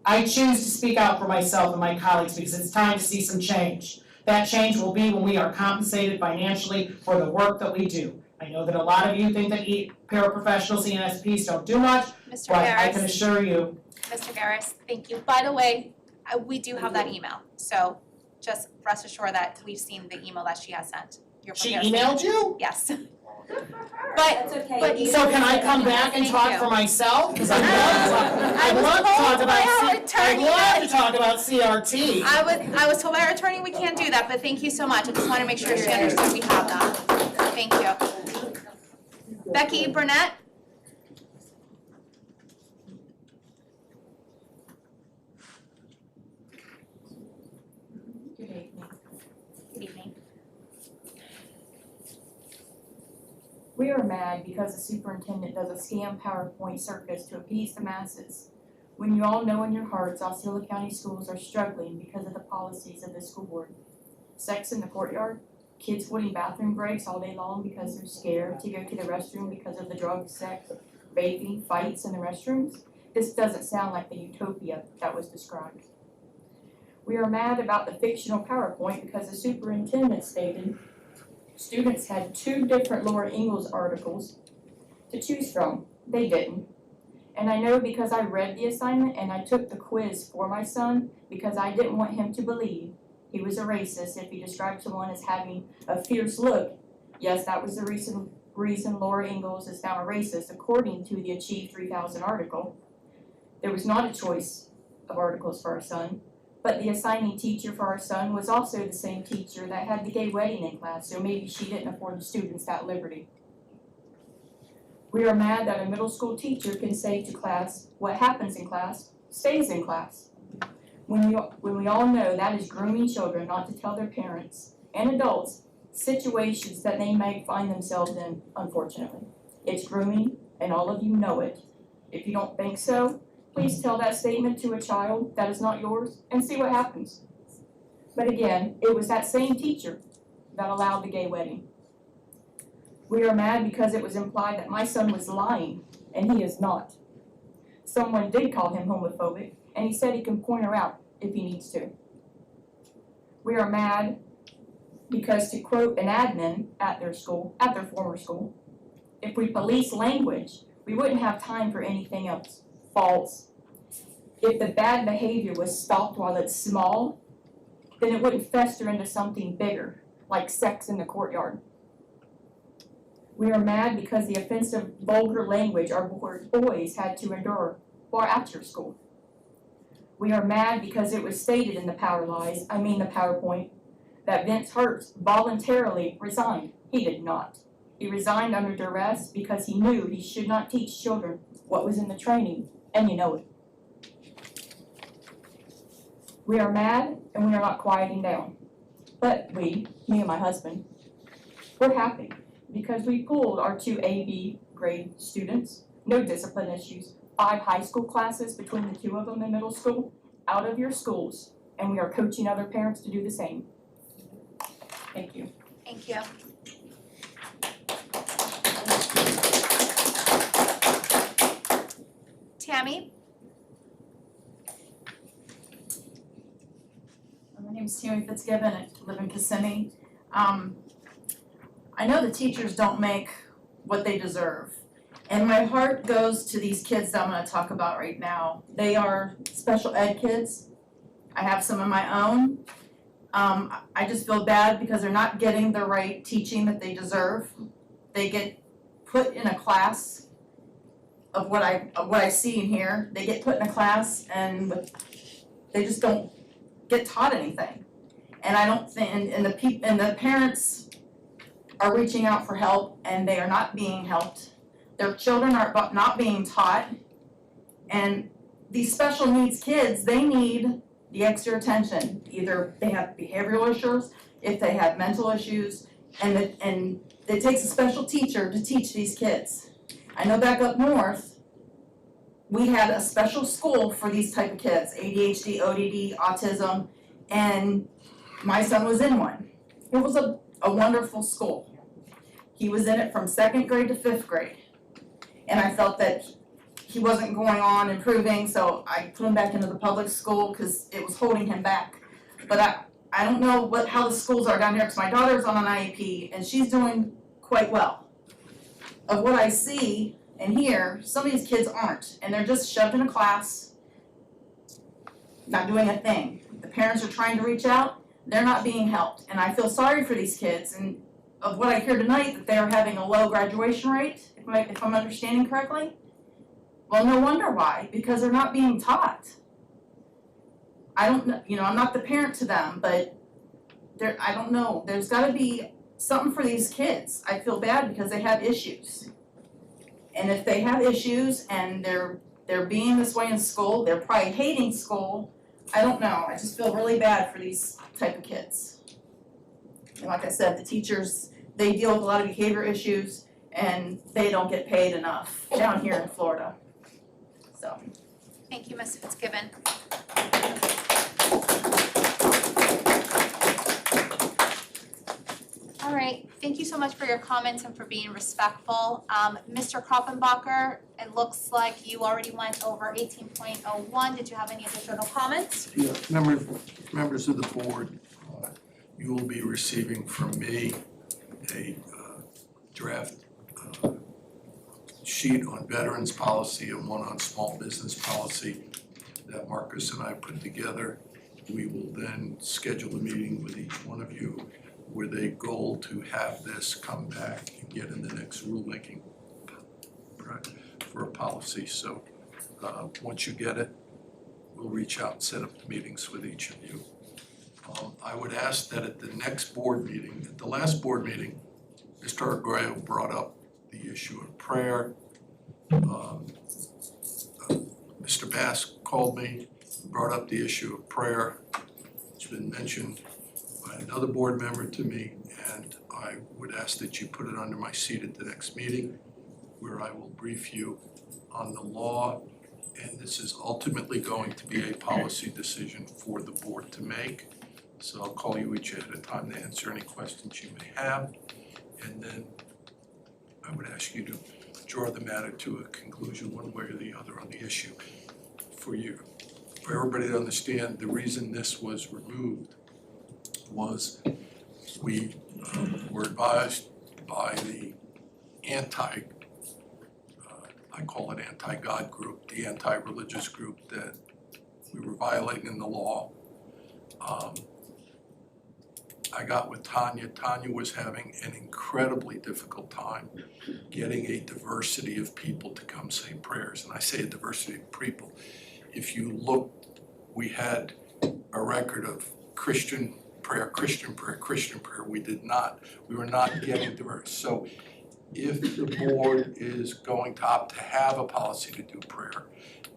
I choose to speak out for myself and my colleagues because it's time to see some change. That change will be when we are compensated financially for the work that we do. I know that a lot of you think that paraprofessionals, ENSPs don't do much, Mr. but I Garris. can assure you, Mr. Garris, thank you. By the way, we do have that email, so just rest assured that we've seen the email that she has sent. Your she prepared emailed you? Yes. That's okay. but- So can I come back and Thank talk you. for myself? Because I I'd was love to told talk by about, our I'd attorney love that- to talk about CRT. I was told by our attorney we can't do that, but thank you so much. I just want to make sure she understood we have that. Thank you. Becky Burnett? Good evening. Good evening. We are mad because the superintendent does a scam PowerPoint circus to appease the masses. When you all know in your hearts Osceola County schools are struggling because of the policies of the school board. Sex in the courtyard, kids holding bathroom breaks all day long because they're scared to go to the restroom because of the drugs, sex, vaping, fights in the restrooms. This doesn't sound like the utopia that was described. We are mad about the fictional PowerPoint because the superintendent stated students had 2 different Laura Ingalls articles to choose from. They didn't. And I know because I read the assignment and I took the quiz for my son because I didn't want him to believe he was a racist if he described someone as having a fierce look. Yes, that was the reason Laura Ingalls is now a racist according to the Achieve 3000 article. There was not a choice of articles for our son. But the assigning teacher for our son was also the same teacher that had the gay wedding in class, so maybe she didn't afford the students that liberty. We are mad that a middle school teacher can say to class, what happens in class stays in class. When we all know that is grooming children not to tell their parents and adults situations that they may find themselves in, unfortunately. It's grooming, and all of you know it. If you don't think so, please tell that statement to a child that is not yours and see what happens. But again, it was that same teacher that allowed the gay wedding. We are mad because it was implied that my son was lying, and he is not. Someone did call him homophobic, and he said he can point her out if he needs to. We are mad because, to quote an admin at their former school, if we police language, we wouldn't have time for anything else. False. If the bad behavior was stopped while it's small, then it wouldn't fester into something bigger, like sex in the courtyard. We are mad because the offensive, vulgar language our boys had to endure while at your school. We are mad because it was stated in the PowerPoint, that Vince Hertz voluntarily resigned. He did not. He resigned under duress because he knew he should not teach children what was in the training, and you know it. We are mad and we are not quieting down. But me and my husband, we're happy because we pulled our 2 AB grade students, no discipline issues, 5 high school classes between the 2 of them in middle school, out of your schools, and we are coaching other parents to do the same. Thank you. Thank you. Tammy? My name's Tammy Fitzgibbon, I live in Kissimmee. I know the teachers don't make what they deserve. And my heart goes to these kids that I'm gonna talk about right now. They are special ed kids. I have some of my own. I just feel bad because they're not getting the right teaching that they deserve. They get put in a class of what I see in here. They get put in a class and they just don't get taught anything. And I don't think, and the parents are reaching out for help and they are not being helped. Their children are not being taught. And these special needs kids, they need the extra attention. Either they have behavioral issues, if they have mental issues, and it takes a special teacher to teach these kids. I know back up north, we had a special school for these type of kids, ADHD, ODD, autism, and my son was in one. It was a wonderful school. He was in it from 2nd grade to 5th grade. And I felt that he wasn't going on improving, so I put him back into the public school because it was holding him back. But I don't know how the schools are down here, because my daughter's on an IEP and she's doing quite well. Of what I see and hear, some of these kids aren't, and they're just shoved in a class, not doing a thing. The parents are trying to reach out, they're not being helped, and I feel sorry for these kids. And of what I hear tonight, that they're having a low graduation rate, if I'm understanding correctly. Well, no wonder why, because they're not being taught. I don't know, I'm not the parent to them, but I don't know, there's gotta be something for these kids. I feel bad because they have issues. And if they have issues and they're being this way in school, they're probably hating school, I don't know, I just feel really bad for these type of kids. And like I said, the teachers, they deal with a lot of behavior issues and they don't get paid enough down here in Florida, so. Thank you, Ms. Fitzgibbon. All right, thank you so much for your comments and for being respectful. Mr. Kroppenbacher, it looks like you already went over 18.01. Did you have any additional comments? Yeah, members of the board, you will be receiving from me a draft sheet on veterans policy and one on small business policy that Marcus and I put together. We will then schedule a meeting with each one of you with a goal to have this come back and get in the next rulemaking for a policy. So once you get it, we'll reach out and set up the meetings with each of you. I would ask that at the next board meeting, at the last board meeting, Mr. Argüello brought up the issue of prayer. Mr. Bass called me, brought up the issue of prayer. It's been mentioned by another board member to me, and I would ask that you put it under my seat at the next meeting, where I will brief you on the law, and this is ultimately going to be a policy decision for the board to make. So I'll call you each at a time to answer any questions you may have, and then I would ask you to draw the matter to a conclusion one way or the other on the issue. For everybody to understand, the reason this was removed was we were advised by the I call it anti-God group, the anti-religious group, that we were violating the law. I got with Tanya. Tanya was having an incredibly difficult time getting a diversity of people to come say prayers. And I say a diversity of people. If you look, we had a record of Christian prayer, Christian prayer, Christian prayer. We were not getting diverse. So if the board is going to opt to have a policy to do prayer,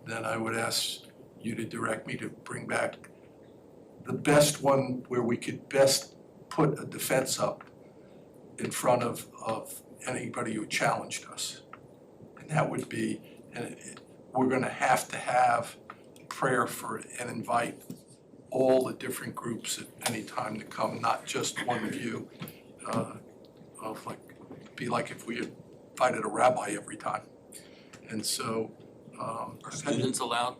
then I would ask you to direct me to bring back the best one where we could best put a defense up in front of anybody who challenged us. And that would be, we're gonna have prayer for and invite all the different groups at any time to come, not just one view. Be like if we invited a rabbi every time. And so Are students allowed?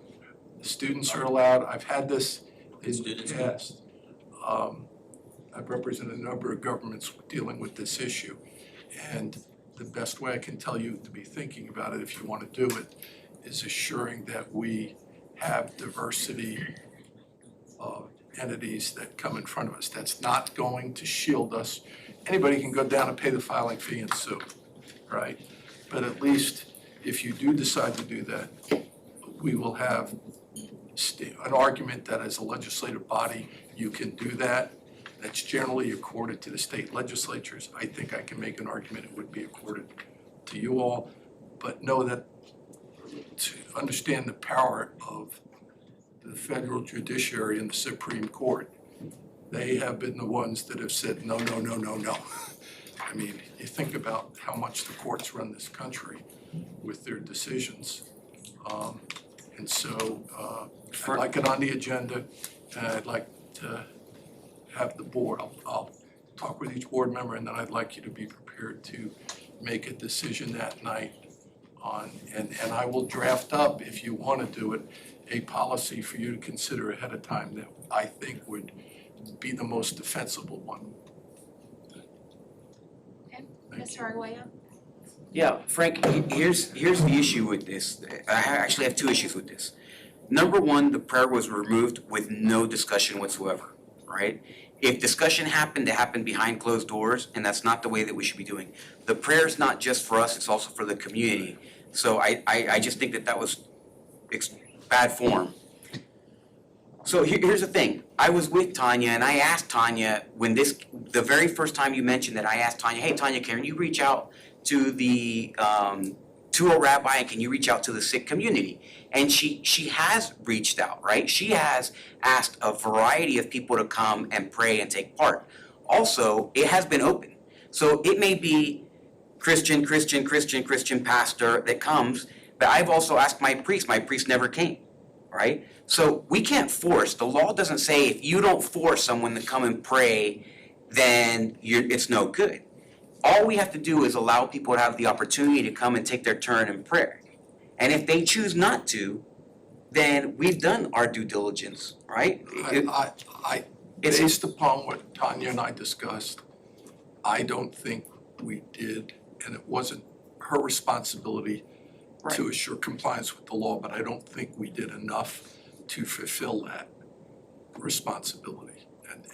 Students are allowed. I've had this in the Students. past. I've represented a number of governments dealing with this issue. And the best way I can tell you to be thinking about it, if you want to do it, is assuring that we have diversity of entities that come in front of us. That's not going to shield us. Anybody can go down and pay the filing fee and sue, right? But at least if you do decide to do that, we will have an argument that as a legislative body, you can do that. That's generally accorded to the state legislatures. I think I can make an argument it would be accorded to you all, but know that to understand the power of the federal judiciary and the Supreme Court, they have been the ones that have said, no, no, no, no, no. I mean, you think about how much the courts run this country with their decisions. And so I'd like it on the agenda, and I'd like to have the board, I'll talk with each board member, and then I'd like you to be prepared to make a decision that night on, and I will draft up, if you want to do it, a policy for you to consider ahead of time that I think would be the most defensible one. Mr. Arguello? Yeah, Frank, here's the issue with this. I actually have two issues with this. Number one, the prayer was removed with no discussion whatsoever, right? If discussion happened, it happened behind closed doors, and that's not the way that we should be doing. The prayer is not just for us, it's also for the community. So I just think that was bad form. So here's the thing. I was with Tanya, and I asked Tanya the very first time you mentioned that, I asked Tanya, hey Tanya, can you reach out to the to a rabbi, and can you reach out to the Sikh community? And she has reached out, right? She has asked a variety of people to come and pray and take part. Also, it has been open. So it may be Christian pastor that comes, but I've also asked my priest never came, right? So we can't force, the law doesn't say if you don't force someone to come and pray, then it's no good. All we have to do is allow people to have the opportunity to come and take their turn in prayer. And if they choose not to, then we've done our due diligence, right? Based upon what Tanya and I discussed, I don't think we did, and it wasn't her responsibility to assure compliance with the law, but I don't think we did enough to fulfill that responsibility.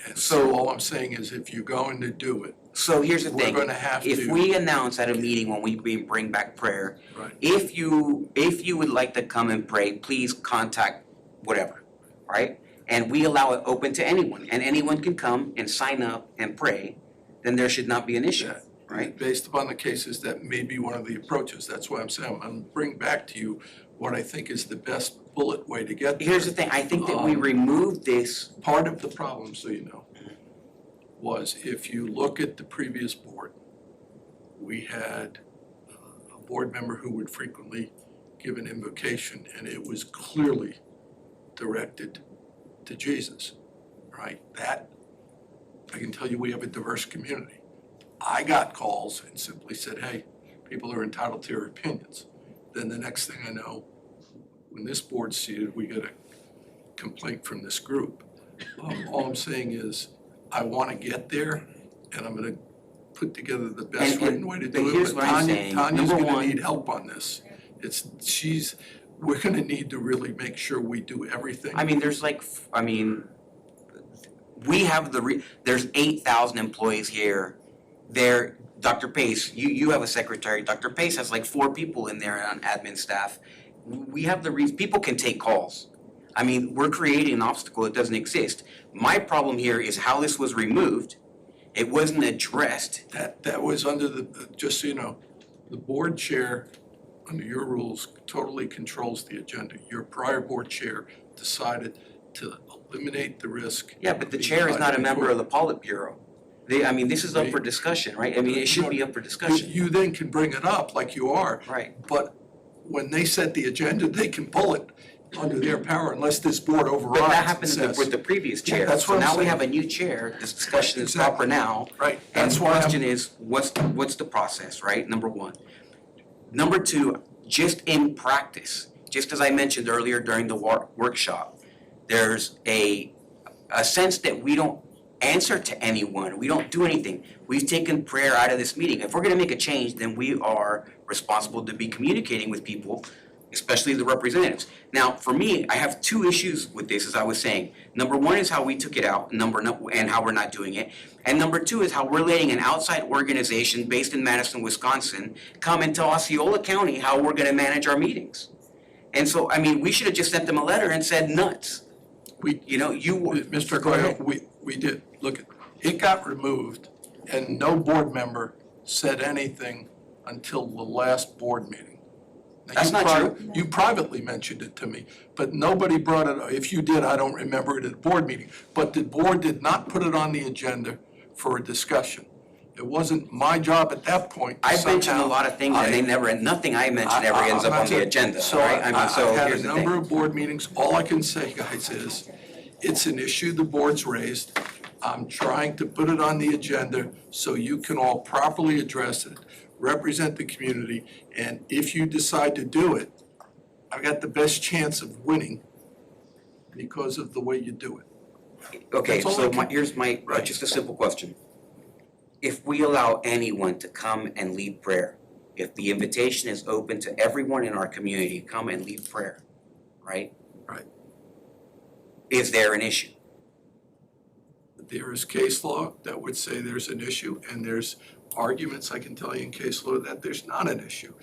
And so all I'm saying is, if you're going to do it, so here's the thing, we're gonna have to. If we announce at a meeting when we bring back prayer, Right. if you would like to come and pray, please contact whatever, right? And we allow it open to anyone, and anyone can come and sign up and pray, then there should not be an issue, right? Based upon the cases, that may be one of the approaches. That's why I'm saying, I'm gonna bring back to you what I think is the best bullet way to get there. Here's the thing, I think that we removed this. Part of the problem, so you know, was if you look at the previous board, we had a board member who would frequently give an invocation, and it was clearly directed to Jesus, right? That, I can tell you, we have a diverse community. I got calls and simply said, hey, people are entitled to their opinions. Then the next thing I know, when this board's seated, we get a complaint from this group. All I'm saying is, I want to get there, and I'm going to put together the best written way to do it. Here's what I'm saying. Tanya's Number going one, to need help on this. We're going to need to really make sure we do everything. I mean, we have there's 8,000 employees here. Dr. Pace, you have a secretary. Dr. Pace has like 4 people in there on admin staff. We have people can take calls. I mean, we're creating an obstacle that doesn't exist. My problem here is how this was removed. It wasn't addressed. That was under just so you know, the board chair, under your rules, totally controls the agenda. Your prior board chair decided to eliminate the risk. Yeah, but the chair is not a member of the Politburo. This is up for discussion, right? I mean, it should be up for discussion. You then can bring it up like you are. Right. But when they set the agenda, they can pull it under their power unless this board overrides. But that happened with the previous chair. Yeah, that's what I'm So now we saying. have a new chair, this discussion is proper now. Right, And that's the why question is, what's the process, right? Number one. Number two, just in practice, just as I mentioned earlier during the workshop, there's a sense that we don't answer to anyone, we don't do anything. We've taken prayer out of this meeting. If we're gonna make a change, then we are responsible to be communicating with people especially the representatives. Now, for me, I have two issues with this, as I was saying. Number one is how we took it out, and how we're not doing it. And number two is how we're letting an outside organization based in Madison, Wisconsin, come and tell Osceola County how we're gonna manage our meetings. And so, I mean, we should have just sent them a letter and said nuts. Mr. Go ahead. Coyle, we did, look, it got removed and no board member said anything until the last board meeting. Now, That's not true. You privately mentioned it to me, but nobody brought it up. If you did, I don't remember it at a board meeting. But the board did not put it on the agenda for a discussion. It wasn't my job at that point. I've mentioned a Somehow, lot of things and they never, nothing I mentioned ever ends up on the agenda, So all right? I mean, so I've had here's a the number thing. of board meetings. All I can say, guys, is it's an issue the board's raised. I'm trying to put it on the agenda so you can all properly address it, represent the community, and if you decide to do it, I've got the best chance of winning because of the way you do it. Okay, That's all so I can- here's my, just a simple question. If we allow anyone to come and lead prayer, if the invitation is open to everyone in our community, come and lead prayer, right? Right. Is there an issue? There is case law that would say there's an issue, and there's arguments, I can tell you in case law, that there's not an issue.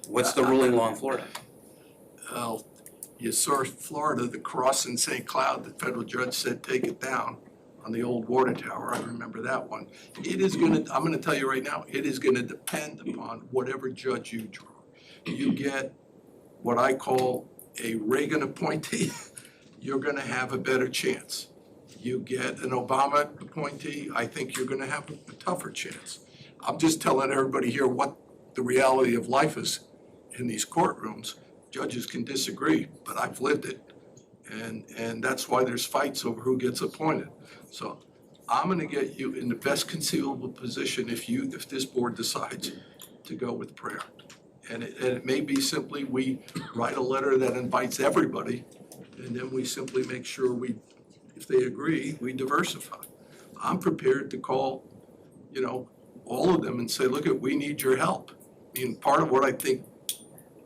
What's the ruling law in Florida? Well, you saw Florida, the cross in St. Cloud, the federal judge said, take it down on the old water tower. I remember that one. It is gonna, I'm gonna tell you right now, it is gonna depend upon whatever judge you draw. You get what I call a Reagan appointee, you're gonna have a better chance. You get an Obama appointee, I think you're gonna have a tougher chance. I'm just telling everybody here what the reality of life is in these courtrooms. Judges can disagree, but I've lived it. And that's why there's fights over who gets appointed. So I'm gonna get you in the best conceivable position if this board decides to go with prayer. And it may be simply we write a letter that invites everybody, and then we simply make sure if they agree, we diversify. I'm prepared to call, all of them and say, look, we need your help. I mean, part of what I think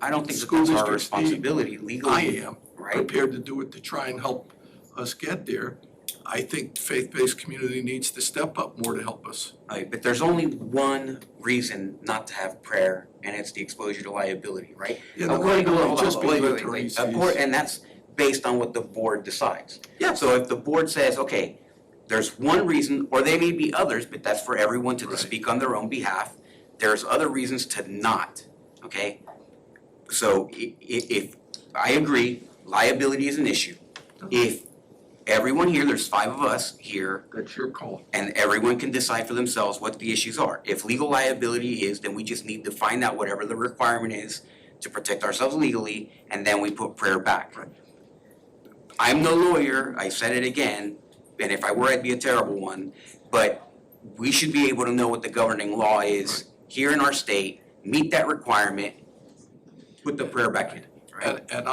I don't think that school that's our districts need, responsibility legally. I am right? prepared to do it to try and help us get there. I think faith-based community needs to step up more to help us. Right, but there's only one reason not to have prayer, and it's the exposure to liability, right? You know, According to, hold on, just wait, because wait, of wait, Teresi's- and that's based on what the board decides. Yeah. So if the board says, okay, there's one reason, or there may be others, but that's for everyone to speak on their own behalf. There's other reasons to not, okay? So if I agree, liability is an issue. If everyone here, there's 5 of us here, That's your call. and everyone can decide for themselves what the issues are. If legal liability is, then we just need to find out whatever the requirement is to protect ourselves legally, and then we put prayer back. Right. I'm no lawyer, I said it again, and if I were, I'd be a terrible one, but we should be able to know what the governing law is here in our state, meet that requirement, put the prayer back in, right? And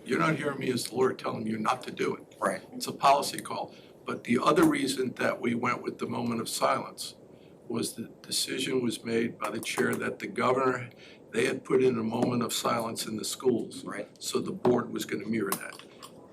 you're not hearing me as the lawyer telling you not to do it. Right. It's a policy call. But the other reason that we went with the moment of silence was the decision was made by the chair that the governor, they had put in a moment of silence in the schools. Right. So the board was gonna mirror that.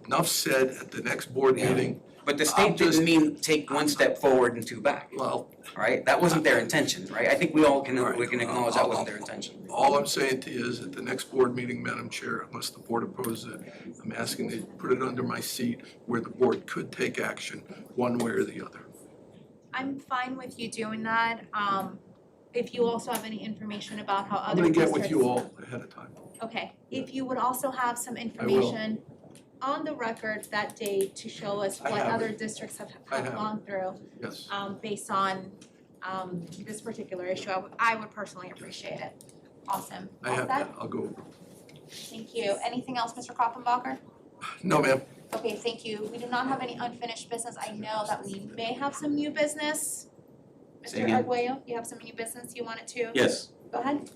Enough said at the next board Yeah. meeting. But the state didn't mean take one step forward and 2 back, Well, right? That wasn't their intention, right? I think we all can, Right. we can acknowledge that wasn't their intention. all I'm saying to you is at the next board meeting, Madam Chair, unless the board opposes it, I'm asking they put it under my seat where the board could take action one way or the other. I'm fine with you doing that. If you also have any information about how I'm other gonna districts. get with you all ahead of time. Okay, if you would also have some information on the record that day to show us I what have other it. districts have I have it. gone through, Yes. based on, this particular issue, I would personally appreciate it. Awesome. I All have set? that. I'll go. Thank you. Anything else, Mr. Koppenbacher? No, ma'am. Okay, thank you. We do not have any unfinished business. I know that we may have some new business. Say Mr. again? Arguello, you have some new business you wanted to? Yes. Go ahead.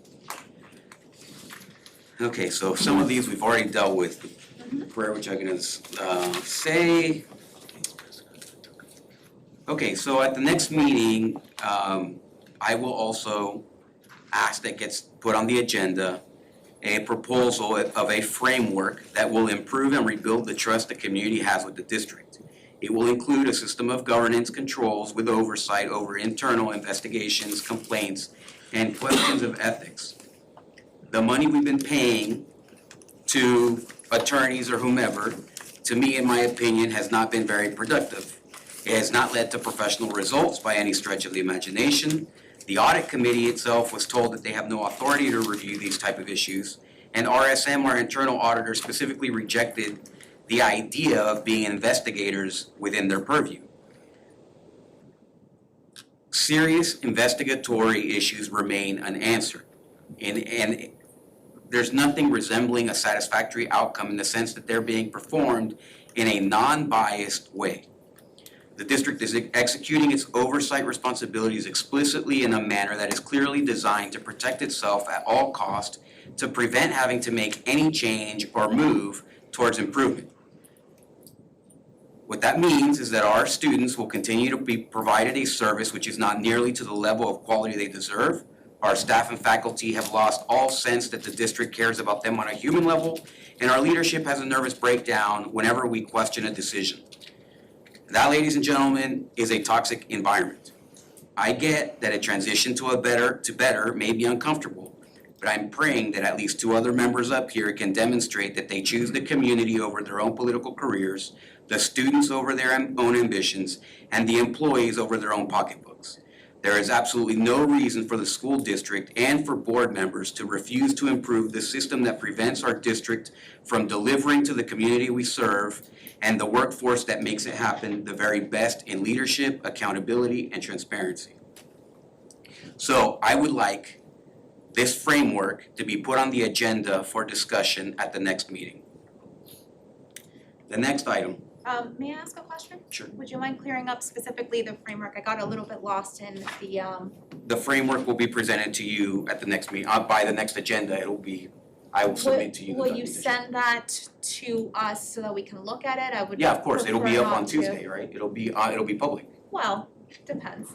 Okay, so some of these we've already dealt with. The prayer, which I'm gonna say. Okay, so at the next meeting, I will also ask that gets put on the agenda a proposal of a framework that will improve and rebuild the trust the community has with the district. It will include a system of governance controls with oversight over internal investigations, complaints, and questions of ethics. The money we've been paying to attorneys or whomever, to me, in my opinion, has not been very productive. It has not led to professional results by any stretch of the imagination. The audit committee itself was told that they have no authority to review these type of issues. And RSM, our internal auditor, specifically rejected the idea of being investigators within their purview. Serious investigatory issues remain unanswered. And there's nothing resembling a satisfactory outcome in the sense that they're being performed in a non-biased way. The district is executing its oversight responsibilities explicitly in a manner that is clearly designed to protect itself at all costs to prevent having to make any change or move towards improvement. What that means is that our students will continue to be provided a service which is not nearly to the level of quality they deserve. Our staff and faculty have lost all sense that the district cares about them on a human level, and our leadership has a nervous breakdown whenever we question a decision. That, ladies and gentlemen, is a toxic environment. I get that a transition to better may be uncomfortable, but I'm praying that at least 2 other members up here can demonstrate that they choose the community over their own political careers, the students over their own ambitions, and the employees over their own pocketbooks. There is absolutely no reason for the school district and for board members to refuse to improve the system that prevents our district from delivering to the community we serve and the workforce that makes it happen the very best in leadership, accountability, and transparency. So I would like this framework to be put on the agenda for discussion at the next meeting. The next item. May I ask a question? Sure. Would you mind clearing up specifically the framework? I got a little bit lost in the The framework will be presented to you at the next meeting, by the next agenda, I will submit to you the Will you documentation. send that to us so that we can look at it? I would Yeah, of course, it'll be prefer up on not to. Tuesday, right? It'll be public. Well, depends.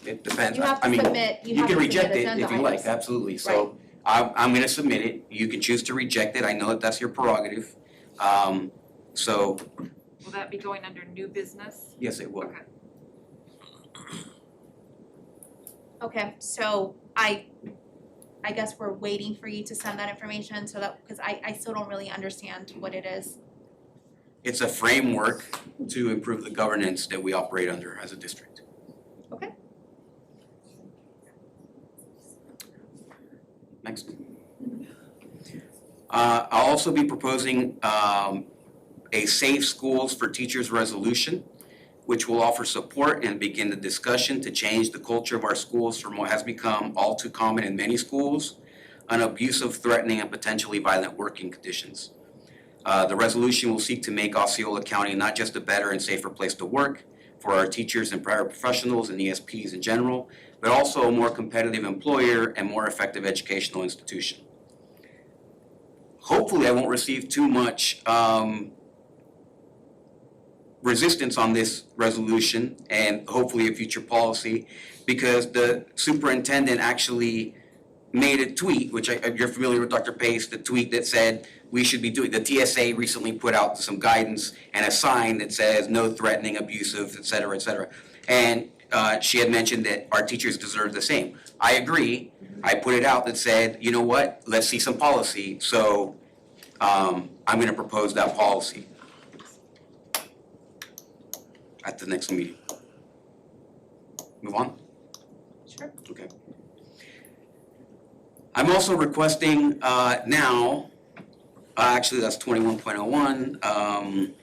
It depends. You have I to mean, submit, you you have to can submit reject it agenda if you like, items. absolutely. So I'm gonna submit it. You can choose to reject it. I know that that's your prerogative. So, Will that be going under new business? yes, it will. Okay. Okay, so I guess we're waiting for you to send that information so that, because I still don't really understand what it is. It's a framework to improve the governance that we operate under as a district. Okay. Next. I'll also be proposing a Safe Schools for Teachers resolution, which will offer support and begin the discussion to change the culture of our schools from what has become all too common in many schools, an abusive, threatening, and potentially violent working conditions. The resolution will seek to make Osceola County not just a better and safer place to work for our teachers and paraprofessionals and ESPs in general, but also a more competitive employer and more effective educational institution. Hopefully, I won't receive too much resistance on this resolution and hopefully a future policy, because the superintendent actually made a tweet, which you're familiar with, Dr. Pace, the tweet that said we should be doing, the TSA recently put out some guidance and a sign that says no threatening, abusive, et cetera, et cetera. And she had mentioned that our teachers deserve the same. I agree. I put it out that said, you know what, let's see some policy. So I'm gonna propose that policy at the next meeting. Move on? Sure. Okay. I'm also requesting now, actually that's 21.01,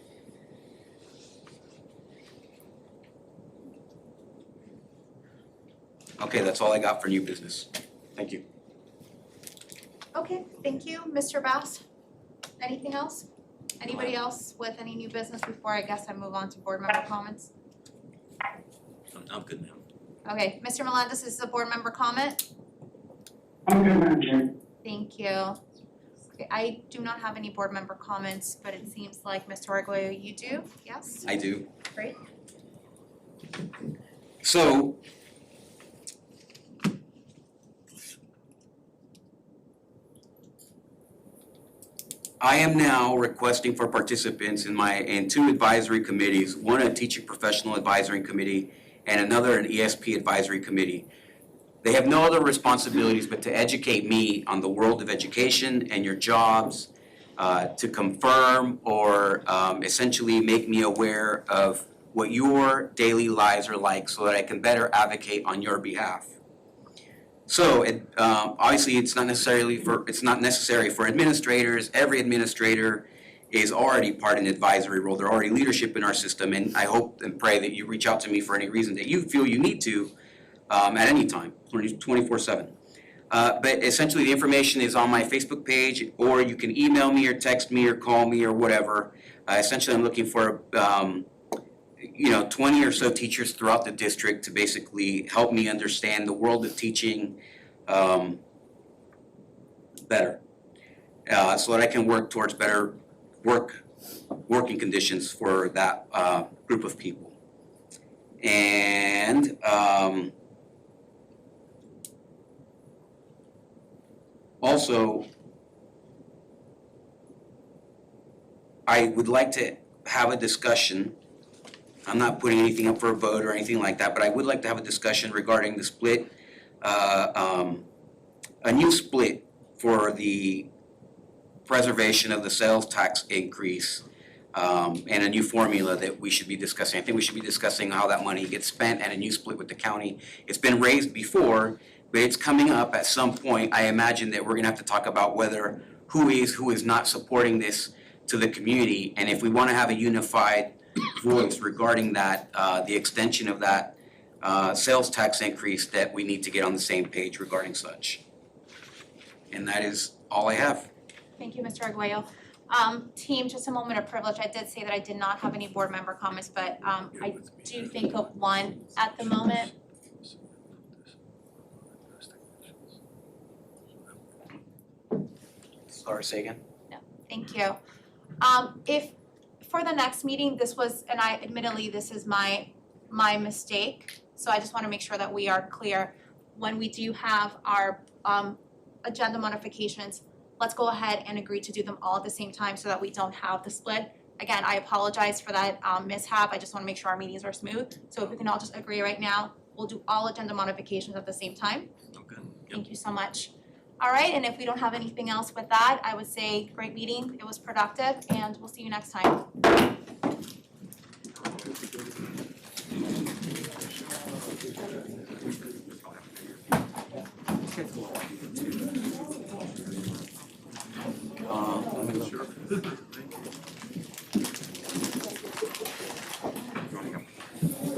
okay, that's all I got for new business. Thank you. Okay, thank you, Mr. Bass. Anything else? Anybody else with any new business before I guess I move on to board member comments? I'm good now. Okay, Mr. Melendez, this is a board member comment. I'm good, Madam Chair. Thank you. Okay, I do not have any board member comments, but it seems like Mr. Arguello, you do, yes? I do. Great. So, I am now requesting for participants in two advisory committees, one a teaching professional advisory committee and another an ESP advisory committee. They have no other responsibilities but to educate me on the world of education and your jobs, to confirm or essentially make me aware of what your daily lives are like so that I can better advocate on your behalf. So obviously it's not necessary for administrators. Every administrator is already part of an advisory role. They're already leadership in our system, and I hope and pray that you reach out to me for any reason that you feel you need to at any time, 24/7. But essentially the information is on my Facebook page, or you can email me or text me or call me or whatever. Essentially I'm looking for 20 or so teachers throughout the district to basically help me understand the world of teaching better, so that I can work towards better working conditions for that group of people. And also, I would like to have a discussion. I'm not putting anything up for a vote or anything like that, but I would like to have a discussion regarding the split, a new split for the preservation of the sales tax increase, and a new formula that we should be discussing. I think we should be discussing how that money gets spent and a new split with the county. It's been raised before, but it's coming up at some point. I imagine that we're gonna have to talk about who is not supporting this to the community, and if we wanna have a unified voice regarding that, the extension of that sales tax increase, that we need to get on the same page regarding such. And that is all I have. Thank you, Mr. Arguello. Team, just a moment of privilege. I did say that I did not have any board member comments, but I do think of one at the moment. Sorry, say again? Thank you. If for the next meeting, this was, and I admittedly, this is my mistake, so I just wanna make sure that we are clear. When we do have our agenda modifications, let's go ahead and agree to do them all at the same time so that we don't have the split. Again, I apologize for that mishap. I just wanna make sure our meetings are smooth. So if we can all just agree right now, we'll do all agenda modifications at the same time. Okay. Thank you so much. All right, and if we don't have anything else with that, I would say great meeting. It was productive, and we'll see you next time.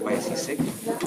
Why is he sick?